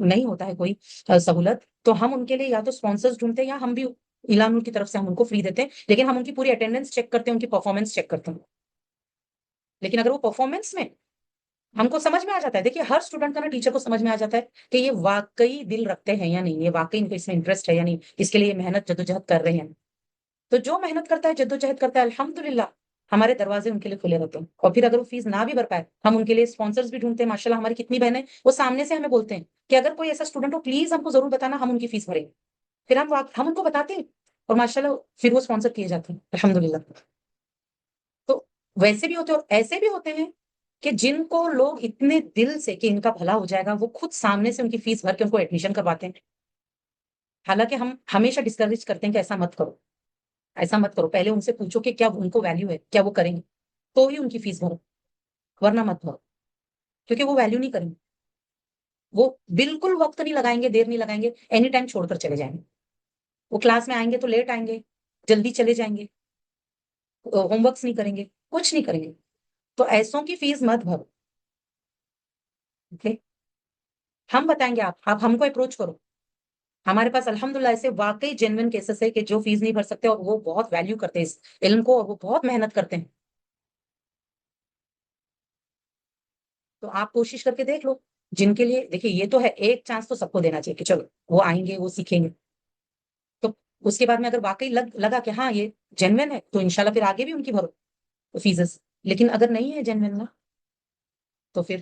نہیں ہوتا ہے کوئی سہولت, تو ہم ان کے لیے یا تو اسپانسرز ڈھونڈتے ہیں یا ہم بھی اعلان کی طرف سے ہم ان کو فری دیتے ہیں, لیکن ہم ان کی پوری اٹینڈنس چیک کرتے ہیں, ان کی پرفارمنس چیک کرتے ہیں. لیکن اگر وہ پرفارمنس میں ہم کو سمجھ میں آ جاتا ہے, دیکھیے ہر اسٹوڈنٹ کا نا ٹیچر کو سمجھ میں آ جاتا ہے کہ یہ واقعی دل رکھتے ہیں یا نہیں, یہ واقعی ان کو اس میں انٹرسٹ ہے یا نہیں, اس کے لیے محنت جدوجہد کر رہے ہیں. تو جو محنت کرتا ہے جدوجہد کرتا ہے الحمدللہ ہمارے دروازے ان کے لیے کھلے رہتے ہیں. اور پھر اگر وہ فیس نہ بھی بھر پائے, ہم ان کے لیے اسپانسرز بھی ڈھونڈتے ہیں. ماشاءاللہ ہماری کتنی بہنیں وہ سامنے سے ہمیں بولتے ہیں کہ اگر کوئی ایسا اسٹوڈنٹ ہو پلیز ہم کو ضرور بتانا, ہم ان کی فیس بھریں گے. پھر ہم ان کو بتاتے ہیں اور ماشاءاللہ پھر وہ اسپانسر کیے جاتے ہیں الحمدللہ. تو ویسے بھی ہوتے ہیں اور ایسے بھی ہوتے ہیں کہ جن کو لوگ اتنے دل سے کہ ان کا بھلا ہو جائے گا, وہ خود سامنے سے ان کی فیس بھر کے ان کو ایڈمیشن کرواتے ہیں. حالانکہ ہم ہمیشہ ڈسکریج کرتے ہیں کہ ایسا مت کرو, ایسا مت کرو. پہلے ان سے پوچھو کہ کیا ان کو ویلیو ہے, کیا وہ کریں گے, تو ہی ان کی فیس بھرو, ورنہ مت بھرو. کیونکہ وہ ویلیو نہیں کریں گے, وہ بالکل وقت نہیں لگائیں گے, دیر نہیں لگائیں گے, اینی ٹائم چھوڑ کر چلے جائیں گے. وہ کلاس میں آئیں گے تو لیٹ آئیں گے, جلدی چلے جائیں گے, ہوم ورکس نہیں کریں گے, کچھ نہیں کریں گے. تو ایسوں کی فیس مت بھرو. اوکے, ہم بتائیں گے, آپ ہم کو اپروچ کرو. ہمارے پاس الحمدللہ ایسے واقعی جینوین کیسز ہے کہ جو فیس نہیں بھر سکتے اور وہ بہت ویلیو کرتے ہیں اس علم کو, اور وہ بہت محنت کرتے ہیں. تو آپ کوشش کر کے دیکھ لو. جن کے لیے دیکھیے یہ تو ہے, ایک چانس تو سب کو دینا چاہیے کہ چلو وہ آئیں گے, وہ سیکھیں گے. تو اس کے بعد میں اگر واقعی لگا کہ ہاں یہ جینوین ہے, تو انشاءاللہ پھر آگے بھی ان کی بھرو فیسز. لیکن اگر نہیں ہے جینوین نا, تو پھر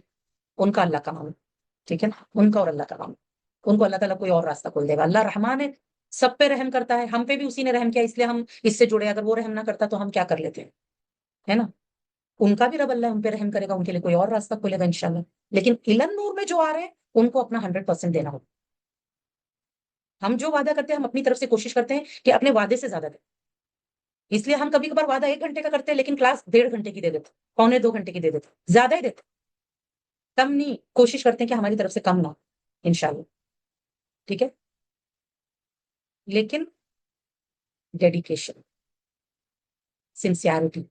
ان کا اللہ کا معاملہ, ٹھیک ہے نا, ان کا اور اللہ کا معاملہ. ان کو اللہ تعالیٰ کوئی اور راستہ کھول دے گا. اللہ رحمان ہے, سب پہ رحم کرتا ہے. ہم پہ بھی اسی نے رحم کیا, اس لیے ہم اس سے جڑے. اگر وہ رحم نہ کرتا تو ہم کیا کر لیتے ہیں, ہے نا. ان کا بھی رب اللہ ان پہ رحم کرے گا, ان کے لیے کوئی اور راستہ کھولے گا انشاءاللہ. لیکن علم نور میں جو آ رہے ہیں ان کو اپنا 100% دینا ہوگا. ہم جو وعدہ کرتے ہیں ہم اپنی طرف سے کوشش کرتے ہیں کہ اپنے وعدے سے زیادہ دیں. اس لیے ہم کبھی کبھار وعدہ 1 گھنٹے کا کرتے ہیں, لیکن کلاس 1.5 گھنٹے کی دے دیتے, 1.25 گھنٹے کی دے دیتے, زیادہ ہی دیتے. کم نہیں, کوشش کرتے ہیں کہ ہماری طرف سے کم نہ, انشاءاللہ. ٹھیک ہے, لیکن ڈیڈیکیشن, سنسیئرٹی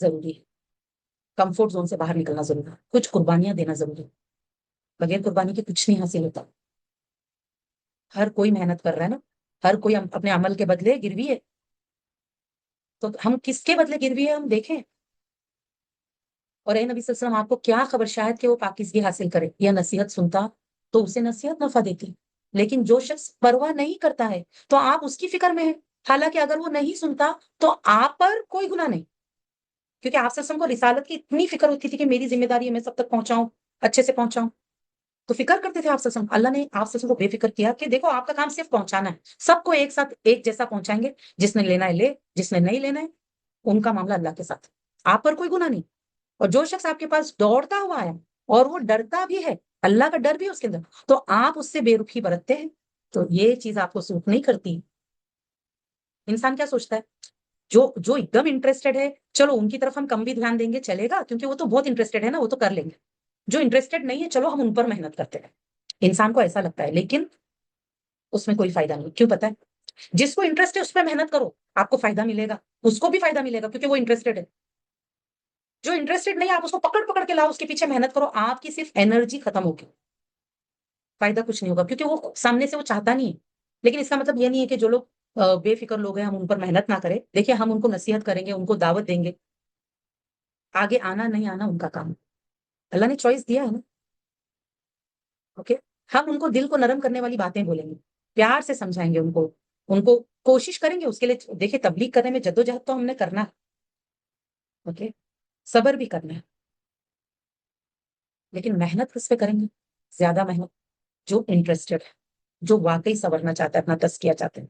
ضروری ہے. کمفورٹ زون سے باہر نکلنا ضروری ہے, کچھ قربانیاں دینا ضروری ہے. بغیر قربانی کے کچھ نہیں حاصل ہوتا. ہر کوئی محنت کر رہا ہے نا, ہر کوئی اپنے عمل کے بدلے گروی ہے. تو ہم کس کے بدلے گروی ہے, ہم دیکھیں. اور اے نبی صلی اللہ علیہ وسلم, آپ کو کیا خبر, شاید کہ وہ پاکیزگی حاصل کرے یا نصیحت سنتا تو اسے نصیحت نفع دیتی. لیکن جو شخص پرواہ نہیں کرتا ہے تو آپ اس کی فکر میں ہیں. حالانکہ اگر وہ نہیں سنتا تو آپ پر کوئی گناہ نہیں, کیونکہ آپ صلی اللہ علیہ وسلم کو رسالت کی اتنی فکر ہوتی تھی کہ میری ذمہ داری ہے میں سب تک پہنچاؤں, اچھے سے پہنچاؤں. تو فکر کرتے تھے آپ صلی اللہ علیہ وسلم. اللہ نے آپ صلی اللہ علیہ وسلم کو بے فکر کیا کہ دیکھو آپ کا کام صرف پہنچانا ہے, سب کو ایک ساتھ ایک جیسا پہنچائیں گے. جس نے لینا ہے لے, جس نے نہیں لینا ہے ان کا معاملہ اللہ کے ساتھ, آپ پر کوئی گناہ نہیں. اور جو شخص آپ کے پاس دوڑتا ہوا ہے اور وہ ڈرتا بھی ہے, اللہ کا ڈر بھی ہے اس کے اندر, تو آپ اس سے بے رخی برتتے ہیں, تو یہ چیز آپ کو سوٹ نہیں کرتی. انسان کیا سوچتا ہے, جو ایک دم انٹرسٹڈ ہے, چلو ان کی طرف ہم کم بھی دھیان دیں گے چلے گا, کیونکہ وہ تو بہت انٹرسٹڈ ہے نا, وہ تو کر لیں گے. جو انٹرسٹڈ نہیں ہے, چلو ہم ان پر محنت کرتے ہیں. انسان کو ایسا لگتا ہے, لیکن اس میں کوئی فائدہ نہیں. کیوں پتا ہے, جس کو انٹرسٹ ہے اس پہ محنت کرو, آپ کو فائدہ ملے گا, اس کو بھی فائدہ ملے گا کیونکہ وہ انٹرسٹڈ ہے. جو انٹرسٹڈ نہیں آپ اس کو پکڑ پکڑ کے لاؤ, اس کے پیچھے محنت کرو, آپ کی صرف انرجی ختم ہوگی, فائدہ کچھ نہیں ہوگا, کیونکہ وہ سامنے سے وہ چاہتا نہیں ہے. لیکن اس کا مطلب یہ نہیں ہے کہ جو لوگ بے فکر لوگ ہیں ہم ان پر محنت نہ کریں. دیکھیے ہم ان کو نصیحت کریں گے, ان کو دعوت دیں گے, آگے آنا نہیں آنا ان کا کام, اللہ نے چوائس دیا ہے نا. اوکے, ہم ان کو دل کو نرم کرنے والی باتیں بولیں گے, پیار سے سمجھائیں گے ان کو کوشش کریں گے اس کے لیے. دیکھیں تبلیغ کرنے میں جدوجہد تو ہم نے کرنا ہے, اوکے, صبر بھی کرنا ہے, لیکن محنت کس پہ کریں گے؟ زیادہ محنت جو انٹرسٹڈ ہے, جو واقعی سنورنا چاہتا ہے, اپنا تزکیہ چاہتے ہیں.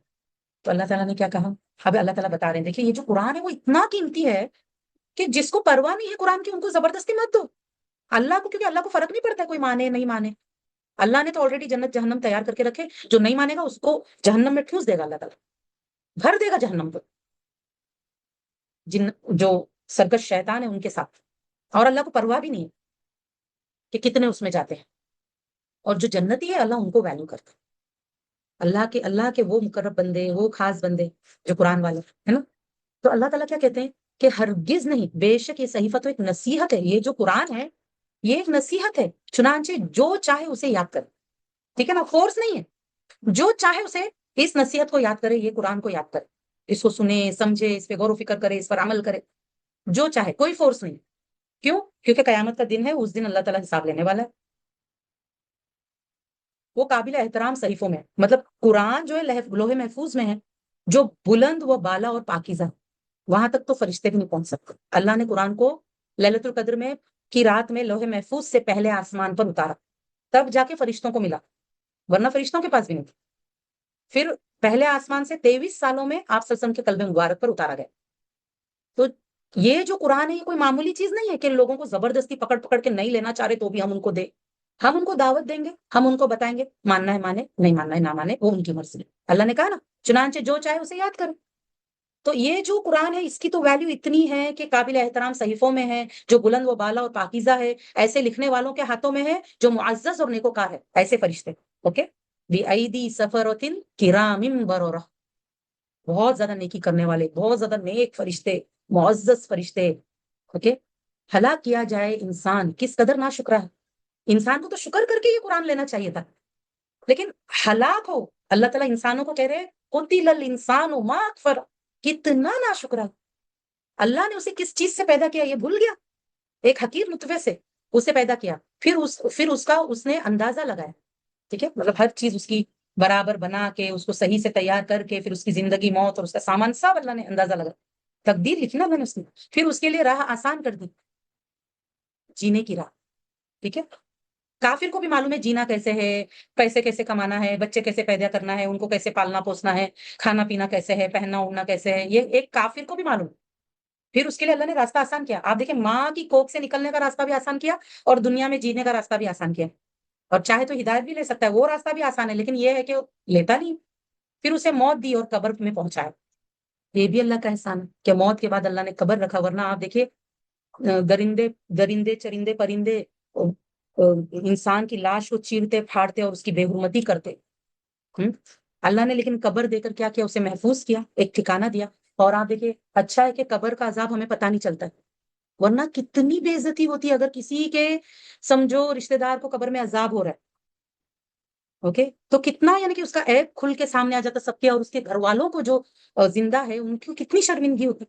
تو اللہ تعالیٰ نے کیا کہا؟ اب اللہ تعالیٰ بتا رہے ہیں دیکھیں یہ جو قرآن ہے وہ اتنا قیمتی ہے کہ جس کو پرواہ نہیں ہے قرآن کی ان کو زبردستی مت دو. اللہ کو, کیونکہ اللہ کو فرق نہیں پڑتا کوئی مانے نہیں مانے. اللہ نے تو آلریڈی جنت جہنم تیار کر کے رکھے, جو نہیں مانے گا اس کو جہنم میں ٹھوس دے گا اللہ تعالیٰ, بھر دے گا جہنم کو, جن جو سرکش شیطان ہے ان کے ساتھ. اور اللہ کو پرواہ بھی نہیں ہے کہ کتنے اس میں جاتے ہیں. اور جو جنتی ہے اللہ ان کو ویلیو کرتا ہے. اللہ کے وہ مقرب بندے, وہ خاص بندے جو قرآن والے ہے نا. تو اللہ تعالیٰ کیا کہتے ہیں کہ ہرگز نہیں, بے شک یہ صحیفہ تو ایک نصیحت ہے, یہ جو قرآن ہے یہ ایک نصیحت ہے, چنانچہ جو چاہے اسے یاد کرے. ٹھیک ہے نا, فورس نہیں ہے, جو چاہے اسے اس نصیحت کو یاد کرے, یہ قرآن کو یاد کرے, اس کو سنے سمجھے, اس پہ غور و فکر کرے, اس پر عمل کرے, جو چاہے, کوئی فورس نہیں. کیوں؟ کیونکہ قیامت کا دن ہے, اس دن اللہ تعالیٰ حساب لینے والا ہے. وہ قابل احترام صحیفوں میں, مطلب قرآن جو ہے لوح محفوظ میں ہے, جو بلند و بالا اور پاکیزہ, وہاں تک تو فرشتے بھی نہیں پہنچ سکتے. اللہ نے قرآن کو لیلۃ القدر میں کی رات میں لوح محفوظ سے پہلے آسمان پر اتارا, تب جا کے فرشتوں کو ملا, ورنہ فرشتوں کے پاس بھی نہیں تھا. پھر پہلے آسمان سے 23 سالوں میں آپ صلی اللہ علیہ وسلم کے قلب مبارک پر اتارا گیا. تو یہ جو قرآن ہے یہ کوئی معمولی چیز نہیں ہے کہ لوگوں کو زبردستی پکڑ پکڑ کے نہیں لینا چاہ رہے تو بھی ہم ان کو دیں. ہم ان کو دعوت دیں گے, ہم ان کو بتائیں گے, ماننا ہے مانے, نہیں ماننا ہے نہ مانے, وہ ان کی مرضی. اللہ نے کہا نا چنانچہ جو چاہے اسے یاد کرو. تو یہ جو قرآن ہے اس کی تو ویلیو اتنی ہے کہ قابل احترام صحیفوں میں ہے, جو بلند و بالا اور پاکیزہ ہے, ایسے لکھنے والوں کے ہاتھوں میں ہے جو معزز اور نیکوکار ہے, ایسے فرشتے. اوکے, بِأَيْدِي سَفَرَةٍ كِرَامٍ بَرَرَةٍ, بہت زیادہ نیکی کرنے والے, بہت زیادہ نیک فرشتے, معزز فرشتے. اوکے, ہلاک کیا جائے انسان کس قدر ناشکرا ہے. انسان کو تو شکر کر کے یہ قرآن لینا چاہیے تھا, لیکن ہلاک ہو. اللہ تعالیٰ انسانوں کو کہہ رہے قُتِلَ الْإِنسَانُ مَا أَكْفَرَهُ, کتنا ناشکرا. اللہ نے اسے کس چیز سے پیدا کیا یہ بھول گیا, ایک حقیر نطفے سے اسے پیدا کیا, پھر اس کا اس نے اندازہ لگایا. ٹھیک ہے, مطلب ہر چیز اس کی برابر بنا کے, اس کو صحیح سے تیار کر کے, پھر اس کی زندگی موت اور اس کا سامان سب اللہ نے اندازہ لگا, تقدیر لکھی نا میں نے اس نے, پھر اس کے لیے راہ آسان کر دی, جینے کی راہ. ٹھیک ہے, کافر کو بھی معلوم ہے جینا کیسے ہے, پیسے کیسے کمانا ہے, بچے کیسے پیدا کرنا ہے, ان کو کیسے پالنا پوسنا ہے, کھانا پینا کیسے ہے, پہننا اوڑھنا کیسے ہے, یہ ایک کافر کو بھی معلوم. پھر اس کے لیے اللہ نے راستہ آسان کیا. آپ دیکھیں ماں کی کوکھ سے نکلنے کا راستہ بھی آسان کیا, اور دنیا میں جینے کا راستہ بھی آسان کیا. اور چاہے تو ہدایت بھی لے سکتا ہے, وہ راستہ بھی آسان ہے, لیکن یہ ہے کہ وہ لیتا نہیں. پھر اسے موت دی اور قبر میں پہنچایا. یہ بھی اللہ کا احسان ہے کہ موت کے بعد اللہ نے قبر رکھا, ورنہ آپ دیکھیے درندے چرندے پرندے انسان کی لاش کو چیرتے پھاڑتے اور اس کی بے حرمتی کرتے. اللہ نے لیکن قبر دے کر کیا کیا, اسے محفوظ کیا, ایک ٹھکانہ دیا. اور آپ دیکھیے اچھا ہے کہ قبر کا عذاب ہمیں پتہ نہیں چلتا ہے, ورنہ کتنی بے عزتی ہوتی ہے اگر کسی کے سمجھو رشتہ دار کو قبر میں عذاب ہو رہا ہے. اوکے, تو کتنا یعنی کہ اس کا عیب کھل کے سامنے آ جاتا سب کے, اور اس کے گھر والوں کو جو زندہ ہے ان کی کتنی شرمندگی ہوتی.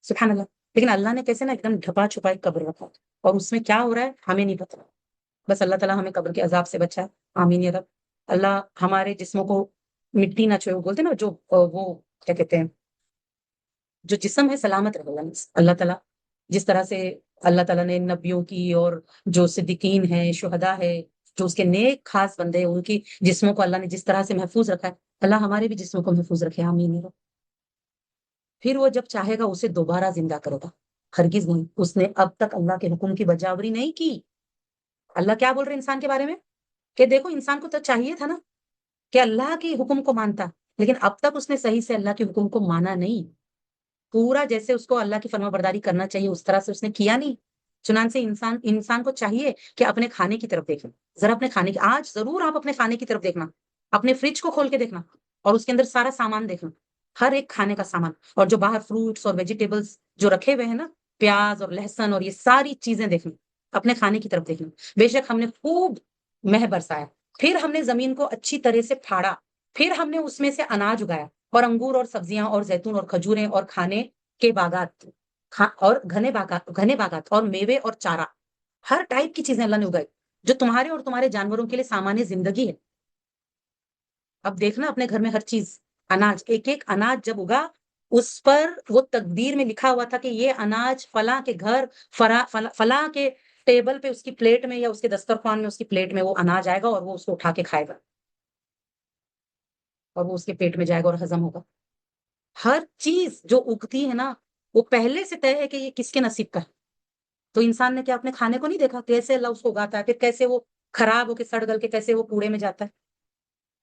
سبحان اللہ. لیکن اللہ نے کیسے نا ایک دم ڈھپا چھپا ایک قبر رکھا, اور اس میں کیا ہو رہا ہے ہمیں نہیں پتا. بس اللہ تعالیٰ ہمیں قبر کے عذاب سے بچائے, آمین یا رب. اللہ ہمارے جسموں کو مٹی نہ چھوئے, بولتے نا جو وہ کیا کہتے ہیں, جو جسم ہے سلامت رہے. اللہ تعالیٰ جس طرح سے اللہ تعالیٰ نے نبیوں کی اور جو صدیقین ہیں, شہداء ہے, جو اس کے نیک خاص بندے ہیں, ان کی جسموں کو اللہ نے جس طرح سے محفوظ رکھا ہے, اللہ ہمارے بھی جسموں کو محفوظ رکھے, آمین یا رب. پھر وہ جب چاہے گا اسے دوبارہ زندہ کرے گا. ہرگز نہیں, اس نے اب تک اللہ کے حکم کی بجاوری نہیں کی. اللہ کیا بول رہے انسان کے بارے میں کہ دیکھو انسان کو تو چاہیے تھا نا کہ اللہ کے حکم کو مانتا, لیکن اب تک اس نے صحیح سے اللہ کے حکم کو مانا نہیں. پورا جیسے اس کو اللہ کی فرما برداری کرنا چاہیے اس طرح سے اس نے کیا نہیں. چنانچہ انسان کو چاہیے کہ اپنے کھانے کی طرف دیکھیں, ذرا اپنے کھانے کی, آج ضرور آپ اپنے کھانے کی طرف دیکھنا, اپنے فریج کو کھول کے دیکھنا, اور اس کے اندر سارا سامان دیکھنا, ہر ایک کھانے کا سامان, اور جو باہر فروٹس اور ویجیٹیبلس جو رکھے ہوئے ہیں نا, پیاز اور لہسن اور یہ ساری چیزیں دیکھ لیں، اپنے کھانے کی طرف دیکھ لیں. بے شک ہم نے خوب مہ برسایا، پھر ہم نے زمین کو اچھی طرح سے پھاڑا، پھر ہم نے اس میں سے اناج اگایا اور انگور اور سبزیاں اور زیتون اور کھجوریں اور کھانے کے باغات اور گھنے باغات اور میوے اور چارہ، ہر ٹائپ کی چیزیں اللہ نے اگائی جو تمہارے اور تمہارے جانوروں کے لیے سامان زندگی ہے. اب دیکھنا اپنے گھر میں ہر چیز اناج، ایک ایک اناج جب اگا اس پر وہ تقدیر میں لکھا ہوا تھا کہ یہ اناج فلاں کے گھر فلاں کے ٹیبل پہ اس کی پلیٹ میں یا اس کے دسترخوان میں اس کی پلیٹ میں وہ اناج آئے گا اور وہ اس کو اٹھا کے کھائے گا اور وہ اس کے پیٹ میں جائے گا اور ہضم ہوگا. ہر چیز جو اگتی ہے نا وہ پہلے سے طے ہے کہ یہ کس کے نصیب کا ہے. تو انسان نے کیا اپنے کھانے کو نہیں دیکھا کیسے اللہ اس کو اگاتا ہے، پھر کیسے وہ خراب ہو کے سڑ گل کے کیسے وہ کوڑے میں جاتا ہے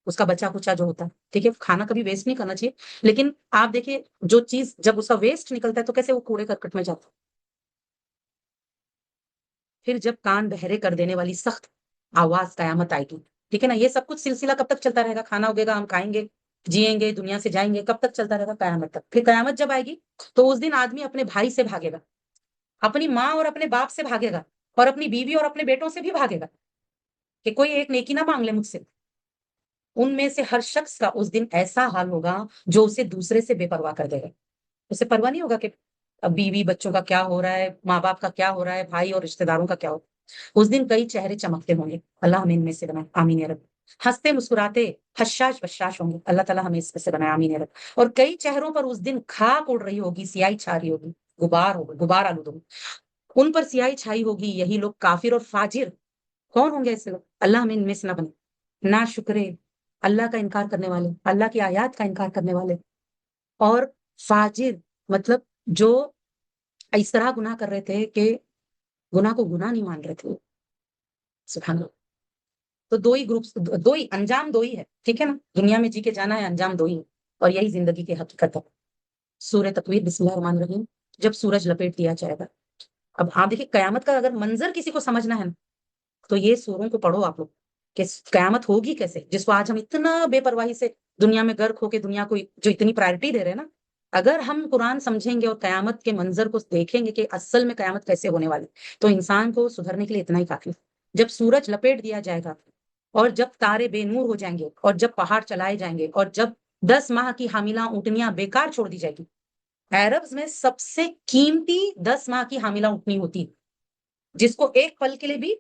اس کا بچا کچا جو ہوتا ہے. ٹھیک ہے، کھانا کبھی ویسٹ نہیں کرنا چاہیے، لیکن آپ دیکھیے جو چیز جب اس کا ویسٹ نکلتا ہے تو کیسے وہ کوڑے کرکٹ میں جاتا ہے. پھر جب کان بہرے کر دینے والی سخت آواز قیامت آئے گی. ٹھیک ہے نا، یہ سب کچھ سلسلہ کب تک چلتا رہے گا؟ کھانا اگے گا، ہم کھائیں گے، جیئیں گے، دنیا سے جائیں گے، کب تک چلتا رہے گا؟ قیامت تک. پھر قیامت جب آئے گی تو اس دن آدمی اپنے بھائی سے بھاگے گا، اپنی ماں اور اپنے باپ سے بھاگے گا، اور اپنی بیوی اور اپنے بیٹوں سے بھی بھاگے گا کہ کوئی ایک نیکی نہ مانگ لے مجھ سے. ان میں سے ہر شخص کا اس دن ایسا حال ہوگا جو اسے دوسرے سے بے پرواہ کر دے گا. اسے پرواہ نہیں ہوگا کہ اب بیوی بچوں کا کیا ہو رہا ہے، ماں باپ کا کیا ہو رہا ہے، بھائی اور رشتہ داروں کا کیا ہو. اس دن کئی چہرے چمکتے ہوں گے، اللہ ہمیں ان میں سے بنائے، آمین یا رب. ہنستے مسکراتے حشاش بشاش ہوں گے، اللہ تعالیٰ ہمیں اس میں سے بنائے، آمین یا رب. اور کئی چہروں پر اس دن کھاک اڑ رہی ہوگی، سیاہی چھا رہی ہوگی، غبار ہوگا، غبار آلود ہوگی، ان پر سیاہی چھائی ہوگی. یہی لوگ کافر اور فاجر کون ہوں گے؟ ایسے لوگ اللہ ہمیں ان میں سے نہ بنے. نہ شکرے، اللہ کا انکار کرنے والے، اللہ کی آیات کا انکار کرنے والے، اور فاجر مطلب جو اس طرح گناہ کر رہے تھے کہ گناہ کو گناہ نہیں مان رہے تھے. سبحان اللہ. تو دو ہی گروپس، دو ہی انجام، دو ہی ہے. ٹھیک ہے نا، دنیا میں جی کے جانا ہے، انجام دو ہی ہے، اور یہی زندگی کی حقیقت ہے. سورہ تکویر، بسم اللہ الرحمن الرحیم. جب سورج لپیٹ دیا جائے گا، اب آپ دیکھیں قیامت کا اگر منظر کسی کو سمجھنا ہے نا تو یہ سوروں کو پڑھو آپ لوگ کہ قیامت ہوگی کیسے، جس کو آج ہم اتنا بے پرواہی سے دنیا میں غرق ہو کے دنیا کو جو اتنی پرائرٹی دے رہے ہیں نا، اگر ہم قرآن سمجھیں گے اور قیامت کے منظر کو دیکھیں گے کہ اصل میں قیامت کیسے ہونے والی، تو انسان کو سدھرنے کے لیے اتنا ہی کافی. جب سورج لپیٹ دیا جائے گا اور جب تارے بے نور ہو جائیں گے اور جب پہاڑ چلائے جائیں گے اور جب 10 ماہ کی حاملہ اونٹنیاں بیکار چھوڑ دی جائے گی. عربز میں سب سے قیمتی 10 ماہ کی حاملہ اونٹنی ہوتی جس کو ایک پل کے لیے بھی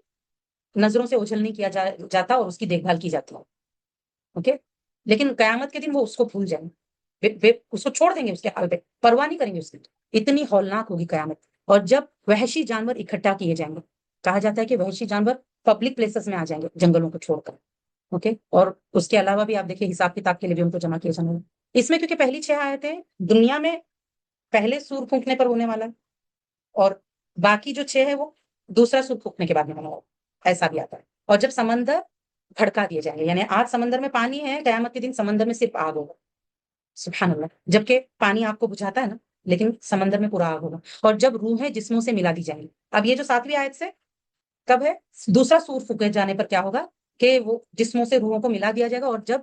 نظروں سے اوجھل نہیں کیا جاتا اور اس کی دیکھ بھال کی جاتی ہے. اوکے، لیکن قیامت کے دن وہ اس کو بھول جائیں گے، اس کو چھوڑ دیں گے، اس کے حال پہ پرواہ نہیں کریں گے اس کی. اتنی ہولناک ہوگی قیامت. اور جب وحشی جانور اکٹھا کیے جائیں گے، کہا جاتا ہے کہ وحشی جانور پبلک پلیسز میں آ جائیں گے جنگلوں کو چھوڑ کر. اوکے، اور اس کے علاوہ بھی آپ دیکھیں حساب کتاب کے لیے بھی ان کو جمع کیا جانا ہے. اس میں کیونکہ پہلی 6 آیتیں دنیا میں پہلے سور پھونکنے پر ہونے والا ہے، اور باقی جو 6 ہے وہ دوسرا سور پھونکنے کے بعد میں ہونے والا ہے، ایسا بھی آتا ہے. اور جب سمندر بھڑکا دیے جائیں گے، یعنی آج سمندر میں پانی ہے، قیامت کے دن سمندر میں صرف آگ ہوگا. سبحان اللہ. جبکہ پانی آگ کو بجھاتا ہے نا، لیکن سمندر میں پورا آگ ہوگا. اور جب روحیں جسموں سے ملا دی جائیں گی. اب یہ جو 7ویں آیت سے کب ہے، دوسرا سور پھونکے جانے پر کیا ہوگا کہ وہ جسموں سے روحوں کو ملا دیا جائے گا. اور جب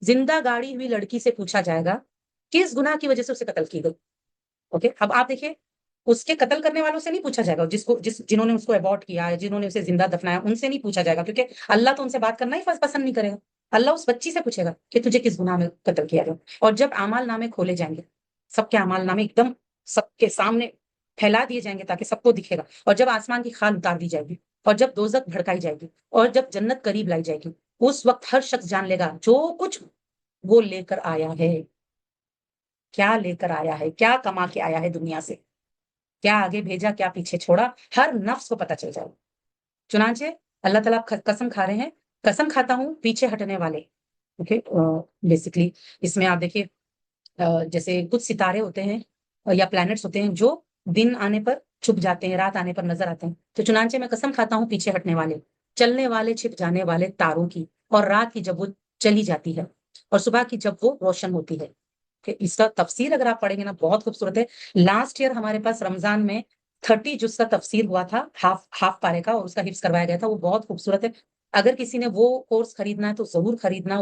زندہ گاڑی ہوئی لڑکی سے پوچھا جائے گا کس گناہ کی وجہ سے اسے قتل کی گئی. اوکے، اب آپ دیکھیے اس کے قتل کرنے والوں سے نہیں پوچھا جائے گا، جنہوں نے اس کو ابورٹ کیا ہے، جنہوں نے اسے زندہ دفنایا، ان سے نہیں پوچھا جائے گا، کیونکہ اللہ تو ان سے بات کرنا ہی پسند نہیں کرے گا. اللہ اس بچی سے پوچھے گا کہ تجھے کس گناہ میں قتل کیا گیا. اور جب اعمال نامے کھولے جائیں گے، سب کے اعمال نامے ایک دم سب کے سامنے پھیلا دیے جائیں گے تاکہ سب کو دکھے گا. اور جب آسمان کی خال اتار دی جائے گی اور جب دوزخ بھڑکائی جائے گی اور جب جنت قریب لائی جائے گی، اس وقت ہر شخص جان لے گا جو کچھ وہ لے کر آیا ہے، کیا لے کر آیا ہے، کیا کما کے آیا ہے دنیا سے، کیا آگے بھیجا، کیا پیچھے چھوڑا، ہر نفس کو پتہ چل جائے. چنانچہ اللہ تعالیٰ قسم کھا رہے ہیں، قسم کھاتا ہوں پیچھے ہٹنے والے. اوکے، بیسکلی اس میں آپ دیکھیے جیسے کچھ ستارے ہوتے ہیں یا پلانٹس ہوتے ہیں جو دن آنے پر چھپ جاتے ہیں، رات آنے پر نظر آتے ہیں. تو چنانچہ میں قسم کھاتا ہوں پیچھے ہٹنے والے، چلنے والے، چھپ جانے والے تاروں کی، اور رات کی جب وہ چلی جاتی ہے اور صبح کی جب وہ روشن ہوتی ہے. کہ اس کا تفسیر اگر آپ پڑھیں گے نا بہت خوبصورت ہے. لاسٹ ایئر ہمارے پاس رمضان میں 30 جز کا تفسیر ہوا تھا، ہاف پارے کا، اور اس کا حفظ کروایا گیا تھا. وہ بہت خوبصورت ہے. اگر کسی نے وہ کورس خریدنا ہے تو ضرور خریدنا.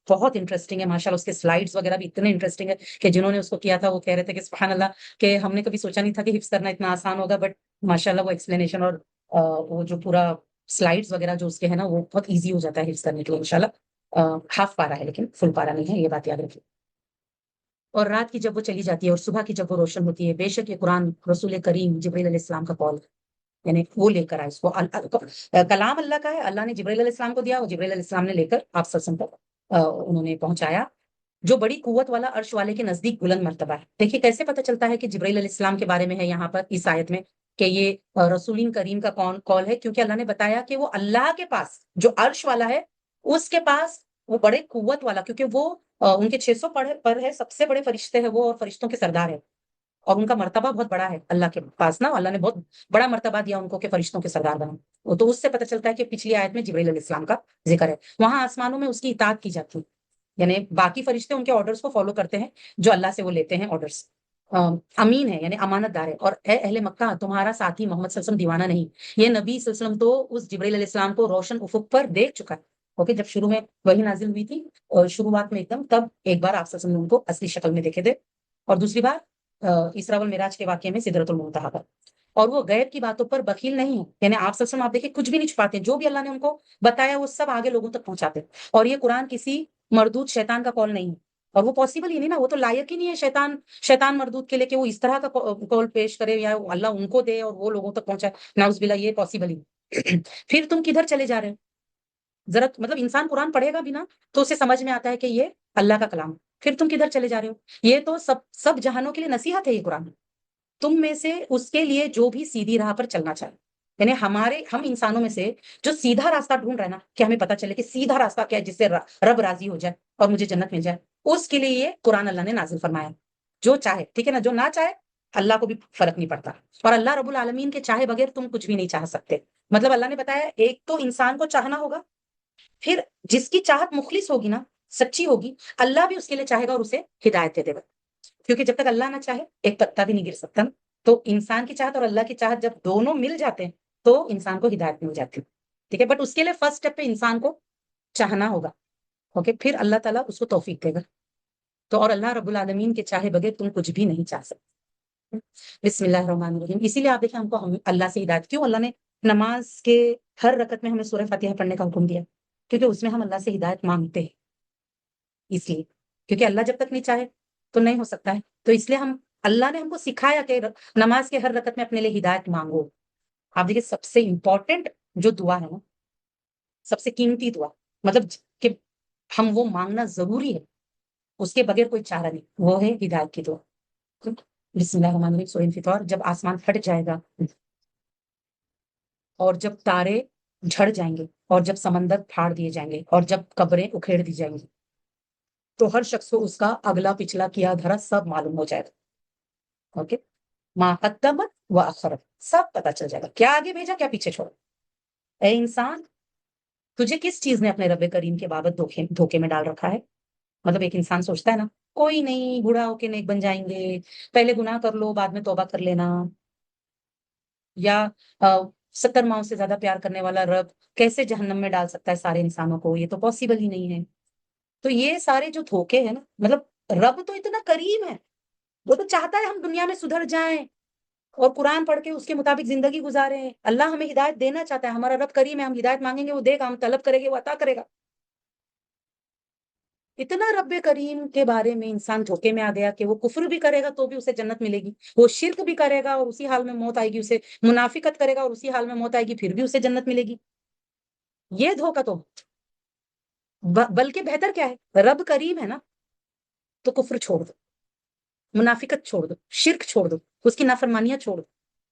بہت انٹرسٹنگ ہے ماشاءاللہ. اس کے سلائڈس وغیرہ بھی اتنے انٹرسٹنگ ہے کہ جنہوں نے اس کو کیا تھا وہ کہہ رہے تھے کہ سبحان اللہ کہ ہم نے کبھی سوچا نہیں تھا کہ حفظ کرنا اتنا آسان ہوگا, بٹ ماشاءاللہ وہ ایکسپلینیشن اور وہ جو پورا سلائڈس وغیرہ جو اس کے ہے نا وہ بہت ایزی ہو جاتا ہے حفظ کرنے کے لیے انشاءاللہ. ہاف پارا ہے لیکن فل پارا نہیں ہے, یہ بات یاد رکھیے. اور رات کی جب وہ چلی جاتی ہے اور صبح کی جب وہ روشن ہوتی ہے, بے شک یہ قرآن رسول کریم جبرائیل علیہ السلام کا قول ہے, یعنی وہ لے کر آئے اس کو. کلام اللہ کا ہے, اللہ نے جبرائیل علیہ السلام کو دیا, وہ جبرائیل علیہ السلام نے لے کر آپ صلی اللہ علیہ وسلم تک انہوں نے پہنچایا, جو بڑی قوت والا عرش والے کے نزدیک بلند مرتبہ ہے. دیکھیے کیسے پتہ چلتا ہے کہ جبرائیل علیہ السلام کے بارے میں ہے یہاں پر اس آیت میں کہ یہ رسول کریم کا قول ہے, کیونکہ اللہ نے بتایا کہ وہ اللہ کے پاس جو عرش والا ہے اس کے پاس وہ بڑے قوت والا, کیونکہ وہ ان کے 600 پر ہے, سب سے بڑے فرشتے ہیں وہ اور فرشتوں کے سردار ہے, اور ان کا مرتبہ بہت بڑا ہے اللہ کے پاس نا, اللہ نے بہت بڑا مرتبہ دیا ان کو کہ فرشتوں کے سردار بنا. تو اس سے پتہ چلتا ہے کہ پچھلی آیت میں جبرائیل علیہ السلام کا ذکر ہے. وہاں آسمانوں میں اس کی اطاعت کی جاتی ہے, یعنی باقی فرشتے ان کے آرڈرز کو فالو کرتے ہیں جو اللہ سے وہ لیتے ہیں آرڈرز. امین ہے یعنی امانت دار ہے. اور اے اہل مکہ تمہارا ساتھی محمد صلی اللہ علیہ وسلم دیوانہ نہیں, یہ نبی صلی اللہ علیہ وسلم تو اس جبرائیل علیہ السلام کو روشن افق پر دیکھ چکا ہے. اوکے, جب شروع میں وہی نازل ہوئی تھی اور شروعات میں ایک دم, تب ایک بار آپ صلی اللہ علیہ وسلم نے ان کو اصلی شکل میں دیکھے تھے, اور دوسری بار اسراء والمعراج کے واقعے میں سدرۃ المنتہا پر. اور وہ غیب کی باتوں پر بخیل نہیں ہے, یعنی آپ صلی اللہ علیہ وسلم آپ دیکھیں کچھ بھی نہیں چھپاتے, جو بھی اللہ نے ان کو بتایا وہ سب آگے لوگوں تک پہنچاتے. اور یہ قرآن کسی مردود شیطان کا قول نہیں ہے, اور وہ پاسبل ہی نہیں نا, وہ تو لائق ہی نہیں ہے شیطان مردود کے لیے کہ وہ اس طرح کا قول پیش کرے یا اللہ ان کو دے اور وہ لوگوں تک پہنچائے. نعوذ باللہ, یہ پاسبل ہی نہیں. پھر تم کدھر چلے جا رہے ہو, ذرا مطلب انسان قرآن پڑھے گا بھی نا تو اسے سمجھ میں آتا ہے کہ یہ اللہ کا کلام. پھر تم کدھر چلے جا رہے ہو, یہ تو سب جہانوں کے لیے نصیحت ہے یہ قرآن. تم میں سے اس کے لیے جو بھی سیدھی راہ پر چلنا چاہے, یعنی ہم انسانوں میں سے جو سیدھا راستہ ڈھونڈ رہے نا کہ ہمیں پتہ چلے کہ سیدھا راستہ کیا ہے جس سے رب راضی ہو جائے اور مجھے جنت مل جائے, اس کے لیے یہ قرآن اللہ نے نازل فرمایا. جو چاہے ٹھیک ہے نا, جو نہ چاہے اللہ کو بھی فرق نہیں پڑتا. اور اللہ رب العالمین کے چاہے بغیر تم کچھ بھی نہیں چاہ سکتے. مطلب اللہ نے بتایا ایک تو انسان کو چاہنا ہوگا, پھر جس کی چاہت مخلص ہوگی نا, سچی ہوگی, اللہ بھی اس کے لیے چاہے گا اور اسے ہدایت دے دے گا. کیونکہ جب تک اللہ نہ چاہے ایک پتا بھی نہیں گر سکتا. تو انسان کی چاہت اور اللہ کی چاہت جب دونوں مل جاتے ہیں تو انسان کو ہدایت مل جاتی ہے. ٹھیک ہے, بٹ اس کے لیے فرسٹ اسٹیپ پہ انسان کو چاہنا ہوگا. اوکے, پھر اللہ تعالیٰ اس کو توفیق دے گا. تو اور اللہ رب العالمین کے چاہے بغیر تم کچھ بھی نہیں چاہ سکتے. بسم اللہ الرحمن الرحیم. اسی لیے آپ دیکھیں ہم کو اللہ سے ہدایت, کیوں اللہ نے نماز کے ہر رکعت میں ہمیں سورہ فاتحہ پڑھنے کا حکم دیا, کیونکہ اس میں ہم اللہ سے ہدایت مانگتے ہیں. اس لیے کیونکہ اللہ جب تک نہیں چاہے تو نہیں ہو سکتا ہے, تو اس لیے اللہ نے ہم کو سکھایا کہ نماز کے ہر رکعت میں اپنے لیے ہدایت مانگو. آپ دیکھیں سب سے امپورٹنٹ جو دعا ہے نا, سب سے قیمتی دعا, مطلب کہ ہم وہ مانگنا ضروری ہے, اس کے بغیر کوئی چارہ نہیں, وہ ہے ہدایت کی دعا. بسم اللہ الرحمن الرحیم. سورہ انفطار. جب آسمان پھٹ جائے گا اور جب تارے جھڑ جائیں گے اور جب سمندر پھاڑ دیے جائیں گے اور جب قبریں اکھیڑ دی جائیں گی تو ہر شخص کو اس کا اگلا پچھلا کیا دھرا سب معلوم ہو جائے گا. اوکے, ما قدمت و اخرت, سب پتا چل جائے گا کیا آگے بھیجا کیا پیچھے چھوڑا. اے انسان تجھے کس چیز نے اپنے رب کریم کے بابت دھوکے میں ڈال رکھا ہے. مطلب ایک انسان سوچتا ہے نا کوئی نہیں, بوڑھا ہو کے نیک بن جائیں گے, پہلے گناہ کر لو بعد میں توبہ کر لینا, یا 70 ماؤں سے زیادہ پیار کرنے والا رب کیسے جہنم میں ڈال سکتا ہے سارے انسانوں کو, یہ تو پاسبل ہی نہیں ہے. تو یہ سارے جو دھوکے ہیں نا, مطلب رب تو اتنا کریم ہے, وہ تو چاہتا ہے ہم دنیا میں سدھر جائیں اور قرآن پڑھ کے اس کے مطابق زندگی گزاریں. اللہ ہمیں ہدایت دینا چاہتا ہے, ہمارا رب کریم ہے, ہم ہدایت مانگیں گے وہ دے گا, ہم طلب کریں گے وہ عطا کرے گا. اتنا رب کریم کے بارے میں انسان دھوکے میں آ گیا کہ وہ کفر بھی کرے گا تو بھی اسے جنت ملے گی, وہ شرک بھی کرے گا اور اسی حال میں موت آئے گی, اسے منافقت کرے گا اور اسی حال میں موت آئے گی پھر بھی اسے جنت ملے گی. یہ دھوکا تو بلکہ بہتر کیا ہے, رب کریم ہے نا تو کفر چھوڑ دو, منافقت چھوڑ دو, شرک چھوڑ دو, اس کی نافرمانیاں چھوڑ دو,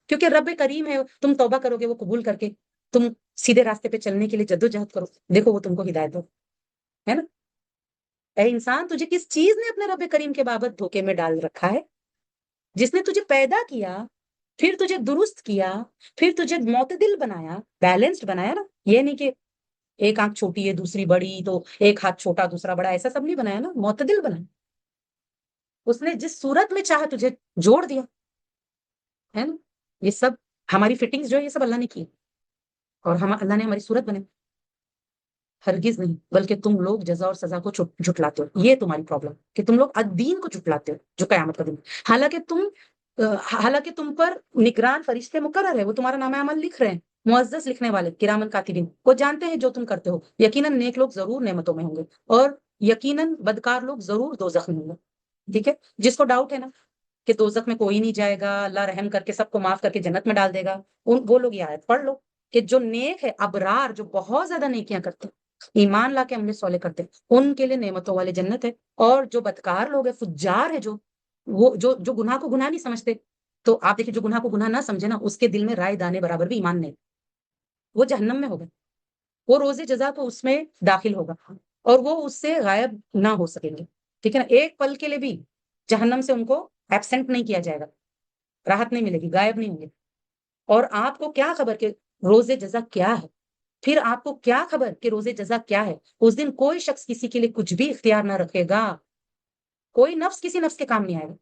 کیونکہ رب کریم ہے. تم توبہ کرو گے وہ قبول کر کے تم سیدھے راستے پہ چلنے کے لیے جدوجہد کرو, دیکھو وہ تم کو ہدایت دو, ہے نا. اے انسان تجھے کس چیز نے اپنے رب کریم کے بابت دھوکے میں ڈال رکھا ہے, جس نے تجھے پیدا کیا, پھر تجھے درست کیا, پھر تجھے معتدل بنایا, بیلنسڈ بنایا نا. یہ نہیں کہ ایک آنکھ چھوٹی ہے دوسری بڑی تو ایک ہاتھ چھوٹا دوسرا بڑا, ایسا سب نہیں بنایا نا, معتدل بنایا. اس نے جس صورت میں چاہا تجھے جوڑ دیا, ہے نا. یہ سب ہماری فٹنگز جو ہے یہ سب اللہ نے کی, اور اللہ نے ہماری صورت بنے. ہرگز نہیں، بلکہ تم لوگ جزا اور سزا کو جھٹلاتے ہو. یہ تمہاری پرابلم کہ تم لوگ دین کو جھٹلاتے ہو جو قیامت کا دن. حالانکہ حالانکہ تم پر نگران فرشتے مقرر ہے، وہ تمہارا نام عمل لکھ رہے ہیں، معزز لکھنے والے کرامن کاتبین، وہ جانتے ہیں جو تم کرتے ہو. یقیناً نیک لوگ ضرور نعمتوں میں ہوں گے اور یقیناً بدکار لوگ ضرور دوزخ میں ہوں گے. ٹھیک ہے، جس کو ڈاؤٹ ہے نا کہ دوزخ میں کوئی نہیں جائے گا، اللہ رحم کر کے سب کو معاف کر کے جنت میں ڈال دے گا، وہ لوگ یہ آیت پڑھ لو کہ جو نیک ہے، ابرار، جو بہت زیادہ نیکیاں کرتے ہیں، ایمان لا کے عمل صالح کرتے ہیں، ان کے لیے نعمتوں والے جنت ہے. اور جو بدکار لوگ ہیں، فجار ہے، جو گناہ کو گناہ نہیں سمجھتے، تو آپ دیکھیں جو گناہ کو گناہ نہ سمجھے نا، اس کے دل میں رائے دانے برابر بھی ایمان نہیں، وہ جہنم میں ہوگا، وہ روز جزا کو اس میں داخل ہوگا اور وہ اس سے غائب نہ ہو سکیں گے. ٹھیک ہے نا، ایک پل کے لیے بھی جہنم سے ان کو ایبسنٹ نہیں کیا جائے گا، راحت نہیں ملے گی، غائب نہیں ہوں گے. اور آپ کو کیا خبر کہ روز جزا کیا ہے؟ پھر آپ کو کیا خبر کہ روز جزا کیا ہے؟ اس دن کوئی شخص کسی کے لیے کچھ بھی اختیار نہ رکھے گا، کوئی نفس کسی نفس کے کام نہیں آئے گا،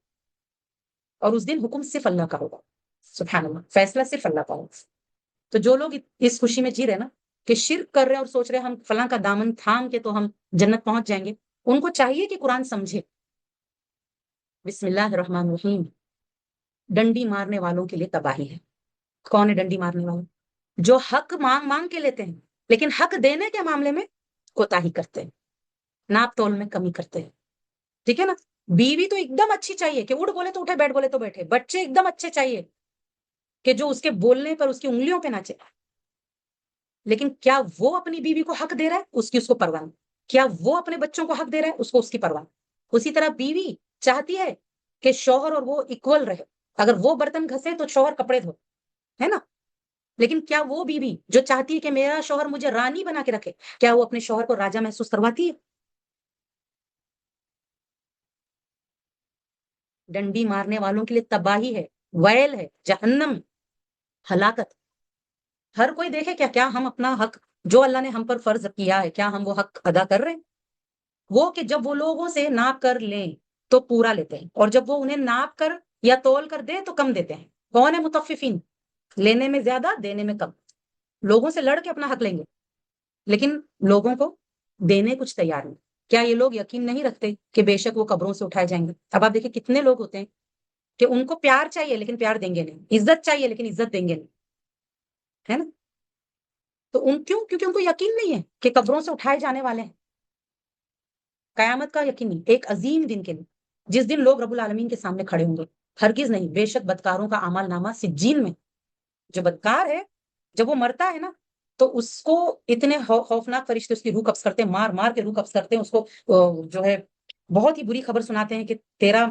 اور اس دن حکم صرف اللہ کا ہوگا. سبحان اللہ، فیصلہ صرف اللہ کا ہوگا. تو جو لوگ اس خوشی میں جی رہے نا کہ شرک کر رہے اور سوچ رہے ہم فلاں کا دامن تھام کے تو ہم جنت پہنچ جائیں گے، ان کو چاہیے کہ قرآن سمجھے. بسم اللہ الرحمن الرحیم. ڈنڈی مارنے والوں کے لیے تباہی ہے. کون ہے ڈنڈی مارنے والے؟ جو حق مانگ مانگ کے لیتے ہیں لیکن حق دینے کے معاملے میں کوتاہی کرتے ہیں، ناپ تول میں کمی کرتے ہیں. ٹھیک ہے نا، بیوی تو ایک دم اچھی چاہیے کہ اٹھ بولے تو اٹھے، بیٹھ بولے تو بیٹھے. بچے ایک دم اچھے چاہیے کہ جو اس کے بولنے پر اس کی انگلیوں پہ ناچے. لیکن کیا وہ اپنی بیوی کو حق دے رہا ہے؟ اس کو پرواہ نہیں. کیا وہ اپنے بچوں کو حق دے رہا ہے؟ اس کی پرواہ. اسی طرح بیوی چاہتی ہے کہ شوہر اور وہ اکول رہے. اگر وہ برتن گھسے تو شوہر کپڑے دھو، ہے نا. لیکن کیا وہ بیوی جو چاہتی ہے کہ میرا شوہر مجھے رانی بنا کے رکھے، کیا وہ اپنے شوہر کو راجا محسوس کرواتی ہے؟ ڈنڈی مارنے والوں کے لیے تباہی ہے، ویل ہے، جہنم، ہلاکت. ہر کوئی دیکھے کیا ہم اپنا حق جو اللہ نے ہم پر فرض کیا ہے، کیا ہم وہ حق ادا کر رہے ہیں؟ وہ کہ جب وہ لوگوں سے ناپ کر لیں تو پورا لیتے ہیں، اور جب وہ انہیں ناپ کر یا تول کر دے تو کم دیتے ہیں. کون ہے متففین؟ لینے میں زیادہ، دینے میں کم. لوگوں سے لڑ کے اپنا حق لیں گے لیکن لوگوں کو دینے کچھ تیار نہیں. کیا یہ لوگ یقین نہیں رکھتے کہ بے شک وہ قبروں سے اٹھائے جائیں گے؟ اب آپ دیکھیں کتنے لوگ ہوتے ہیں کہ ان کو پیار چاہیے لیکن پیار دیں گے نہیں، عزت چاہیے لیکن عزت دیں گے نہیں، ہے نا. تو کیونکہ ان کو یقین نہیں ہے کہ قبروں سے اٹھائے جانے والے ہیں. قیامت کا یقین نہیں، ایک عظیم دن کے لیے جس دن لوگ رب العالمین کے سامنے کھڑے ہوں گے. ہرگز نہیں، بے شک بدکاروں کا اعمال نامہ سجین میں. جو بدکار ہے جب وہ مرتا ہے نا تو اس کو اتنے خوفناک فرشتے اس کی روح قبض کرتے ہیں، مار مار کے روح قبض کرتے ہیں اس کو. جو ہے بہت ہی بری خبر سناتے ہیں کہ تیرا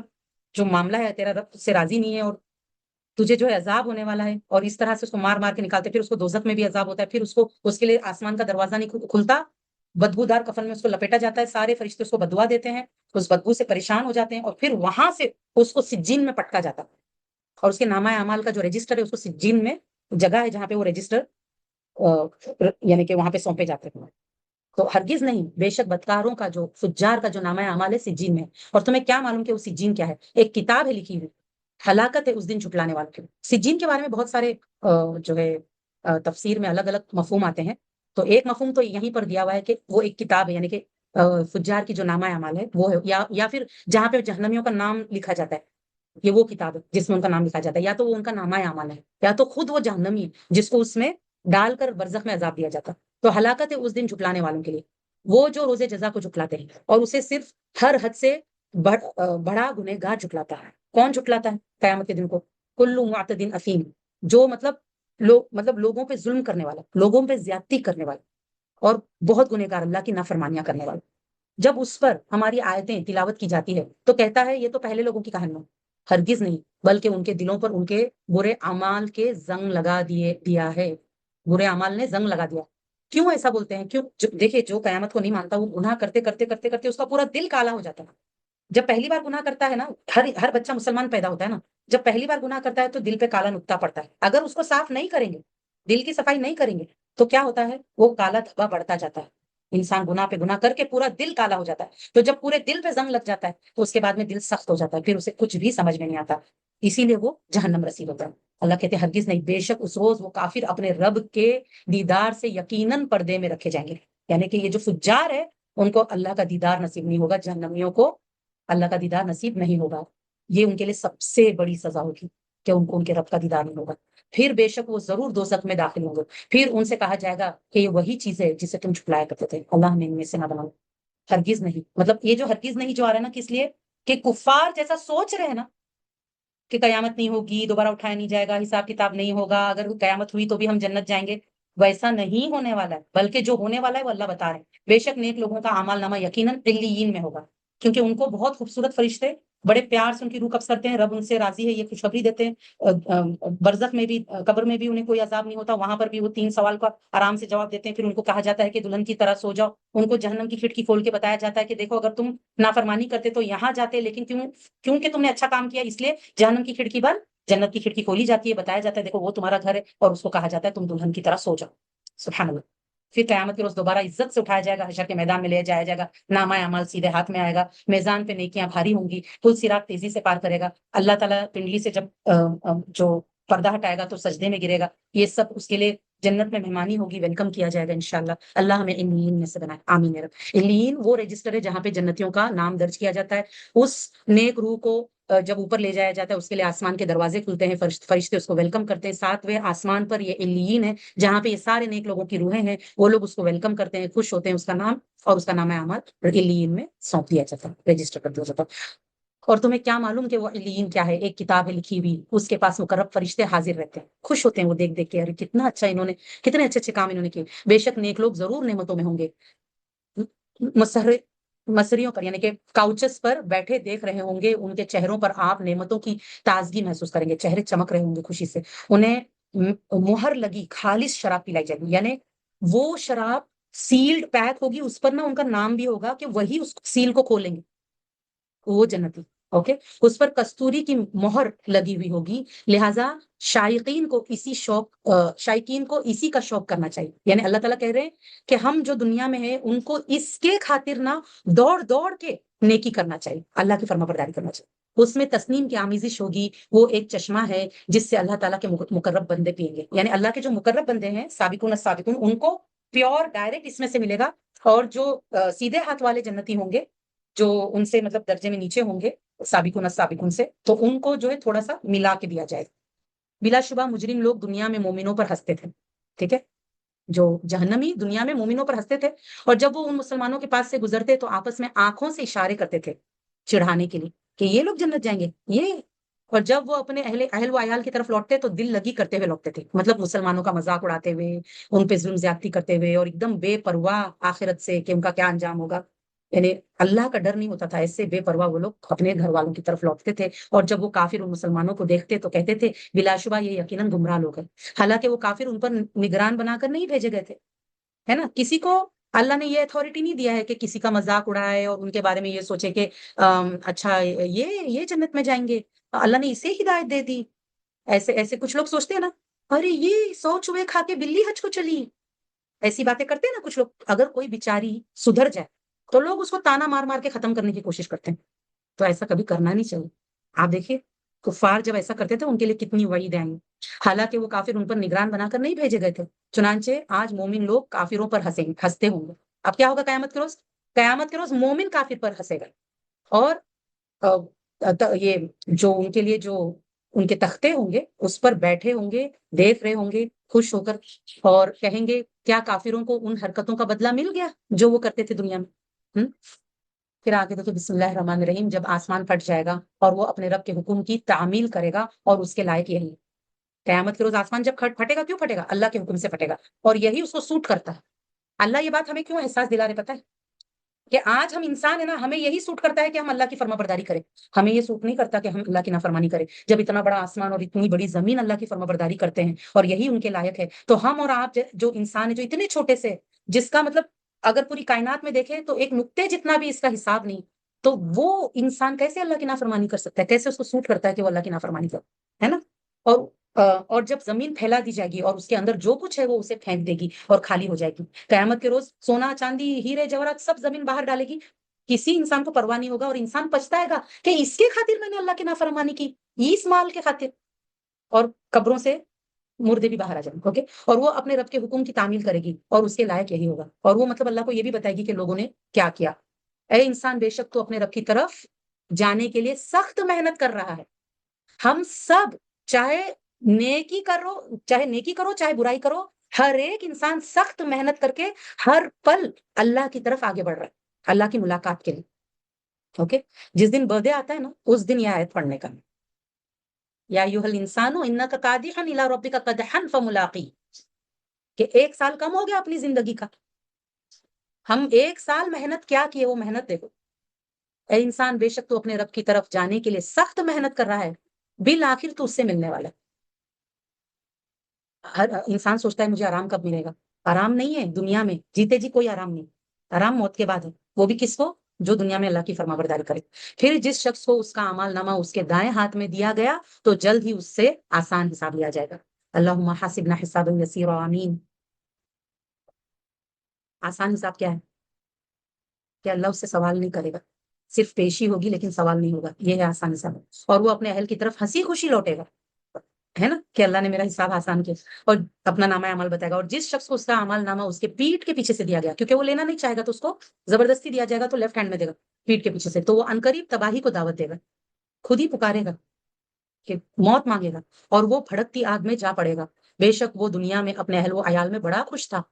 جو معاملہ ہے، تیرا رب سے راضی نہیں ہے اور تجھے جو ہے عذاب ہونے والا ہے. اور اس طرح سے اس کو مار مار کے نکالتے. پھر اس کو دوزخ میں بھی عذاب ہوتا ہے، پھر اس کے لیے آسمان کا دروازہ نہیں کھلتا، بدبودار کفن میں اس کو لپیٹا جاتا ہے، سارے فرشتے اس کو بدوا دیتے ہیں، اس بدبو سے پریشان ہو جاتے ہیں، اور پھر وہاں سے اس کو سجین میں پٹکا جاتا ہے. اور اس کے نامہ اعمال کا جو رجسٹر ہے اس کو سجین میں جگہ ہے جہاں پہ وہ رجسٹر یعنی کہ وہاں پہ سونپے جاتے ہیں. تو ہرگز نہیں، بے شک بدکاروں کا جو فجار کا جو نامہ اعمال ہے سجین میں. اور تمہیں کیا معلوم کہ وہ سجین کیا ہے؟ ایک کتاب ہے لکھی ہوئی، ہلاکت ہے اس دن جھٹلانے والوں کے. سجین کے بارے میں بہت سارے جو ہے تفسیر میں الگ الگ مفہوم آتے ہیں. تو ایک مفہوم تو یہیں پر دیا ہوا ہے کہ وہ ایک کتاب ہے، یعنی کہ فجار کی جو نامہ اعمال ہے وہ ہے، یا پھر جہاں پہ جہنمیوں کا نام لکھا جاتا ہے یہ وہ کتاب ہے جس میں ان کا نام لکھا جاتا ہے. یا تو وہ ان کا نامہ اعمال ہے یا تو خود وہ جہنمی ہے جس کو اس میں ڈال کر برزخ میں عذاب دیا جاتا. تو ہلاکت ہے اس دن جھٹلانے والوں کے لیے، وہ جو روز جزا کو جھٹلاتے ہیں اور اسے صرف ہر حد سے بڑا گنہگار جھٹلاتا ہے. کون جھٹلاتا ہے قیامت کے دن کو؟ کل معتد اثیم، جو مطلب لوگوں پہ ظلم کرنے والا، لوگوں پہ زیادتی کرنے والا اور بہت گنہگار، اللہ کی نافرمانیاں کرنے والا. جب اس پر ہماری آیتیں تلاوت کی جاتی ہے تو کہتا ہے یہ تو پہلے لوگوں کی کہانی ہے. ہرگز نہیں، بلکہ ان کے دلوں پر ان کے برے اعمال کے زنگ لگا دیا ہے. برے اعمال نے زنگ لگا دیا. کیوں ایسا بولتے ہیں؟ کیوں؟ دیکھیں جو قیامت کو نہیں مانتا وہ گناہ کرتے کرتے کرتے کرتے اس کا پورا دل کالا ہو جاتا ہے. جب پہلی بار گناہ کرتا ہے نا، ہر بچہ مسلمان پیدا ہوتا ہے نا، جب پہلی بار گناہ کرتا ہے تو دل پہ کالا نقطہ پڑتا ہے. اگر اس کو صاف نہیں کریں گے، دل کی صفائی نہیں کریں گے تو کیا ہوتا ہے؟ وہ کالا دھبا بڑھتا جاتا ہے. انسان گناہ پہ گناہ کر کے پورا دل کالا ہو جاتا ہے. تو جب پورے دل پہ زنگ لگ جاتا ہے تو اس کے بعد میں دل سخت ہو جاتا ہے، پھر اسے کچھ بھی سمجھ میں نہیں آتا. اسی لیے وہ جہنم رسید ہوتا ہے. اللہ کہتے ہیں ہرگز نہیں، بے شک اس روز وہ کافر اپنے رب کے دیدار سے یقیناً پردے میں رکھے جائیں گے. یعنی کہ یہ جو فجار ہے ان کو اللہ کا دیدار نصیب نہیں ہوگا، جہنمیوں کو اللہ کا دیدار نصیب نہیں ہوگا. یہ ان کے لیے سب سے بڑی سزا ہوگی کہ ان کو ان کے رب کا دیدار نہیں ہوگا. پھر بے شک وہ ضرور دوزخ میں داخل ہوں گے. پھر ان سے کہا جائے گا کہ یہ وہی چیز ہے جسے تم چھپلایا کرتے تھے، اللہ ہمیں ان میں سے نہ بناؤ. ہرگز نہیں، مطلب یہ جو ہرگز نہیں جو آ رہا ہے نا، کس لیے کہ کفار جیسا سوچ رہے ہیں نا کہ قیامت نہیں ہوگی، دوبارہ اٹھایا نہیں جائے گا، حساب کتاب نہیں ہوگا، اگر قیامت ہوئی تو بھی ہم جنت جائیں گے. ویسا نہیں ہونے والا ہے، بلکہ جو ہونے والا ہے وہ اللہ بتا رہے ہیں. بے شک نیک لوگوں کا اعمال نامہ یقیناً علیین میں ہوگا، کیونکہ ان کو بہت خوبصورت فرشتے بڑے پیار سے ان کی روح قبض کرتے ہیں، رب ان سے راضی ہے، یہ خوشخبری دیتے ہیں. برزخ میں بھی، قبر میں بھی انہیں کوئی عذاب نہیں ہوتا، وہاں پر بھی وہ 3 سوال کا آرام سے جواب دیتے ہیں. پھر ان کو کہا جاتا ہے کہ دلہن کی طرح سو جاؤ. ان کو جہنم کی کھڑکی کھول کے بتایا جاتا ہے کہ دیکھو اگر تم نافرمانی کرتے تو یہاں جاتے، لیکن کیونکہ تم نے اچھا کام کیا اس لیے جہنم کی کھڑکی بند، جنت کی کھڑکی کھولی جاتی ہے. بتایا جاتا ہے دیکھو وہ تمہارا گھر ہے، اور اس کو کہا جاتا ہے تم دلہن کی طرح سو جاؤ. سبحان اللہ. پھر قیامت کے روز دوبارہ عزت سے اٹھایا جائے گا، حشر کے میدان میں لے جایا جائے گا، نامہ اعمال سیدھے ہاتھ میں آئے گا، میزان پہ نیکیاں بھاری ہوں گی، پل صراط تیزی سے پار کرے گا. اللہ تعالیٰ پنڈلی سے جب جو پردہ ہٹائے گا تو سجدے میں گرے گا. یہ سب اس کے لیے جنت میں مہمانی ہوگی، ویلکم کیا جائے گا انشاءاللہ. اللہ ہمیں علیین میں سے بنائے، آمین یا رب. علیین وہ رجسٹر ہے جہاں پہ جنتیوں کا نام درج کیا جاتا ہے. اس نیک روح کو جب اوپر لے جایا جاتا ہے اس کے لیے آسمان کے دروازے کھلتے ہیں، فرشتے اس کو ویلکم کرتے ہیں. 7ویں آسمان پر یہ علیین ہے جہاں پہ یہ سارے نیک لوگوں کی روحیں ہیں، وہ لوگ اس کو ویلکم کرتے ہیں، خوش ہوتے ہیں. اس کا نام اور اس کا نام اعمال علیین میں سونپ دیا جاتا ہے، رجسٹر کر دیا جاتا ہے. اور تمہیں کیا معلوم کہ وہ علیین کیا ہے؟ ایک کتاب ہے لکھی ہوئی، اس کے پاس مقرب فرشتے حاضر رہتے ہیں، خوش ہوتے ہیں وہ دیکھ دیکھ کے، ارے کتنا اچھا انہوں نے، کتنے اچھے اچھے کام انہوں نے کیے. بے شک نیک لوگ ضرور نعمتوں میں ہوں گے، مسریوں پر یعنی کہ کاؤچس پر بیٹھے دیکھ رہے ہوں گے، ان کے چہروں پر آپ نعمتوں کی تازگی محسوس کریں گے، چہرے چمک رہے ہوں گے خوشی سے. انہیں مہر لگی خالص شراب پلائی جائے گی، یعنی وہ شراب سیلڈ پیک ہوگی، اس پر نا ان کا نام بھی ہوگا کہ وہی اس سیل کو کھولیں گے وہ جنتی. اوکے، اس پر کستوری کی مہر لگی ہوئی ہوگی، لہٰذا شائقین کو اسی کا شوق کرنا چاہیے. یعنی اللہ تعالیٰ کہہ رہے ہیں کہ ہم جو دنیا میں ہیں ان کو اس کے خاطر نہ دوڑ دوڑ کے نیکی کرنا چاہیے، اللہ کی فرما برداری کرنا چاہیے. اس میں تسنیم کی آمیزش ہوگی، وہ ایک چشمہ ہے جس سے اللہ تعالیٰ کے مقرب بندے پئیں گے. یعنی اللہ کے جو مقرب بندے ہیں، سابقون السابقون، ان کو پیور ڈائریکٹ اس میں سے ملے گا. اور جو سیدھے ہاتھ والے جنتی ہوں گے، جو ان سے مطلب درجے میں نیچے ہوں گے سابقون السابقون سے، تو ان کو جو ہے تھوڑا سا ملا کے دیا جائے. بلا شبہ مجرم لوگ دنیا میں مومنوں پر ہنستے تھے، ٹھیک ہے، جو جہنمی دنیا میں مومنوں پر ہنستے تھے، اور جب وہ ان مسلمانوں کے پاس سے گزرتے تو آپس میں آنکھوں سے اشارے کرتے تھے چڑھانے کے لیے کہ یہ لوگ جنت جائیں گے یہ. اور جب وہ اپنے اہل و عیال کی طرف لوٹتے تو دل لگی کرتے ہوئے لوٹتے تھے، مطلب مسلمانوں کا مذاق اڑاتے ہوئے، ان پہ ظلم زیادتی کرتے ہوئے، اور ایک دم بے پرواہ آخرت سے کہ ان کا کیا انجام ہوگا. یعنی اللہ کا ڈر نہیں ہوتا تھا، ایسے بے پرواہ وہ لوگ اپنے گھر والوں کی طرف لوٹتے تھے. اور جب وہ کافر ان مسلمانوں کو دیکھتے تو کہتے تھے بلا شبہ یہ یقیناً گمراہ لوگ ہیں. حالانکہ وہ کافر ان پر نگران بنا کر نہیں بھیجے گئے تھے، ہے نا. کسی کو اللہ نے یہ اتھارٹی نہیں دیا ہے کہ کسی کا مذاق اڑائے اور ان کے بارے میں یہ سوچے کہ اچھا یہ جنت میں جائیں گے، اللہ نے اسے ہدایت دے دی. ایسے ایسے کچھ لوگ سوچتے ہیں نا، ارے یہ 100 چوہے کھا کے بلی حج کو چلی، ایسی باتیں کرتے ہیں نا کچھ لوگ. اگر کوئی بیچاری سدھر جائے تو لوگ اس کو تانا مار مار کے ختم کرنے کی کوشش کرتے ہیں. تو ایسا کبھی کرنا نہیں چاہیے. آپ دیکھیے کفار جب ایسا کرتے تھے ان کے لیے کتنی وعید آئیں. حالانکہ وہ کافر ان پر نگران بنا کر نہیں بھیجے گئے تھے. چنانچہ آج مومن لوگ کافروں پر ہنستے ہوں گے. اب کیا ہوگا قیامت کے روز؟ قیامت کے روز مومن کافر پر ہنسے گا، اور یہ جو ان کے لیے جو ان کے تختے ہوں گے اس پر بیٹھے ہوں گے، دیکھ رہے ہوں گے خوش ہو کر، اور کہیں گے کیا کافروں کو ان حرکتوں کا بدلہ مل گیا جو وہ کرتے تھے دنیا میں. پھر آگے دیکھیں، بسم اللہ الرحمن الرحیم. جب آسمان پھٹ جائے گا اور وہ اپنے رب کے حکم کی تعمیل کرے گا، اور اس کے لائق یہی. قیامت کے روز آسمان جب پھٹے گا، کیوں پھٹے گا؟ اللہ کے حکم سے پھٹے گا، اور یہی اس کو سوٹ کرتا ہے. اللہ یہ بات ہمیں کیوں احساس دلا رہے پتہ ہے؟ کہ آج ہم انسان ہیں نا، ہمیں یہی سوٹ کرتا ہے کہ ہم اللہ کی فرما برداری کریں. ہمیں یہ سوٹ نہیں کرتا کہ ہم اللہ کی نافرمانی کریں. جب اتنا بڑا آسمان اور اتنی بڑی زمین اللہ کی فرما برداری کرتے ہیں اور یہی ان کے لائق ہے، تو ہم اور آپ جو انسان ہیں، جو اتنے چھوٹے سے، جس کا مطلب اگر پوری کائنات میں دیکھیں تو ایک نقطے جتنا بھی اس کا حساب نہیں، تو وہ انسان کیسے اللہ کی نافرمانی کر سکتا ہے؟ کیسے اس کو سوٹ کرتا ہے کہ وہ اللہ کی نافرمانی کرے، ہے نا. اور جب زمین پھیلا دی جائے گی اور اس کے اندر جو کچھ ہے وہ اسے پھینک دے گی اور خالی ہو جائے گی. قیامت کے روز سونا چاندی ہیرے جواہرات سب زمین باہر ڈالے گی، کسی انسان کو پرواہ نہیں ہوگا، اور انسان پچھتائے گا کہ اس کے خاطر میں نے اللہ کی نافرمانی کی، اس مال کے خاطر. اور قبروں سے مردے بھی باہر آ جائیں. اوکے, اور وہ اپنے رب کے حکم کی تعمیل کرے گی اور اس کے لائق یہی ہوگا, اور وہ مطلب اللہ کو یہ بھی بتائے گی کہ لوگوں نے کیا کیا. اے انسان بے شک تو اپنے رب کی طرف جانے کے لیے سخت محنت کر رہا ہے. ہم سب چاہے نیکی کرو چاہے برائی کرو, ہر ایک انسان سخت محنت کر کے ہر پل اللہ کی طرف آگے بڑھ رہا ہے, اللہ کی ملاقات کے لیے. اوکے, جس دن برتھڈے آتا ہے نا, اس دن یہ آیت پڑھنے کا, یا ایھا الانسان انک کادح الی ربک قدحا فملاقی, کہ 1 سال کم ہو گیا اپنی زندگی کا, ہم 1 سال محنت کیا کیے, وہ محنت دیکھو. اے انسان بے شک تو اپنے رب کی طرف جانے کے لیے سخت محنت کر رہا ہے, بالآخر تو اس سے ملنے والا ہے. ہر انسان سوچتا ہے مجھے آرام کب ملے گا. آرام نہیں ہے دنیا میں, جیتے جی کوئی آرام نہیں. آرام موت کے بعد ہے, وہ بھی کس کو, جو دنیا میں اللہ کی فرما برداری کرے. پھر جس شخص کو اس کا اعمال نامہ اس کے دائیں ہاتھ میں دیا گیا تو جلد ہی اس سے آسان حساب لیا جائے گا. اللہم حاسبنا حسابا یسیرا, آمین. آسان حساب کیا ہے, کہ اللہ اس سے سوال نہیں کرے گا, صرف پیشی ہوگی لیکن سوال نہیں ہوگا, یہ ہے آسان حساب. اور وہ اپنے اہل کی طرف ہنسی خوشی لوٹے گا, ہے نا, کہ اللہ نے میرا حساب آسان کیا, اور اپنا نامہ عمل بتائے گا. اور جس شخص کو اس کا عمل نامہ اس کے پیٹ کے پیچھے سے دیا گیا, کیونکہ وہ لینا نہیں چاہے گا تو اس کو زبردستی دیا جائے گا, تو لیفٹ ہینڈ میں دے گا, پیٹ کے پیچھے سے, تو وہ عنقریب تباہی کو دعوت دے گا, خود ہی پکارے گا کہ موت مانگے گا, اور وہ بھڑکتی آگ میں جا پڑے گا. بے شک وہ دنیا میں اپنے اہل و عیال میں بڑا خوش تھا,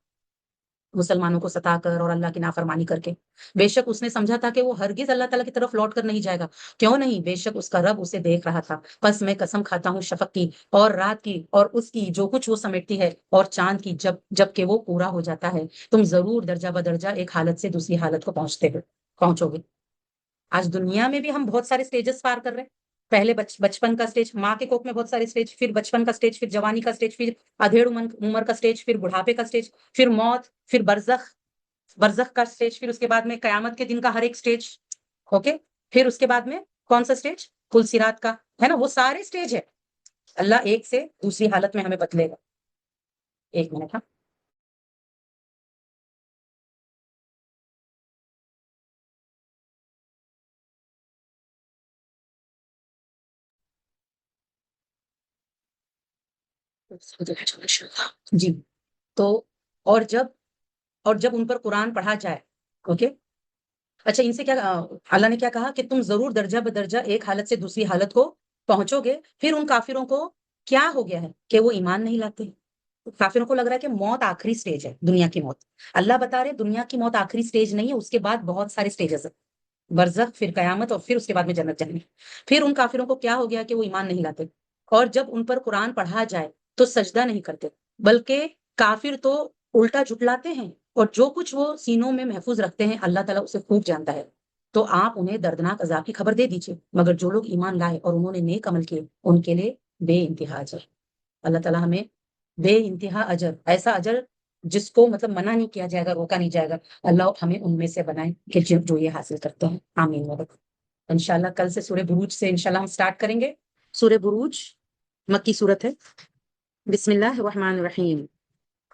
مسلمانوں کو ستا کر اور اللہ کی نافرمانی کر کے. بے شک اس نے سمجھا تھا کہ وہ ہرگز اللہ تعالیٰ کی طرف لوٹ کر نہیں جائے گا. کیوں نہیں, بے شک اس کا رب اسے دیکھ رہا تھا. بس میں قسم کھاتا ہوں شفق کی اور رات کی اور اس کی جو کچھ وہ سمیٹتی ہے, اور چاند کی جب کہ وہ پورا ہو جاتا ہے, تم ضرور درجہ بدرجہ ایک حالت سے دوسری حالت کو پہنچو گے. آج دنیا میں بھی ہم بہت سارے سٹیجز پار کر رہے ہیں. پہلے بچپن کا سٹیج, ماں کے کوکھ میں بہت سارے سٹیج, پھر بچپن کا سٹیج, پھر جوانی کا سٹیج, پھر ادھیڑ عمر کا سٹیج, پھر بڑھاپے کا سٹیج, پھر موت, پھر برزخ کا سٹیج, پھر اس کے بعد میں قیامت کے دن کا ہر ایک سٹیج. اوکے, پھر اس کے بعد میں کون سا سٹیج, پل صراط کا, ہے نا. وہ سارے سٹیج ہے, اللہ ایک سے دوسری حالت میں ہمیں بدلے گا. 1 منٹ. ہاں, جی. تو اور جب ان پر قرآن پڑھا جائے, اوکے, اچھا, ان سے کیا اللہ نے کیا کہا, کہ تم ضرور درجہ بدرجہ ایک حالت سے دوسری حالت کو پہنچو گے. پھر ان کافروں کو کیا ہو گیا ہے کہ وہ ایمان نہیں لاتے. کافروں کو لگ رہا ہے کہ موت آخری سٹیج ہے, دنیا کی موت. اللہ بتا رہے دنیا کی موت آخری سٹیج نہیں ہے, اس کے بعد بہت سارے سٹیجز ہیں, برزخ, پھر قیامت, اور پھر اس کے بعد میں جنت جہنم. پھر ان کافروں کو کیا ہو گیا کہ وہ ایمان نہیں لاتے, اور جب ان پر قرآن پڑھا جائے تو سجدہ نہیں کرتے, بلکہ کافر تو الٹا جھٹلاتے ہیں, اور جو کچھ وہ سینوں میں محفوظ رکھتے ہیں اللہ تعالیٰ اسے خوب جانتا ہے. تو آپ انہیں دردناک عذاب کی خبر دے دیجیے, مگر جو لوگ ایمان لائے اور انہوں نے نیک عمل کیے ان کے لیے بے انتہا اجر. اللہ تعالیٰ ہمیں بے انتہا اجر, ایسا اجر جس کو مطلب منع نہیں کیا جائے گا, روکا نہیں جائے گا, اللہ ہمیں ان میں سے بنائے کہ جو یہ حاصل کرتے ہیں. آمین. انشاءاللہ کل سے سورہ بروج سے انشاءاللہ ہم سٹارٹ کریں گے. سورہ بروج مکی صورت ہے. بسم اللہ الرحمن الرحیم.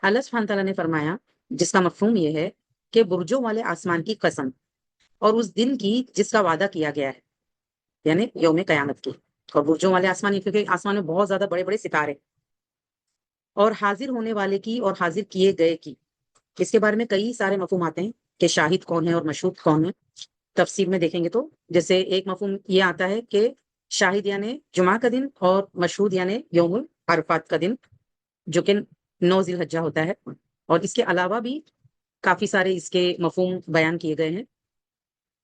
اللہ سبحانہ تعالیٰ نے فرمایا, جس کا مفہوم یہ ہے کہ برجوں والے آسمان کی قسم, اور اس دن کی جس کا وعدہ کیا گیا ہے, یعنی یوم قیامت کی. اور برجوں والے آسمان, کیونکہ آسمان میں بہت زیادہ بڑے بڑے ستارے, اور حاضر ہونے والے کی اور حاضر کیے گئے کی. اس کے بارے میں کئی سارے مفہوم آتے ہیں کہ شاہد کون ہے اور مشہود کون ہے. تفسیر میں دیکھیں گے تو جیسے ایک مفہوم یہ آتا ہے کہ شاہد یعنی جمعہ کا دن, اور مشہود یعنی یوم عرفات کا دن, جو کہ 9 ذی الحجہ ہوتا ہے. اور اس کے علاوہ بھی کافی سارے اس کے مفہوم بیان کیے گئے ہیں.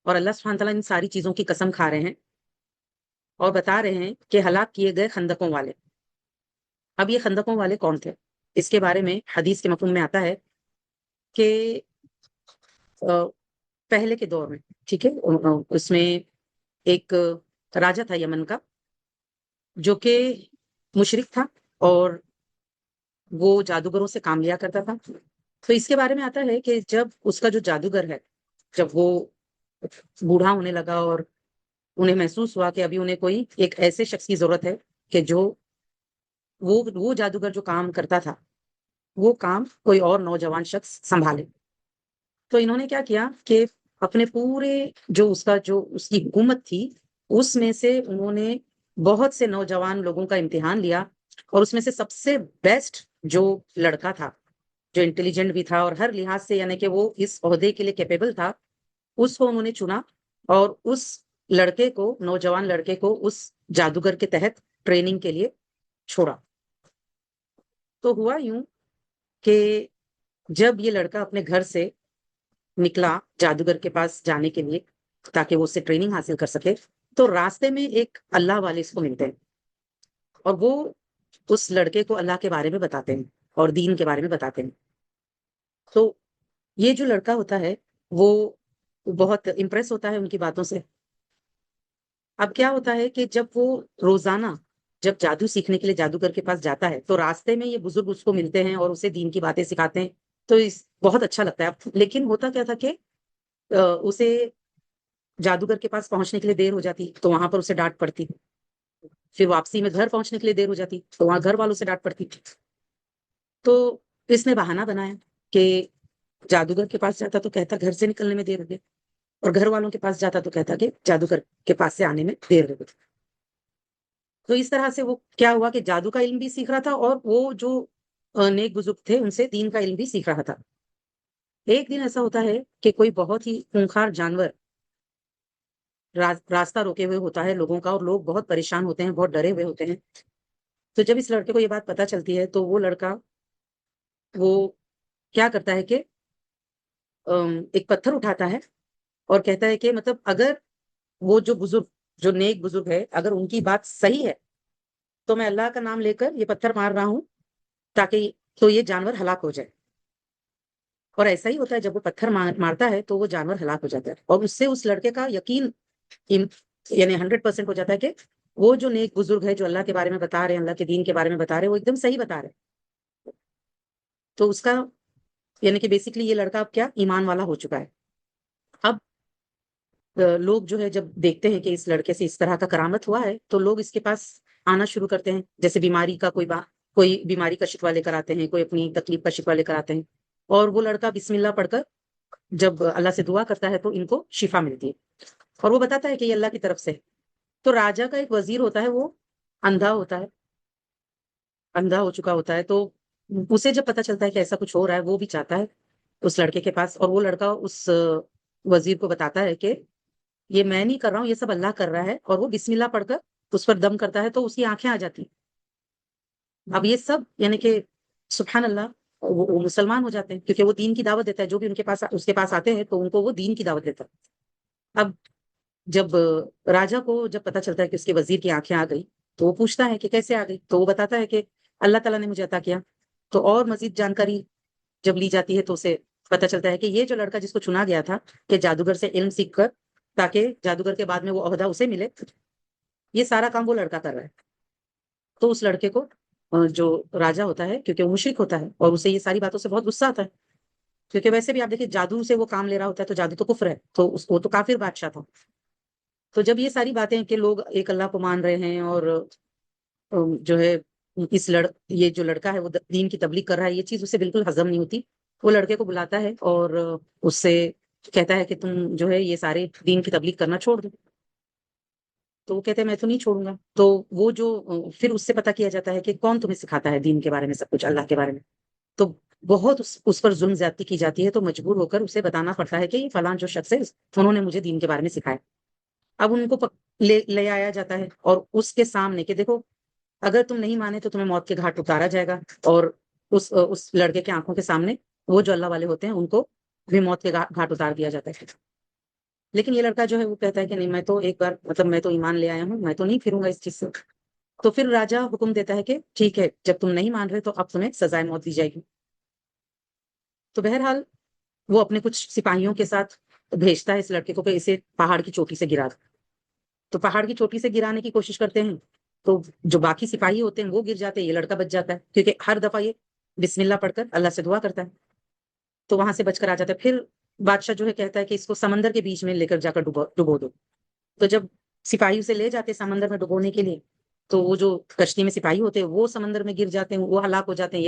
اور اللہ سبحانہ تعالیٰ ان ساری چیزوں کی قسم کھا رہے ہیں اور بتا رہے ہیں کہ ہلاک کیے گئے خندقوں والے. اب یہ خندقوں والے کون تھے, اس کے بارے میں حدیث کے مفہوم میں آتا ہے کہ پہلے کے دور میں, ٹھیک ہے, اس میں ایک راجا تھا یمن کا, جو کہ مشرک تھا, اور وہ جادوگروں سے کام لیا کرتا تھا. تو اس کے بارے میں آتا ہے کہ جب اس کا جو جادوگر ہے, جب وہ بوڑھا ہونے لگا اور انہیں محسوس ہوا کہ ابھی انہیں کوئی ایک ایسے شخص کی ضرورت ہے کہ جو وہ جادوگر جو کام کرتا تھا وہ کام کوئی اور نوجوان شخص سنبھالے. تو انہوں نے کیا کیا کہ اپنے پورے جو اس کی حکومت تھی, اس میں سے انہوں نے بہت سے نوجوان لوگوں کا امتحان لیا, اور اس میں سے سب سے بیسٹ جو لڑکا تھا، جو انٹیلیجنٹ بھی تھا اور ہر لحاظ سے یعنی کہ وہ اس عہدے کے لیے کیپیبل تھا، اس کو انہوں نے چنا اور اس لڑکے کو، نوجوان لڑکے کو اس جادوگر کے تحت ٹریننگ کے لیے چھوڑا۔ تو ہوا یوں کہ جب یہ لڑکا اپنے گھر سے نکلا جادوگر کے پاس جانے کے لیے تاکہ وہ اس سے ٹریننگ حاصل کر سکے، تو راستے میں ایک اللہ والے اس کو ملتے ہیں اور وہ اس لڑکے کو اللہ کے بارے میں بتاتے ہیں اور دین کے بارے میں بتاتے ہیں۔ تو یہ جو لڑکا ہوتا ہے وہ بہت امپریس ہوتا ہے ان کی باتوں سے۔ اب کیا ہوتا ہے کہ جب وہ روزانہ جب جادو سیکھنے کے لیے جادوگر کے پاس جاتا ہے تو راستے میں یہ بزرگ اس کو ملتے ہیں اور اسے دین کی باتیں سکھاتے ہیں، تو بہت اچھا لگتا ہے۔ لیکن ہوتا کیا تھا کہ اسے جادوگر کے پاس پہنچنے کے لیے دیر ہو جاتی تو وہاں پر اسے ڈانٹ پڑتی، پھر واپسی میں گھر پہنچنے کے لیے دیر ہو جاتی تو وہاں گھر والوں سے ڈانٹ پڑتی۔ تو اس نے بہانہ بنایا کہ جادوگر کے پاس جاتا تو کہتا گھر سے نکلنے میں دیر ہو گئی، اور گھر والوں کے پاس جاتا تو کہتا کہ جادوگر کے پاس سے آنے میں دیر ہو گئی۔ تو اس طرح سے وہ کیا ہوا کہ جادو کا علم بھی سیکھ رہا تھا اور وہ جو نیک بزرگ تھے ان سے دین کا علم بھی سیکھ رہا تھا۔ ایک دن ایسا ہوتا ہے کہ کوئی بہت ہی خونخوار جانور راستہ روکے ہوئے ہوتا ہے لوگوں کا، اور لوگ بہت پریشان ہوتے ہیں، بہت ڈرے ہوئے ہوتے ہیں۔ تو جب اس لڑکے کو یہ بات پتہ چلتی ہے تو وہ لڑکا وہ کیا کرتا ہے کہ ایک پتھر اٹھاتا ہے اور کہتا ہے کہ مطلب اگر وہ جو بزرگ، جو نیک بزرگ ہے، اگر ان کی بات صحیح ہے تو میں اللہ کا نام لے کر یہ پتھر مار رہا ہوں تاکہ تو یہ جانور ہلاک ہو جائے۔ اور ایسا ہی ہوتا ہے، جب وہ پتھر مارتا ہے تو وہ جانور ہلاک ہو جاتا ہے، اور اس سے اس لڑکے کا یقین یعنی 100% ہو جاتا ہے کہ وہ جو نیک بزرگ ہے جو اللہ کے بارے میں بتا رہے ہیں، اللہ کے دین کے بارے میں بتا رہے ہیں، وہ ایک دم صحیح بتا رہے ہیں۔ تو اس کا یعنی کہ بیسکلی یہ لڑکا اب کیا ایمان والا ہو چکا ہے۔ اب لوگ جو ہے جب دیکھتے ہیں کہ اس لڑکے سے اس طرح کا کرامت ہوا ہے تو لوگ اس کے پاس آنا شروع کرتے ہیں، جیسے بیماری کا کوئی بیماری کا شکوہ لے کر آتے ہیں، کوئی اپنی تکلیف کا شکوہ لے کر آتے ہیں، اور وہ لڑکا بسم اللہ پڑھ کر جب اللہ سے دعا کرتا ہے تو ان کو شفا ملتی ہے، اور وہ بتاتا ہے کہ یہ اللہ کی طرف سے۔ تو راجا کا ایک وزیر ہوتا ہے، وہ اندھا ہوتا ہے، اندھا ہو چکا ہوتا ہے، تو اسے جب پتا چلتا ہے کہ ایسا کچھ ہو رہا ہے وہ بھی چاہتا ہے اس لڑکے کے پاس، اور وہ لڑکا اس وزیر کو بتاتا ہے کہ یہ میں نہیں کر رہا ہوں، یہ سب اللہ کر رہا ہے، اور وہ بسم اللہ پڑھ کر اس پر دم کرتا ہے تو اس کی آنکھیں آ جاتی۔ اب یہ سب یعنی کہ سبحان اللہ وہ مسلمان ہو جاتے ہیں، کیونکہ وہ دین کی دعوت دیتا ہے، جو بھی اس کے پاس آتے ہیں تو ان کو وہ دین کی دعوت دیتا ہے۔ اب جب راجا کو جب پتا چلتا ہے کہ اس کے وزیر کی آنکھیں آ گئی تو وہ پوچھتا ہے کہ کیسے آ گئی، تو وہ بتاتا ہے کہ اللہ تعالیٰ نے مجھے عطا کیا۔ تو اور مزید جانکاری جب لی جاتی ہے تو اسے پتا چلتا ہے کہ یہ جو لڑکا جس کو چنا گیا تھا کہ جادوگر سے علم سیکھ کر تاکہ جادوگر کے بعد میں وہ عہدہ اسے ملے، یہ سارا کام وہ لڑکا کر رہا ہے۔ تو اس لڑکے کو جو راجا ہوتا ہے، کیونکہ وہ مشرک ہوتا ہے اور اسے یہ ساری باتوں سے بہت غصہ آتا ہے، کیونکہ ویسے بھی آپ دیکھیں جادو سے وہ کام لے رہا ہوتا ہے تو جادو تو کفر ہے، تو وہ تو کافر بادشاہ تھا۔ تو جب یہ ساری باتیں کہ لوگ ایک اللہ کو مان رہے ہیں اور جو ہے یہ جو لڑکا ہے وہ دین کی تبلیغ کر رہا ہے، یہ چیز اسے بالکل ہضم نہیں ہوتی۔ وہ لڑکے کو بلاتا ہے اور اس سے کہتا ہے کہ تم جو ہے یہ سارے دین کی تبلیغ کرنا چھوڑ دو۔ تو وہ کہتے ہیں میں تو نہیں چھوڑوں گا۔ تو وہ جو پھر اس سے پتا کیا جاتا ہے کہ کون تمہیں سکھاتا ہے دین کے بارے میں سب کچھ، اللہ کے بارے میں۔ تو بہت اس پر ظلم زیادتی کی جاتی ہے، تو مجبور ہو کر اسے بتانا پڑتا ہے کہ یہ فلاں جو شخص ہے انہوں نے مجھے دین کے بارے میں سکھایا۔ اب ان کو لے آیا جاتا ہے اور اس کے سامنے کہ دیکھو اگر تم نہیں مانے تو تمہیں موت کے گھاٹ اتارا جائے گا، اور اس لڑکے کے آنکھوں کے سامنے وہ جو اللہ والے ہوتے ہیں ان کو بھی موت کے گھاٹ اتار دیا جاتا ہے۔ لیکن یہ لڑکا جو ہے وہ کہتا ہے کہ نہیں، میں تو ایک بار مطلب میں تو ایمان لے آیا ہوں، میں تو نہیں پھروں گا اس چیز سے۔ تو پھر راجا حکم دیتا ہے کہ ٹھیک ہے، جب تم نہیں مان رہے تو اب تمہیں سزائے موت دی جائے گی۔ تو بہرحال وہ اپنے کچھ سپاہیوں کے ساتھ بھیجتا ہے اس لڑکے کو کہ اسے پہاڑ کی چوٹی سے گرا دو۔ تو پہاڑ کی چوٹی سے گرانے کی کوشش کرتے ہیں تو جو باقی سپاہی ہوتے ہیں وہ گر جاتے ہیں، یہ لڑکا بچ جاتا ہے کیونکہ ہر دفعہ یہ بسم اللہ پڑھ کر اللہ سے دعا کرتا ہے، تو وہاں سے بچ کر آ جاتا ہے۔ پھر بادشاہ جو ہے کہتا ہے کہ اس کو سمندر کے بیچ میں لے کر جا کر ڈبو دو۔ تو جب سپاہی اسے لے جاتے سمندر میں ڈبونے کے لیے تو وہ جو کشتی میں سپاہی ہوتے ہیں وہ سمندر میں گر جاتے ہیں، وہ ہلاک ہو جاتے ہیں،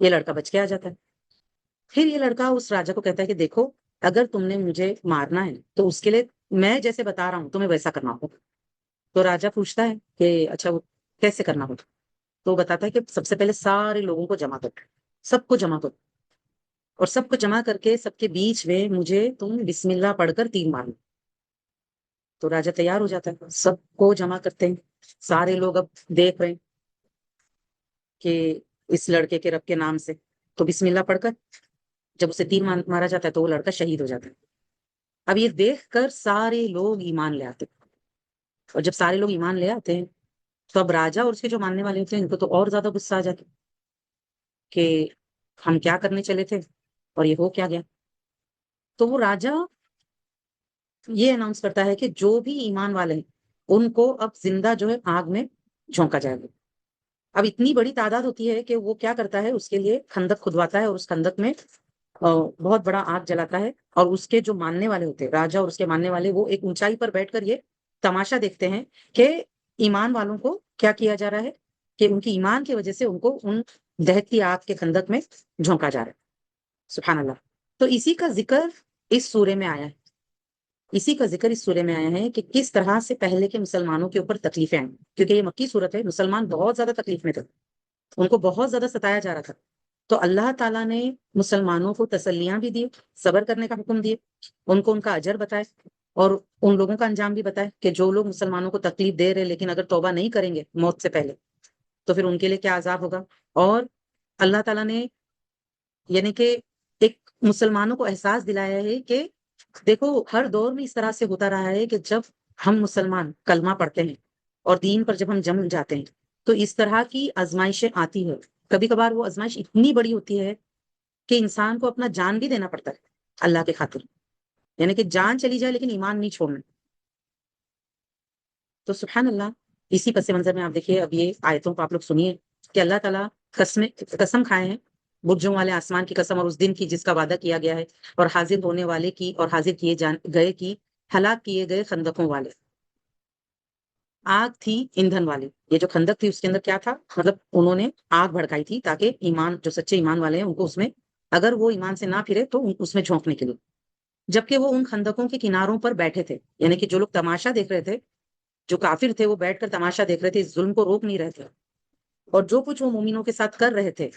یہ لڑکا بچ کے آ جاتا ہے۔ پھر یہ لڑکا اس راجا کو کہتا ہے کہ دیکھو اگر تم نے مجھے مارنا ہے تو اس کے لیے میں جیسے بتا رہا ہوں تمہیں ویسا کرنا ہوگا۔ تو راجا پوچھتا ہے کہ اچھا وہ کیسے کرنا ہوگا؟ تو بتاتا ہے کہ سب سے پہلے سارے لوگوں کو جمع کر، سب کو جمع کرو، اور سب کو جمع کر کے سب کے بیچ میں مجھے تم بسم اللہ پڑھ کر تیر مارو۔ تو راجا تیار ہو جاتا ہے، سب کو جمع کرتے ہیں، سارے لوگ اب دیکھ رہے ہیں کہ اس لڑکے کے رب کے نام سے، تو بسم اللہ پڑھ کر جب اسے تیر مارا جاتا ہے تو وہ لڑکا شہید ہو جاتا ہے۔ اب یہ دیکھ کر سارے لوگ ایمان لے آتے ہیں، اور جب سارے لوگ ایمان لے آتے ہیں تو اب راجا اور اس کے جو ماننے والے ہوتے ہیں ان کو تو اور زیادہ غصہ آ جاتا کہ ہم کیا کرنے چلے تھے اور یہ ہو کیا گیا۔ تو وہ راجا یہ اناؤنس کرتا ہے کہ جو بھی ایمان والے ہیں ان کو اب زندہ جو ہے آگ میں جھونکا جائے گا۔ اب اتنی بڑی تعداد ہوتی ہے کہ وہ کیا کرتا ہے، اس کے لیے خندق کھدواتا ہے اور اس خندق میں بہت بڑا آگ جلاتا ہے، اور اس کے جو ماننے والے ہوتے ہیں، راجا اور اس کے ماننے والے، وہ ایک اونچائی پر بیٹھ کر یہ تماشا دیکھتے ہیں کہ ایمان والوں کو کیا کیا جا رہا ہے، کہ ان کی ایمان کی وجہ سے ان کو ان دہتی آگ کے خندق میں جھونکا جا رہا ہے۔ سبحان اللہ۔ تو اسی کا ذکر اس سورے میں آیا ہے، اسی کا ذکر اس سورے میں آیا ہے کہ کس طرح سے پہلے کے مسلمانوں کے اوپر تکلیفیں آئیں، کیونکہ یہ مکی صورت ہے، مسلمان بہت زیادہ تکلیف میں تھے، ان کو بہت زیادہ ستایا جا رہا تھا۔ تو اللہ تعالیٰ نے مسلمانوں کو تسلیاں بھی دی، صبر کرنے کا حکم دیے، ان کو ان کا اجر بتائے، اور ان لوگوں کا انجام بھی بتائے کہ جو لوگ مسلمانوں کو تکلیف دے رہے لیکن اگر توبہ نہیں کریں گے موت سے پہلے تو پھر ان کے لیے کیا عذاب ہوگا۔ اور اللہ تعالیٰ نے یعنی کہ ایک مسلمانوں کو احساس دلایا ہے کہ دیکھو ہر دور میں اس طرح سے ہوتا رہا ہے کہ جب ہم مسلمان کلمہ پڑھتے ہیں اور دین پر جب ہم جم جاتے ہیں تو اس طرح کی آزمائشیں آتی ہے، کبھی کبھار وہ آزمائش اتنی بڑی ہوتی ہے کہ انسان کو اپنا جان بھی دینا پڑتا ہے اللہ کے خاطر، یعنی کہ جان چلی جائے لیکن ایمان نہیں چھوڑنا۔ تو سبحان اللہ، اسی پس منظر میں آپ دیکھیے اب یہ آیتوں کو آپ لوگ سنیے کہ اللہ تعالیٰ قسم کھائے ہیں، برجوں والے آسمان کی قسم اور اس دن کی جس کا وعدہ کیا گیا ہے، اور حاضر ہونے والے کی اور حاضر کیے گئے کی، ہلاک کیے گئے خندقوں والے۔ آگ تھی ایندھن والی، یہ جو خندق تھی اس کے اندر کیا تھا، مطلب انہوں نے آگ بھڑکائی تھی تاکہ ایمان جو سچے ایمان والے ہیں ان کو اس میں، اگر وہ ایمان سے نہ پھرے تو اس میں جھونکنے کے لیے، جبکہ وہ ان خندقوں کے کناروں پر بیٹھے تھے، یعنی کہ جو لوگ تماشا دیکھ رہے تھے، جو کافر تھے وہ بیٹھ کر تماشا دیکھ رہے تھے، اس ظلم کو روک نہیں رہے تھے، اور جو کچھ وہ مومنوں کے ساتھ کر رہے تھے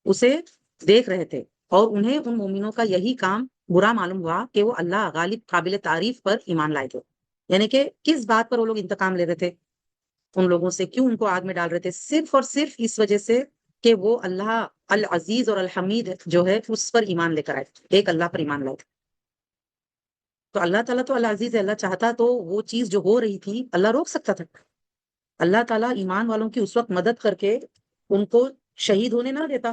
اسے دیکھ رہے تھے، اور انہیں ان مومنوں کا یہی کام برا معلوم ہوا کہ وہ اللہ غالب قابل تعریف پر ایمان لائے تھے، یعنی کہ کس بات پر وہ لوگ انتقام لے رہے تھے ان لوگوں سے، کیوں ان کو آگ میں ڈال رہے تھے، صرف اور صرف اس وجہ سے کہ وہ اللہ العزیز اور الحمید جو ہے اس پر ایمان لے کر آئے، ایک اللہ پر ایمان لائے تھے۔ تو اللہ تعالیٰ تو العزیز ہے، اللہ چاہتا تو وہ چیز جو ہو رہی تھی اللہ روک سکتا تھا، اللہ تعالیٰ ایمان والوں کی اس وقت مدد کر کے ان کو شہید ہونے نہ دیتا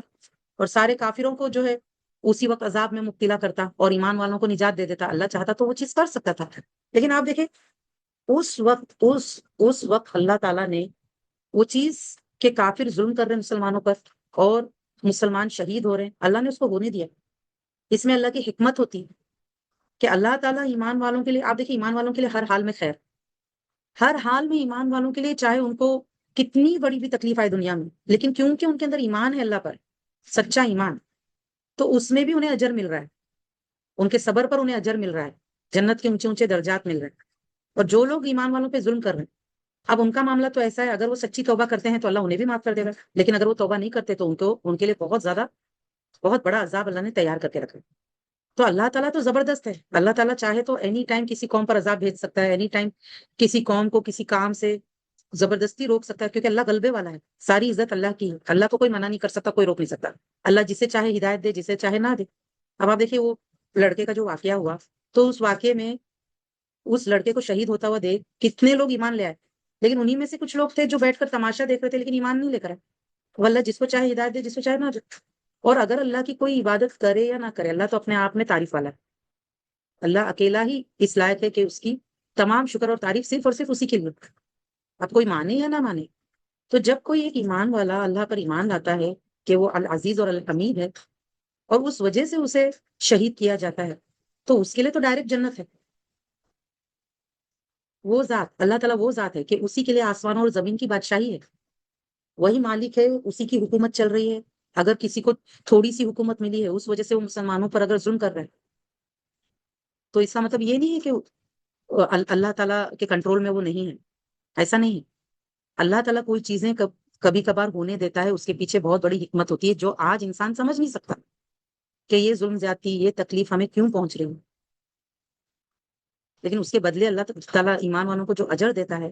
اور سارے کافروں کو جو ہے اسی وقت عذاب میں مبتلا کرتا اور ایمان والوں کو نجات دے دیتا، اللہ چاہتا تو وہ چیز کر سکتا تھا، لیکن آپ دیکھیں اس وقت اللہ تعالیٰ نے وہ چیز کہ کافر ظلم کر رہے ہیں مسلمانوں پر اور مسلمان شہید ہو رہے ہیں، اللہ نے اس کو ہونے دیا۔ اس میں اللہ کی حکمت ہوتی ہے کہ اللہ تعالیٰ ایمان والوں کے لیے، آپ دیکھیں ایمان والوں کے لیے ہر حال میں خیر، ہر حال میں ایمان والوں کے لیے، چاہے ان کو کتنی بڑی بھی تکلیف آئے دنیا میں، لیکن کیونکہ ان کے اندر ایمان ہے اللہ پر، سچا ایمان، تو اس میں بھی انہیں اجر مل رہا ہے، ان کے صبر پر انہیں اجر مل رہا ہے، جنت کے اونچے اونچے درجات مل رہے ہیں۔ اور جو لوگ ایمان والوں پہ ظلم کر رہے ہیں، اب ان کا معاملہ تو ایسا ہے، اگر وہ سچی توبہ کرتے ہیں تو اللہ انہیں بھی معاف کر دے گا، لیکن اگر وہ توبہ نہیں کرتے تو ان کے لیے بہت بڑا عذاب اللہ نے تیار کر کے رکھا ہے۔ تو اللہ تعالیٰ تو زبردست ہے، اللہ تعالیٰ چاہے تو اینی ٹائم کسی قوم پر عذاب بھیج سکتا ہے، اینی ٹائم کسی قوم کو کسی کام سے زبردستی روک سکتا ہے، کیونکہ اللہ غلبے والا ہے، ساری عزت اللہ کی ہے، اللہ کو کوئی منع نہیں کر سکتا، کوئی روک نہیں سکتا، اللہ جسے چاہے ہدایت دے، جسے چاہے نہ دے۔ اب آپ دیکھیے وہ لڑکے کا جو واقعہ ہوا، تو اس واقعے میں اس لڑکے کو شہید ہوتا ہوا دیکھ کتنے لوگ ایمان لے آئے، لیکن انہی میں سے کچھ لوگ تھے جو بیٹھ کر تماشا دیکھ رہے تھے لیکن ایمان نہیں لے کر آئے۔ وہ اللہ جس کو چاہے ہدایت دے، جس کو چاہے نہ دے، اور اگر اللہ کی کوئی عبادت کرے یا نہ کرے، اللہ تو اپنے آپ میں تعریف والا ہے، اللہ اکیلا ہی اس لائق ہے کہ اس کی تمام شکر اور تعریف صرف اور صرف اسی کے لیے، اب کوئی مانے یا نہ مانے۔ تو جب کوئی ایک ایمان والا اللہ پر ایمان لاتا ہے کہ وہ العزیز اور الحمید ہے اور اس وجہ سے اسے شہید کیا جاتا ہے، تو اس کے لیے تو ڈائریکٹ جنت ہے۔ وہ ذات اللہ تعالیٰ وہ ذات ہے کہ اسی کے لیے آسمانوں اور زمین کی بادشاہی ہے، وہی مالک ہے، اسی کی حکومت چل رہی ہے۔ اگر کسی کو تھوڑی سی حکومت ملی ہے اس وجہ سے وہ مسلمانوں پر اگر ظلم کر رہے ہیں تو اس کا مطلب یہ نہیں ہے کہ اللہ تعالیٰ کے کنٹرول میں وہ نہیں ہے، ایسا نہیں ہے۔ اللہ تعالیٰ کوئی چیزیں کبھی کبھار ہونے دیتا ہے، اس کے پیچھے بہت بڑی حکمت ہوتی ہے جو آج انسان سمجھ نہیں سکتا کہ یہ ظلم زیادتی، یہ تکلیف ہمیں کیوں پہنچ رہی ہے، لیکن اس کے بدلے اللہ تعالیٰ ایمان والوں کو جو اجر دیتا ہے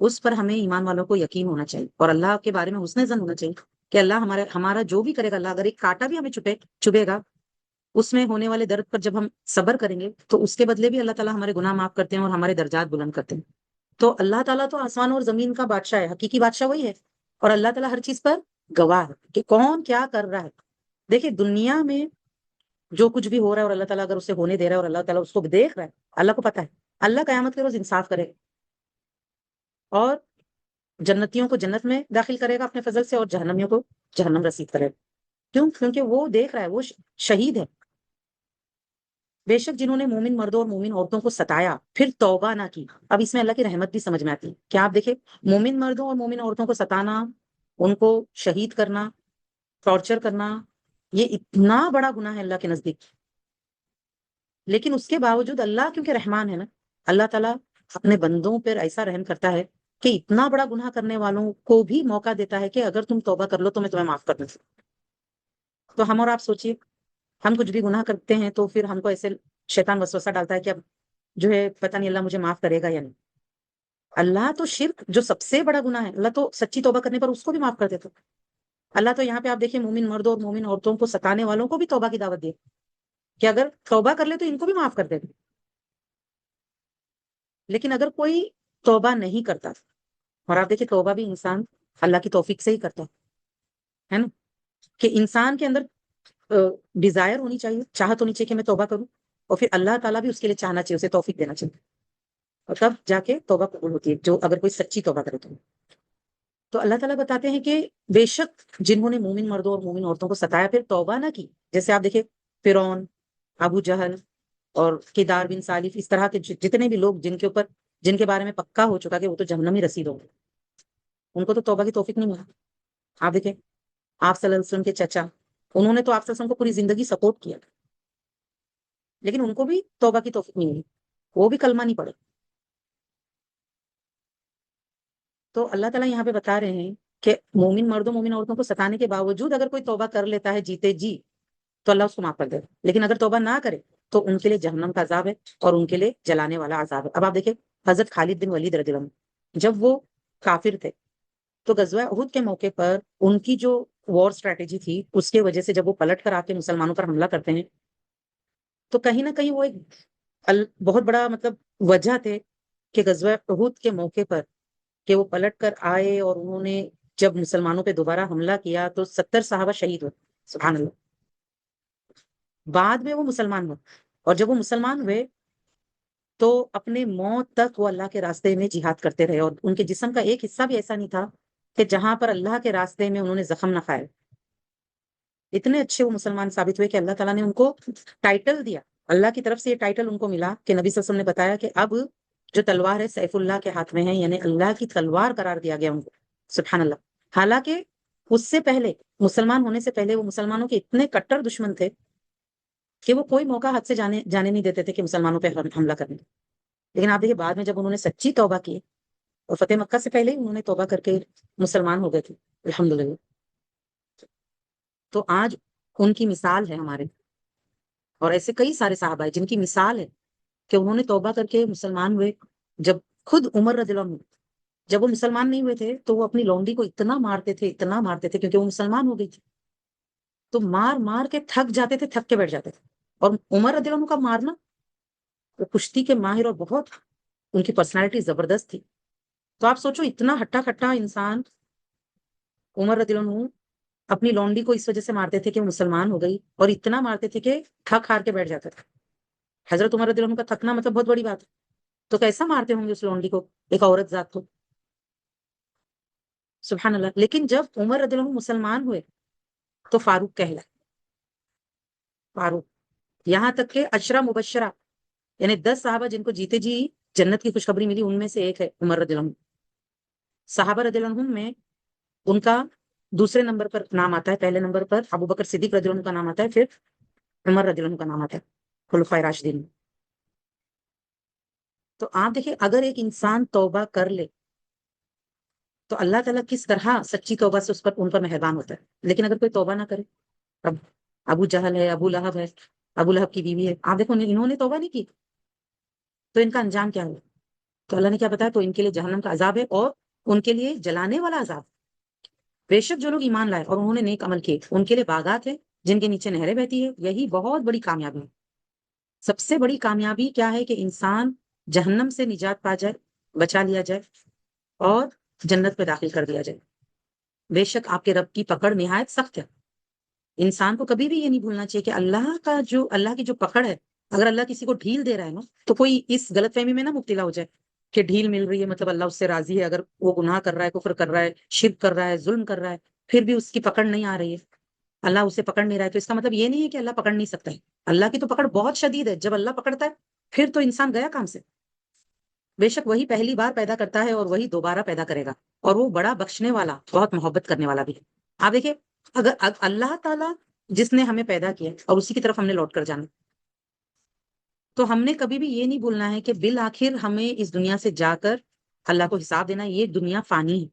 اس پر ہمیں ایمان والوں کو یقین ہونا چاہیے، اور اللہ کے بارے میں حسن ظن ہونا چاہیے کہ اللہ ہمارا جو بھی کرے گا، اللہ اگر ایک کانٹا بھی ہمیں چبھے گا، اس میں ہونے والے درد پر جب ہم صبر کریں گے تو اس کے بدلے بھی اللہ تعالیٰ ہمارے گناہ معاف کرتے ہیں اور ہمارے درجات بلند کرتے ہیں۔ تو اللہ تعالیٰ تو آسمان اور زمین کا بادشاہ ہے، حقیقی بادشاہ وہی ہے، اور اللہ تعالیٰ ہر چیز پر گواہ ہے کہ کون کیا کر رہا ہے۔ دیکھیں دنیا میں جو کچھ بھی ہو رہا ہے اور اللہ تعالیٰ اگر اسے ہونے دے رہا ہے اور اللہ تعالیٰ اس کو دیکھ رہا ہے، اللہ کو پتا ہے، اللہ قیامت کے روز انصاف کرے اور جنتیوں کو جنت میں داخل کرے گا اپنے فضل سے، اور جہنمیوں کو جہنم رسید کرے گا۔ کیوں؟ کیونکہ وہ دیکھ رہا ہے، وہ شہید ہے۔ بے شک جنہوں نے مومن مردوں اور مومن عورتوں کو ستایا پھر توبہ نہ کی، اب اس میں اللہ کی رحمت بھی سمجھ میں آتی ہے کہ آپ دیکھیں مومن مردوں اور مومن عورتوں کو ستانا، ان کو شہید کرنا، ٹارچر کرنا، یہ اتنا بڑا گناہ ہے اللہ کے نزدیک، لیکن اس کے باوجود اللہ کیونکہ رحمان ہے نا، اللہ تعالیٰ اپنے بندوں پر ایسا رحم کرتا ہے کہ اتنا بڑا گناہ کرنے والوں کو بھی موقع دیتا ہے کہ اگر تم توبہ کر لو تو میں تمہیں معاف کر دوں۔ تو ہم اور آپ سوچیے، ہم کچھ بھی گناہ کرتے ہیں تو پھر ہم کو ایسے شیطان وسوسہ ڈالتا ہے کہ اب جو ہے پتہ نہیں اللہ مجھے معاف کرے گا یا نہیں۔ اللہ تو شرک جو سب سے بڑا گناہ ہے، اللہ تو سچی توبہ کرنے پر اس کو بھی معاف کر دیتا۔ اللہ تو یہاں پہ آپ دیکھیں مومن مردوں اور مومن عورتوں کو ستانے والوں کو بھی توبہ کی دعوت دی کہ اگر توبہ کر لے تو ان کو بھی معاف کر دے۔ لیکن اگر کوئی توبہ نہیں کرتا، اور آپ دیکھیں توبہ بھی انسان اللہ کی توفیق سے ہی کرتا ہے نا، کہ انسان کے اندر ڈیزائر ہونی چاہیے، چاہت ہونی چاہیے کہ میں توبہ کروں، اور پھر اللہ تعالیٰ بھی اس کے لیے چاہنا چاہیے، اسے توفیق دینا چاہیے، اور تب جا کے توبہ قبول ہوتی ہے، جو اگر کوئی سچی توبہ کرے تو اللہ تعالیٰ بتاتے ہیں کہ بے شک جنہوں نے مومن مردوں اور مومن عورتوں کو ستایا پھر توبہ نہ کی، جیسے آپ دیکھیں فرعون، ابو جہل اور کیدار بن سالف، اس طرح کے جتنے بھی لوگ جن کے بارے میں پکا ہو چکا کہ وہ تو جہنمی رسید ہوں گے، ان کو تو توبہ کی توفیق نہیں ملا۔ آپ دیکھیں آپ صلی اللہ علیہ وسلم کے چچا، انہوں نے تو آپ صلی اللہ علیہ وسلم کو پوری زندگی سپورٹ کیا، لیکن ان کو بھی توبہ کی توفیق نہیں ملی، وہ بھی کلمہ نہیں پڑے۔ تو اللہ تعالیٰ یہاں پہ بتا رہے ہیں کہ مومن مردوں مومن عورتوں کو ستانے کے باوجود اگر کوئی توبہ کر لیتا ہے جیتے جی تو اللہ اس کو معاف کر دے گا، لیکن اگر توبہ نہ کرے تو ان کے لیے جہنم کا عذاب ہے اور ان کے لیے جلانے والا عذاب ہے۔ اب آپ دیکھیں حضرت خالد بن ولید رضی اللہ عنہ جب وہ کافر تھے تو غزوہ احد کے موقع پر ان کی جو وار اسٹریٹجی تھی اس کے وجہ سے جب وہ پلٹ کر آ کے مسلمانوں پر حملہ کرتے ہیں تو کہیں نہ کہیں وہ ایک بہت بڑا مطلب وجہ تھے کہ غزوہ احد کے موقع پر کہ وہ پلٹ کر آئے اور انہوں نے جب مسلمانوں پہ دوبارہ حملہ کیا تو 70 صحابہ شہید ہوئے، سبحان اللہ۔ بعد میں وہ مسلمان ہوئے، اور جب وہ مسلمان ہوئے تو اپنے موت تک وہ اللہ کے راستے میں جہاد کرتے رہے، اور ان کے جسم کا ایک حصہ بھی ایسا نہیں تھا کہ جہاں پر اللہ کے راستے میں انہوں نے زخم نہ کھائے۔ اتنے اچھے وہ مسلمان ثابت ہوئے کہ اللہ تعالیٰ نے ان کو ٹائٹل دیا، اللہ کی طرف سے یہ ٹائٹل ان کو ملا کہ نبی صلی اللہ علیہ وسلم نے بتایا کہ اب جو تلوار ہے سیف اللہ کے ہاتھ میں ہے، یعنی اللہ کی تلوار قرار دیا گیا ان کو، سبحان اللہ۔ حالانکہ اس سے پہلے مسلمان ہونے سے پہلے وہ مسلمانوں کے اتنے کٹر دشمن تھے کہ وہ کوئی موقع ہاتھ سے جانے نہیں دیتے تھے کہ مسلمانوں پہ حملہ کرنے۔ لیکن آپ دیکھیے بعد میں جب انہوں نے سچی توبہ کی، اور فتح مکہ سے پہلے ہی انہوں نے توبہ کر کے مسلمان ہو گئے تھے الحمدللہ۔ تو آج ان کی مثال ہے ہمارے، اور ایسے کئی سارے صحابہ ہیں جن کی مثال ہے کہ انہوں نے توبہ کر کے مسلمان ہوئے۔ جب خود عمر رضی اللہ عنہ جب وہ مسلمان نہیں ہوئے تھے تو وہ اپنی لونڈی کو اتنا مارتے تھے کیونکہ وہ مسلمان ہو گئی تھی، تو مار مار کے تھک جاتے تھے، تھک کے بیٹھ جاتے تھے۔ اور عمر رضی اللہ عنہ کا مارنا، وہ کشتی کے ماہر اور بہت ان کی پرسنالٹی زبردست تھی۔ تو آپ سوچو اتنا ہٹا کھٹا انسان عمر رضی اللہ عنہ اپنی لونڈی کو اس وجہ سے مارتے تھے کہ وہ مسلمان ہو گئی، اور اتنا مارتے تھے کہ تھک ہار کے بیٹھ جاتا تھا۔ حضرت عمر رضی اللہ عنہ کا تھکنا مطلب بہت بڑی بات ہے، تو کیسا مارتے ہوں گے اس لونڈی کو، ایک عورت ذات کو، سبحان اللہ۔ لیکن جب عمر رضی اللہ عنہ مسلمان ہوئے تو فاروق کہلائے، فاروق، یہاں تک کہ عشرہ مبشرہ یعنی 10 صحابہ جن کو جیتے جی جنت کی خوشخبری ملی ان میں سے ایک ہے عمر رضی اللہ عنہ۔ صحابہ رضی اللہ عنہ میں ان کا دوسرے نمبر پر نام آتا ہے، پہلے نمبر پر ابو بکر صدیق رضی اللہ عنہ کا نام آتا ہے، پھر عمر رضی اللہ عنہ کا نام آتا ہے خلفائے راشدین میں۔ تو آپ دیکھیں اگر ایک انسان توبہ کر لے تو اللہ تعالیٰ کس طرح سچی توبہ سے ان پر مہربان ہوتا ہے. لیکن اگر کوئی توبہ نہ کرے، اب ابو جہل ہے، ابو لہب ہے، ابو لہب کی بیوی ہے، آپ دیکھو انہوں نے توبہ نہیں کی تو ان کا انجام کیا ہوا. تو اللہ نے کیا بتایا، تو ان کے لیے جہنم کا عذاب ہے اور ان کے لیے جلانے والا عذاب. بے شک جو لوگ ایمان لائے اور انہوں نے نیک عمل کیے ان کے لیے باغات ہے جن کے نیچے نہریں بہتی ہے. یہی بہت بڑی کامیابی ہے. سب سے بڑی کامیابی کیا ہے کہ انسان جہنم سے نجات پا جائے، بچا لیا جائے اور جنت پہ داخل کر دیا جائے. بے شک آپ کے رب کی پکڑ نہایت سخت ہے. انسان کو کبھی بھی یہ نہیں بھولنا چاہیے کہ اللہ کی جو پکڑ ہے، اگر اللہ کسی کو ڈھیل دے رہا ہے نا تو کوئی اس غلط فہمی میں نہ مبتلا ہو جائے کہ ڈھیل مل رہی ہے مطلب اللہ اس سے راضی ہے. اگر وہ گناہ کر رہا ہے، کفر کر رہا ہے، شرک کر رہا ہے، ظلم کر رہا ہے، پھر بھی اس کی پکڑ نہیں آ رہی ہے، اللہ اسے پکڑ نہیں رہا ہے، تو اس کا مطلب یہ نہیں ہے کہ اللہ پکڑ نہیں سکتا ہے. اللہ کی تو پکڑ بہت شدید ہے. جب اللہ پکڑتا ہے پھر تو انسان گیا کام سے. بے شک وہی پہلی بار پیدا کرتا ہے اور وہی دوبارہ پیدا کرے گا، اور وہ بڑا بخشنے والا، بہت محبت کرنے والا بھی ہے. آپ دیکھیں، اگر اللہ تعالیٰ جس نے ہمیں پیدا کیا اور اسی کی طرف ہم نے لوٹ کر جانا، تو ہم نے کبھی بھی یہ نہیں بھولنا ہے کہ بالآخر ہمیں اس دنیا سے جا کر اللہ کو حساب دینا ہے. یہ دنیا فانی ہے.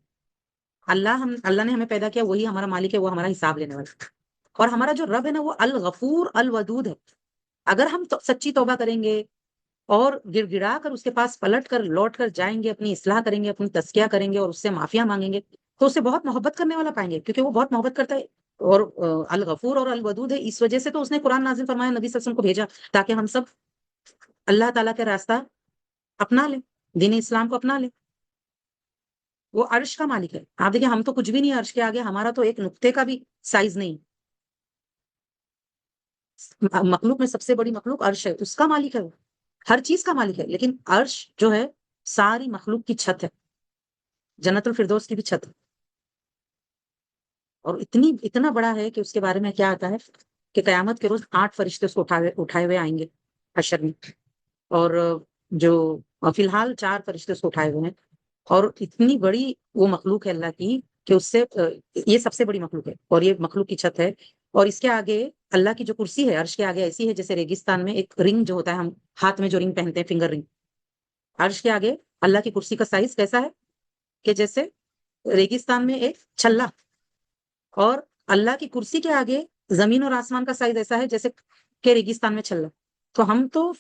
اللہ نے ہمیں پیدا کیا، وہی ہمارا مالک ہے، وہ ہمارا حساب لینے والا ہے. اور ہمارا جو رب ہے نا وہ الغفور الودود ہے. اگر ہم سچی توبہ کریں گے اور گڑ گڑا کر اس کے پاس پلٹ کر لوٹ کر جائیں گے، اپنی اصلاح کریں گے، اپنی تزکیہ کریں گے اور اس سے معافیا مانگیں گے، تو اسے بہت محبت کرنے والا پائیں گے، کیونکہ وہ بہت محبت کرتا ہے اور الغفور اور الودود ہے. اس وجہ سے تو اس نے قرآن نازل فرمایا، نبی صلی اللہ علیہ وسلم کو بھیجا تاکہ ہم سب اللہ تعالیٰ کا راستہ اپنا لیں، دین اسلام کو اپنا لیں. وہ عرش کا مالک ہے. آپ دیکھیں ہم تو کچھ بھی نہیں عرش کے آگے، ہمارا تو ایک نقطے کا بھی سائز نہیں. مخلوق میں سب سے بڑی مخلوق عرش ہے، اس کا مالک ہے، وہ ہر چیز کا مالک ہے. لیکن عرش جو ہے ساری مخلوق کی چھت ہے، جنت الفردوس کی بھی چھت ہے. اور اتنا بڑا ہے کہ اس کے بارے میں کیا آتا ہے کہ قیامت کے روز 8 فرشتے اس کو اٹھائے ہوئے آئیں گے حشر میں. اور جو فی الحال 4 فرشتے اس کو اٹھائے ہوئے ہیں. اور اتنی بڑی وہ مخلوق ہے اللہ کی کہ اس سے یہ سب سے بڑی مخلوق ہے اور یہ مخلوق کی چھت ہے. اور اس کے آگے اللہ کی جو کرسی ہے عرش کے آگے ایسی ہے جیسے ریگستان میں ایک رنگ جو ہوتا ہے، ہم ہاتھ میں جو رنگ پہنتے ہیں فنگر رنگ، عرش کے آگے اللہ کی کرسی کا سائز کیسا ہے کہ جیسے ریگستان میں ایک چھلا. اور اللہ کی کرسی کے آگے زمین اور آسمان کا سائز ایسا ہے جیسے کہ ریگستان میں چھلا. تو ہم تو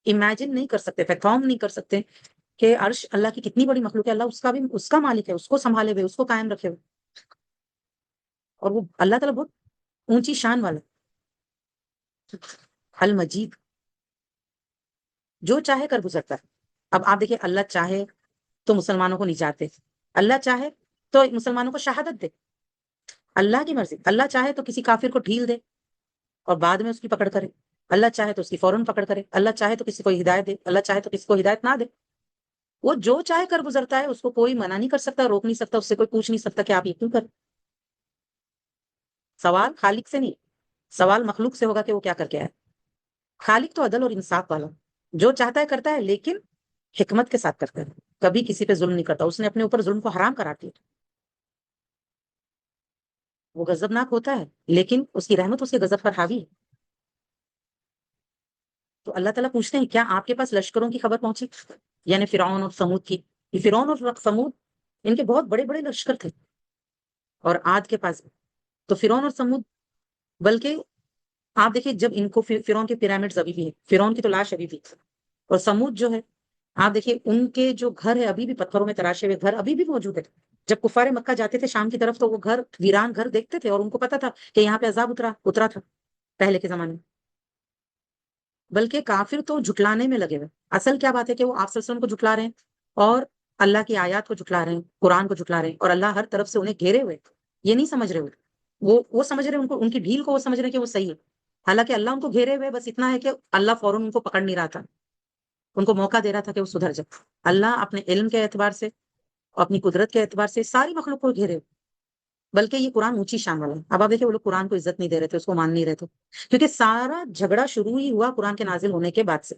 امیجن نہیں کر سکتے، فیتھوم نہیں کر سکتے کہ عرش اللہ کی کتنی بڑی مخلوق ہے. اللہ اس کا مالک ہے، اس کو سنبھالے ہوئے، اس کو قائم رکھے ہوئے. اور وہ اللہ تعالیٰ بہت اونچی شان والا، المجید، جو چاہے کر گزرتا ہے. اب آپ دیکھیں، اللہ چاہے تو مسلمانوں کو نجات دے، اللہ چاہے تو مسلمانوں کو شہادت دے. اللہ کی مرضی. اللہ چاہے تو کسی کافر کو ڈھیل دے اور بعد میں اس کی پکڑ کرے، اللہ چاہے تو اس کی فوراً پکڑ کرے، اللہ چاہے تو کسی کو ہدایت دے، اللہ چاہے تو کسی کو ہدایت نہ دے. وہ جو چاہے کر گزرتا ہے، اس کو کوئی منع نہیں کر سکتا، روک نہیں سکتا، اس سے کوئی پوچھ نہیں سکتا کہ آپ یہ کیوں کر. سوال خالق سے نہیں، سوال مخلوق سے ہوگا کہ وہ کیا کر کے آئے. خالق تو عدل اور انصاف والا، جو چاہتا ہے کرتا ہے، لیکن حکمت کے ساتھ کرتا ہے، کبھی کسی پہ ظلم نہیں کرتا. اس نے اپنے اوپر ظلم کو حرام کرا دیا. وہ غضبناک ہوتا ہے لیکن اس کی رحمت اس کے غضب پر حاوی ہے. تو اللہ تعالیٰ پوچھتے ہیں کیا آپ کے پاس لشکروں کی خبر پہنچی، یعنی فرعون اور سمود کی. یہ فرعون اور سمود ان کے بہت بڑے بڑے لشکر تھے، اور عاد کے پاس بھی. تو فرعون اور سمود، بلکہ آپ دیکھیں جب ان کو فرعون کے پیرامڈز ابھی بھی ہیں، فرعون کی تو لاش ابھی بھی، اور سمود جو ہے آپ دیکھیں ان کے جو گھر ہے ابھی بھی پتھروں میں تراشے ہوئے گھر ابھی بھی موجود ہے. جب کفار مکہ جاتے تھے شام کی طرف تو وہ گھر، ویران گھر دیکھتے تھے اور ان کو پتا تھا کہ یہاں پہ عذاب اترا تھا پہلے کے زمانے میں. بلکہ کافر تو جھٹلانے میں لگے ہوئے. اصل کیا بات ہے کہ وہ آپ صلی اللہ علیہ وسلم کو جھٹلا رہے ہیں اور اللہ کی آیات کو جھٹلا رہے ہیں، قرآن کو جھٹلا رہے ہیں، اور اللہ ہر طرف سے انہیں گھیرے ہوئے. یہ نہیں سمجھ رہے ہوئے، وہ سمجھ رہے ان کی ڈھیل کو وہ سمجھ رہے کہ وہ صحیح ہے، حالانکہ اللہ ان کو گھیرے ہوئے. بس اتنا ہے کہ اللہ فوراً ان کو پکڑ نہیں رہا تھا، ان کو موقع دے رہا تھا کہ وہ سدھر جائے. اللہ اپنے علم کے اعتبار سے اور اپنی قدرت کے اعتبار سے ساری مخلوق کو گھیرے ہوئے. بلکہ یہ قرآن اونچی شان والا ہے. اب آپ دیکھیں وہ لوگ قرآن کو عزت نہیں دے رہے تھے، اس کو مان نہیں رہے تھے، کیونکہ سارا جھگڑا شروع ہی ہوا قرآن کے نازل ہونے کے بعد سے.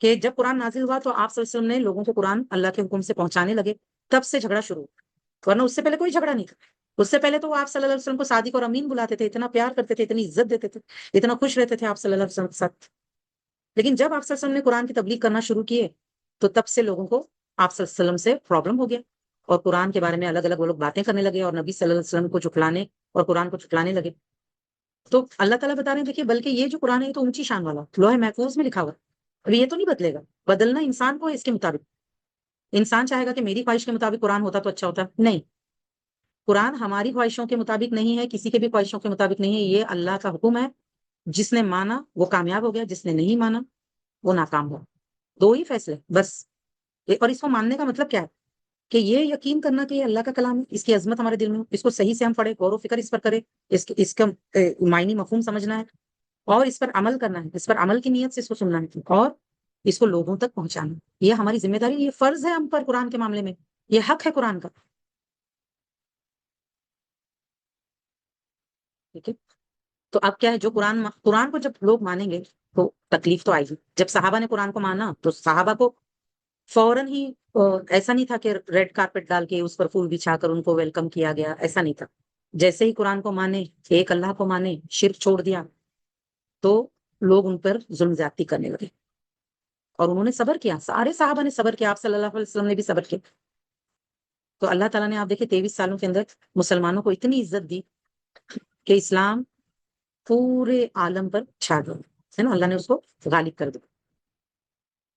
کہ جب قرآن نازل ہوا تو آپ صلی اللہ علیہ وسلم نے لوگوں کو قرآن اللہ کے حکم سے پہنچانے لگے، تب سے جھگڑا شروع ہوا. ورنہ اس سے پہلے کوئی جھگڑا نہیں تھا. اس سے پہلے تو وہ آپ صلی اللہ علیہ وسلم کو صادق اور امین بلاتے تھے، اتنا پیار کرتے تھے، اتنی عزت دیتے تھے، اتنا خوش رہتے تھے آپ صلی اللہ علیہ وسلم کے ساتھ. لیکن جب آپ صلی اللہ علیہ وسلم نے قرآن کی تبلیغ کرنا شروع کیے تو تب سے لوگوں کو آپ صلی اللہ علیہ وسلم سے پرابلم ہو گیا. اور قرآن کے بارے میں الگ الگ وہ لوگ باتیں کرنے لگے اور نبی صلی اللہ علیہ وسلم کو جھٹلانے اور قرآن کو جھٹلانے لگے. تو اللہ تعالیٰ بتا رہے ہیں دیکھیے بلکہ یہ جو قرآن ہے یہ تو اونچی شان والا لوح محفوظ میں لکھا ہوا. ابھی یہ تو نہیں بدلے گا. بدلنا انسان کو ہے اس کے مطابق. انسان چاہے گا کہ میری خواہش کے مطابق قرآن ہوتا تو اچھا ہوتا. نہیں, قرآن ہماری خواہشوں کے مطابق نہیں ہے, کسی کے بھی خواہشوں کے مطابق نہیں ہے. یہ اللہ کا حکم ہے. جس نے مانا وہ کامیاب ہو گیا, جس نے نہیں مانا وہ ناکام ہو. دو ہی فیصلے بس. اور اس کو ماننے کا مطلب کیا ہے کہ یہ یقین کرنا کہ یہ اللہ کا کلام ہے, اس کی عظمت ہمارے دل میں ہو, اس کو صحیح سے ہم پڑھے, غور و فکر اس پر کرے, اس کا معنی مفہوم سمجھنا ہے اور اس پر عمل کرنا ہے, اس پر عمل کی نیت سے اس کو سننا ہے اور اس کو لوگوں تک پہنچانا. یہ ہماری ذمہ داری, یہ فرض ہے ہم پر قرآن کے معاملے میں, یہ حق ہے قرآن کا. ٹھیک ہے, تو اب کیا ہے, جو قرآن کو جب لوگ مانیں گے تو تکلیف تو آئے گی. جب صحابہ نے قرآن کو مانا تو صحابہ کو فوراً ہی ایسا نہیں تھا کہ ریڈ کارپٹ ڈال کے اس پر پھول بچھا کر ان کو ویلکم کیا گیا, ایسا نہیں تھا. جیسے ہی قرآن کو مانے, ایک اللہ کو مانے, شرک چھوڑ دیا, تو لوگ ان پر ظلم زیادتی کرنے لگے اور انہوں نے صبر کیا. سارے صحابہ نے صبر کیا, آپ صلی اللہ علیہ وسلم نے بھی صبر کیا. تو اللہ تعالیٰ نے آپ دیکھیں 23 سالوں کے اندر مسلمانوں کو اتنی عزت دی کہ اسلام پورے عالم پر چھا گیا ہے نا, اللہ نے اس کو غالب کر دیا.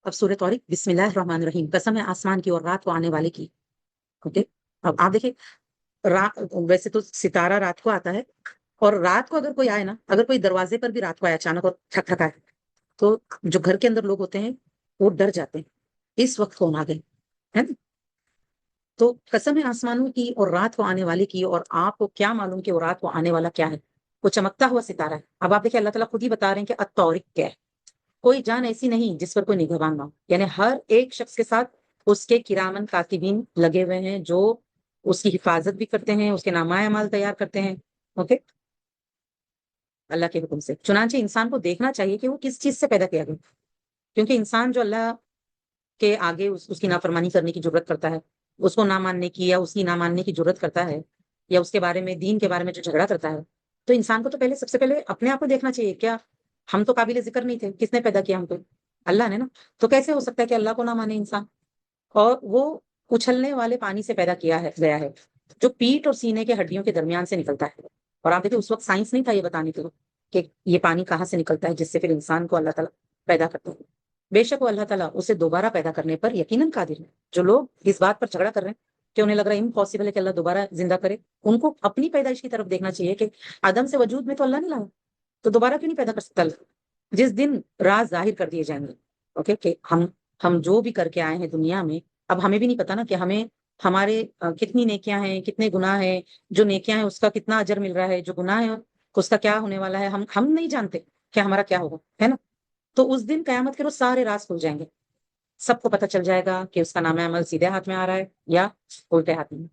اب سورہ طارق, بسم اللہ الرحمن الرحیم, قسم ہے آسمان کی اور رات کو آنے والے کی. اوکے, اب آپ دیکھیں ویسے تو ستارہ رات کو آتا ہے, اور رات کو اگر کوئی آئے نا, اگر کوئی دروازے پر بھی رات کو آئے اچانک اور ٹھک ٹھک آئے, تو جو گھر کے اندر لوگ ہوتے ہیں وہ ڈر جاتے ہیں, اس وقت کون آ گئے ہے نا. تو قسم ہے آسمانوں کی اور رات کو آنے والے کی, اور آپ کو کیا معلوم کہ وہ رات کو آنے والا کیا ہے, وہ چمکتا ہوا ستارہ ہے. اب آپ دیکھیں اللہ تعالیٰ خود ہی بتا رہے ہیں کہ الطارق کیا ہے. کوئی جان ایسی نہیں جس پر کوئی نگہبان نہ ہو, یعنی ہر ایک شخص کے ساتھ اس کے کرامن کاتبین لگے ہوئے ہیں جو اس کی حفاظت بھی کرتے ہیں, اس کے نامہ اعمال تیار کرتے ہیں. اوکے, اللہ کے حکم سے. چنانچہ انسان کو دیکھنا چاہیے کہ وہ کس چیز سے پیدا کیا گیا, کیونکہ انسان جو اللہ کے آگے اس کی نافرمانی کرنے کی جرت کرتا ہے, اس کو نہ ماننے کی یا اس کی نہ ماننے کی جرت کرتا ہے, یا اس کے بارے میں دین کے بارے میں جو جھگڑا کرتا ہے, تو انسان کو تو پہلے سب سے پہلے اپنے آپ کو دیکھنا چاہیے. کیا ہم تو قابل ذکر نہیں تھے, کس نے پیدا کیا ہم کو؟ اللہ نے نا. تو کیسے ہو سکتا ہے کہ اللہ کو نہ مانے انسان؟ اور وہ اچھلنے والے پانی سے پیدا کیا ہے گیا ہے جو پیٹ اور سینے کے ہڈیوں کے درمیان سے نکلتا ہے. اور آپ دیکھیں اس وقت سائنس نہیں تھا یہ بتانے کے لیے کہ یہ پانی کہاں سے نکلتا ہے جس سے پھر انسان کو اللہ تعالیٰ پیدا کرتا ہے. بے شک وہ اللہ تعالیٰ اسے دوبارہ پیدا کرنے پر یقیناً قادر ہے. جو لوگ اس بات پر جھگڑا کر رہے ہیں کہ انہیں لگ رہا ہے امپاسبل ہے کہ اللہ دوبارہ زندہ کرے, ان کو اپنی پیدائش کی طرف دیکھنا چاہیے کہ عدم سے وجود میں تو اللہ نہیں لایا, تو دوبارہ کیوں نہیں پیدا کر سکتا اللہ؟ جس دن راز ظاہر کر دیے جائیں گے, اوکے, کہ ہم جو بھی کر کے آئے ہیں دنیا میں, اب ہمیں بھی نہیں پتا نا کہ ہمیں ہمارے کتنی نیکیاں ہیں, کتنے گناہ ہیں. جو نیکیاں ہیں اس کا کتنا اجر مل رہا ہے, جو گناہ ہے اس کا کیا ہونے والا ہے, ہم نہیں جانتے کہ ہمارا کیا ہوگا, ہے نا. تو اس دن قیامت کے روز سارے راز کھل جائیں گے, سب کو پتہ چل جائے گا کہ اس کا نام عمل سیدھے ہاتھ میں آ رہا ہے یا الٹے ہاتھ میں.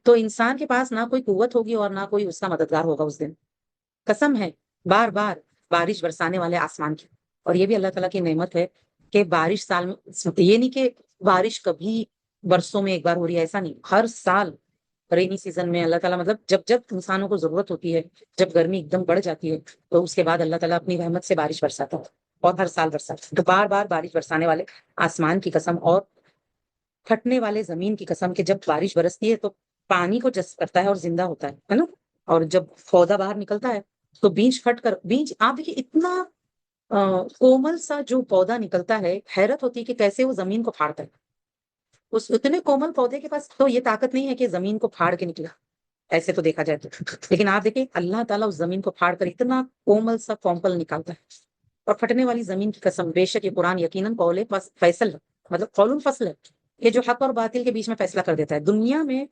تو انسان کے پاس نہ کوئی قوت ہوگی اور نہ کوئی اس کا مددگار ہوگا اس دن. قسم ہے بار بار بارش برسانے والے آسمان کی, اور یہ بھی اللہ تعالیٰ کی نعمت ہے کہ بارش سال میں, یہ نہیں کہ بارش کبھی برسوں میں ایک بار ہو رہی ہے, ایسا نہیں, ہر سال رینی سیزن میں اللہ تعالیٰ مطلب جب جب انسانوں کو ضرورت ہوتی ہے, جب گرمی ایک دم بڑھ جاتی ہے, تو اس کے بعد اللہ تعالیٰ اپنی رحمت سے بارش برساتا ہے, اور ہر سال برساتا ہے. تو بار بار بارش برسانے والے آسمان کی قسم اور پھٹنے والے زمین کی قسم کہ جب بارش برستی ہے تو پانی کو جذب کرتا ہے اور زندہ ہوتا ہے نا. اور جب پودا باہر نکلتا ہے تو بیج پھٹ کر, بیج آپ دیکھیے اتنا کومل سا جو پودا نکلتا ہے, حیرت ہوتی ہے کہ کیسے وہ زمین کو پھاڑتا ہے. اس اتنے کومل پودے کے پاس تو یہ طاقت نہیں ہے کہ زمین کو پھاڑ کے نکلا, ایسے تو دیکھا جائے تو, لیکن آپ دیکھیں اللہ تعالیٰ اس زمین کو پھاڑ کر اتنا کومل سا کومپل نکالتا ہے. اور پھٹنے والی زمین کی قسم, بے شک یہ قرآن یقیناً قول فیصل, مطلب قول فصل ہے, یہ جو حق اور باطل کے بیچ میں فیصلہ کر دیتا ہے. دنیا میں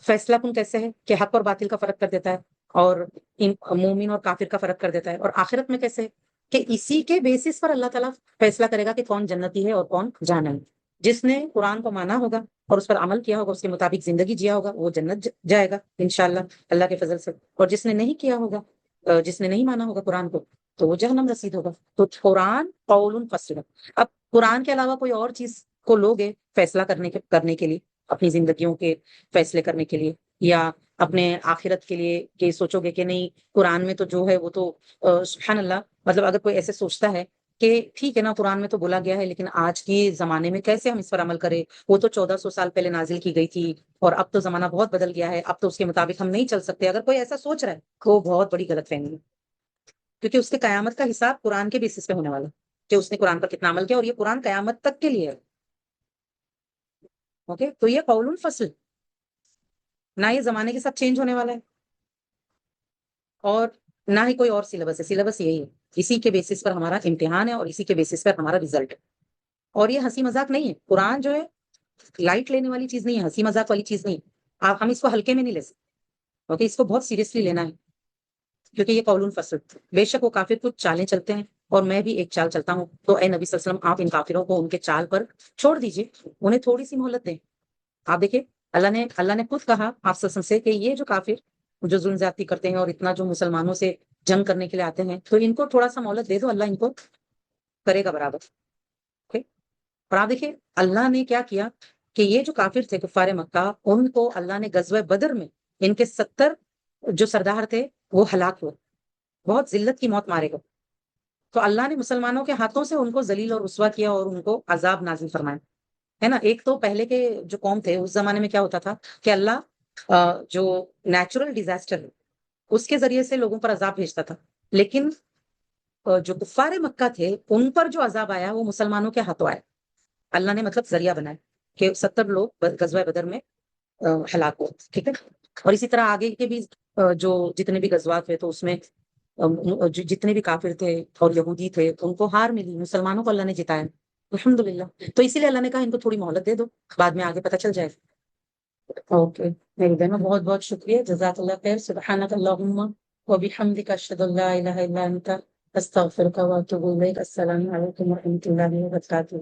فیصلہ کن کیسے ہے کہ حق اور باطل کا فرق کر دیتا ہے, اور مومن اور کافر کا فرق کر دیتا ہے. اور آخرت میں کیسے ہے کہ اسی کے بیسس پر اللہ تعالیٰ فیصلہ کرے گا کہ کون جنتی ہے اور کون جہنمی. جس نے قرآن کو مانا ہوگا اور اس پر عمل کیا ہوگا, اس کے مطابق زندگی جیا ہوگا, وہ جنت جائے گا انشاءاللہ اللہ کے فضل سے. اور جس نے نہیں کیا ہوگا, جس نے نہیں مانا ہوگا قرآن کو, تو وہ جہنم رسید ہوگا. تو قرآن قول فصل. اب قرآن کے علاوہ کوئی اور چیز کو لوگے فیصلہ کرنے کے لیے, اپنی زندگیوں کے فیصلے کرنے کے لیے, یا اپنے آخرت کے لیے, کہ سوچو گے کہ نہیں قرآن میں تو جو ہے وہ تو سبحان اللہ, مطلب اگر کوئی ایسے سوچتا ہے کہ ٹھیک ہے نا قرآن میں تو بولا گیا ہے لیکن آج کے زمانے میں کیسے ہم اس پر عمل کریں، وہ تو 1400 سال پہلے نازل کی گئی تھی اور اب تو زمانہ بہت بدل گیا ہے، اب تو اس کے مطابق ہم نہیں چل سکتے. اگر کوئی ایسا سوچ رہا ہے تو وہ بہت بڑی غلط فہمی ہے، کیونکہ اس کے قیامت کا حساب قرآن کے بیسس پہ ہونے والا ہے کہ اس نے قرآن پر کتنا عمل کیا، اور یہ قرآن قیامت تک کے لیے ہے. اوکے، تو یہ قول فصل، نہ یہ زمانے کے ساتھ چینج ہونے والا ہے اور نہ ہی کوئی اور سلیبس ہے. سلیبس یہی ہے، اسی کے بیسس پر ہمارا امتحان ہے اور اسی کے بیسس پر ہمارا ریزلٹ ہے. اور یہ ہنسی مذاق نہیں ہے، قرآن جو ہے لائٹ لینے والی چیز نہیں ہے، ہنسی مذاق والی چیز نہیں. آپ ہم اس کو ہلکے میں نہیں لے سکتے، اوکے، اس کو بہت سیریسلی لینا ہے کیونکہ یہ قول فصل. بے شک وہ کافر کچھ چالیں چلتے ہیں اور میں بھی ایک چال چلتا ہوں، تو اے نبی صلی اللہ علیہ وسلم آپ ان کافروں کو ان کے چال پر چھوڑ دیجئے، انہیں تھوڑی سی مہلت دیں. آپ دیکھیں اللہ نے خود کہا آپ صلی اللہ علیہ وسلم سے کہ یہ جو کافر جو ظلم زیادتی کرتے ہیں اور اتنا جو مسلمانوں سے جنگ کرنے کے لیے آتے ہیں تو ان کو تھوڑا سا مہلت دے دو، اللہ ان کو کرے گا برابر. اوکے، اور آپ دیکھیں اللہ نے کیا کیا کہ یہ جو کافر تھے کفار مکہ، ان کو اللہ نے غزوہ بدر میں ان کے 70 جو سردار تھے وہ ہلاک ہوئے، بہت ذلت کی موت مارے گئے. تو اللہ نے مسلمانوں کے ہاتھوں سے ان کو ذلیل اور رسوا کیا اور ان کو عذاب نازل فرمایا، ہے نا. ایک تو پہلے کے جو قوم تھے اس زمانے میں کیا ہوتا تھا کہ اللہ جو نیچرل ڈیزاسٹر اس کے ذریعے سے لوگوں پر عذاب بھیجتا تھا، لیکن جو کفار مکہ تھے ان پر جو عذاب آیا وہ مسلمانوں کے ہاتھوں آیا. اللہ نے مطلب ذریعہ بنایا کہ 70 لوگ غزوہ بدر میں ہلاک ہوئے. ٹھیک ہے، اور اسی طرح آگے کے بھی جو جتنے بھی غزوات ہوئے تو اس میں جتنے بھی کافر تھے اور یہودی تھے ان کو ہار ملی، مسلمانوں کو اللہ نے جتایا الحمدللہ. تو اسی لیے اللہ نے کہا ان کو تھوڑی مہلت دے دو، بعد میں آگے پتہ چل جائے. اوکے میری بہنوں بہت بہت شکریہ، جزاک اللہ خیر. سبحانک اللہم وبحمدک، اشہد ان لا الہ الا انت، استغفرک واتوب الیک. السلام علیکم ورحمۃ اللہ وبرکاتہ.